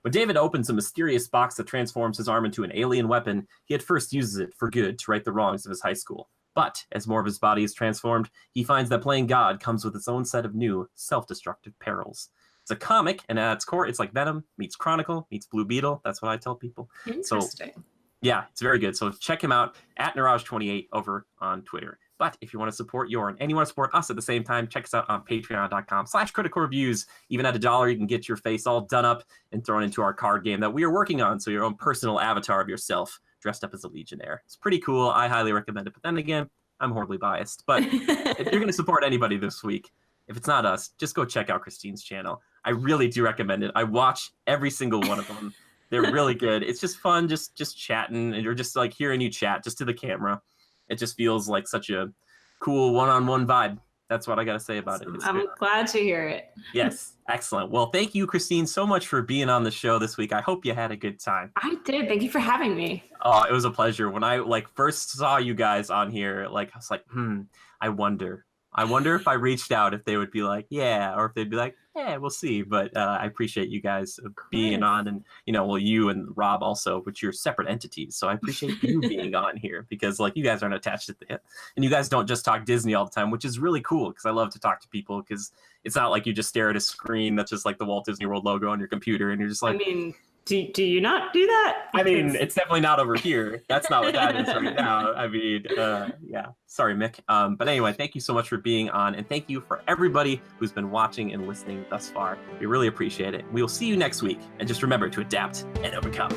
Speaker 1: When David opens a mysterious box that transforms his arm into an alien weapon, he at first uses it for good to right the wrongs of his high school. But as more of his body is transformed, he finds that playing God comes with its own set of new, self-destructive perils. It's a comic, and at its core, it's like Venom meets Chronicle meets Blue Beetle. That's what I tell people.
Speaker 2: Interesting.
Speaker 1: So, yeah, it's very good. So check him out at Niraj28 over on Twitter. But if you want to support Yorn and you want to support us at the same time, check us out on patreon.com/critical reviews. Even at $1, you can get your face all done up and thrown into our card game that we are working on. So your own personal avatar of yourself dressed up as a Legionnaire. It's pretty cool. I highly recommend it. But then again, I'm horribly biased. But if you're going to support anybody this week, if it's not us, just go check out Christine's channel. I really do recommend it. I watch every single one of them. They're really good. It's just fun, just chatting, and you're just like hearing you chat just to the camera. It just feels like such a cool one-on-one vibe. That's what I got to say about it.
Speaker 2: I'm glad to hear it.
Speaker 1: Yes, excellent. Well, thank you, Christine, so much for being on the show this week. I hope you had a good time.
Speaker 2: I did. Thank you for having me.
Speaker 1: Oh, it was a pleasure. When I first saw you guys on here, I was like, I wonder if I reached out, if they would be like, yeah, or if they'd be like, yeah, we'll see. But I appreciate you guys being on, and you and Rob also, which you're separate entities. So I appreciate you being on here because you guys aren't attached to it, and you guys don't just talk Disney all the time, which is really cool because I love to talk to people because it's not like you just stare at a screen that's just like the Walt Disney World logo on your computer and you're just like,
Speaker 2: I mean, do you not do that?
Speaker 1: I mean, it's definitely not over here. That's not what that is right now. I mean, yeah. Sorry, Mick. But anyway, thank you so much for being on, and thank you for everybody who's been watching and listening thus far. We really appreciate it. We will see you next week, and just remember to adapt and overcome.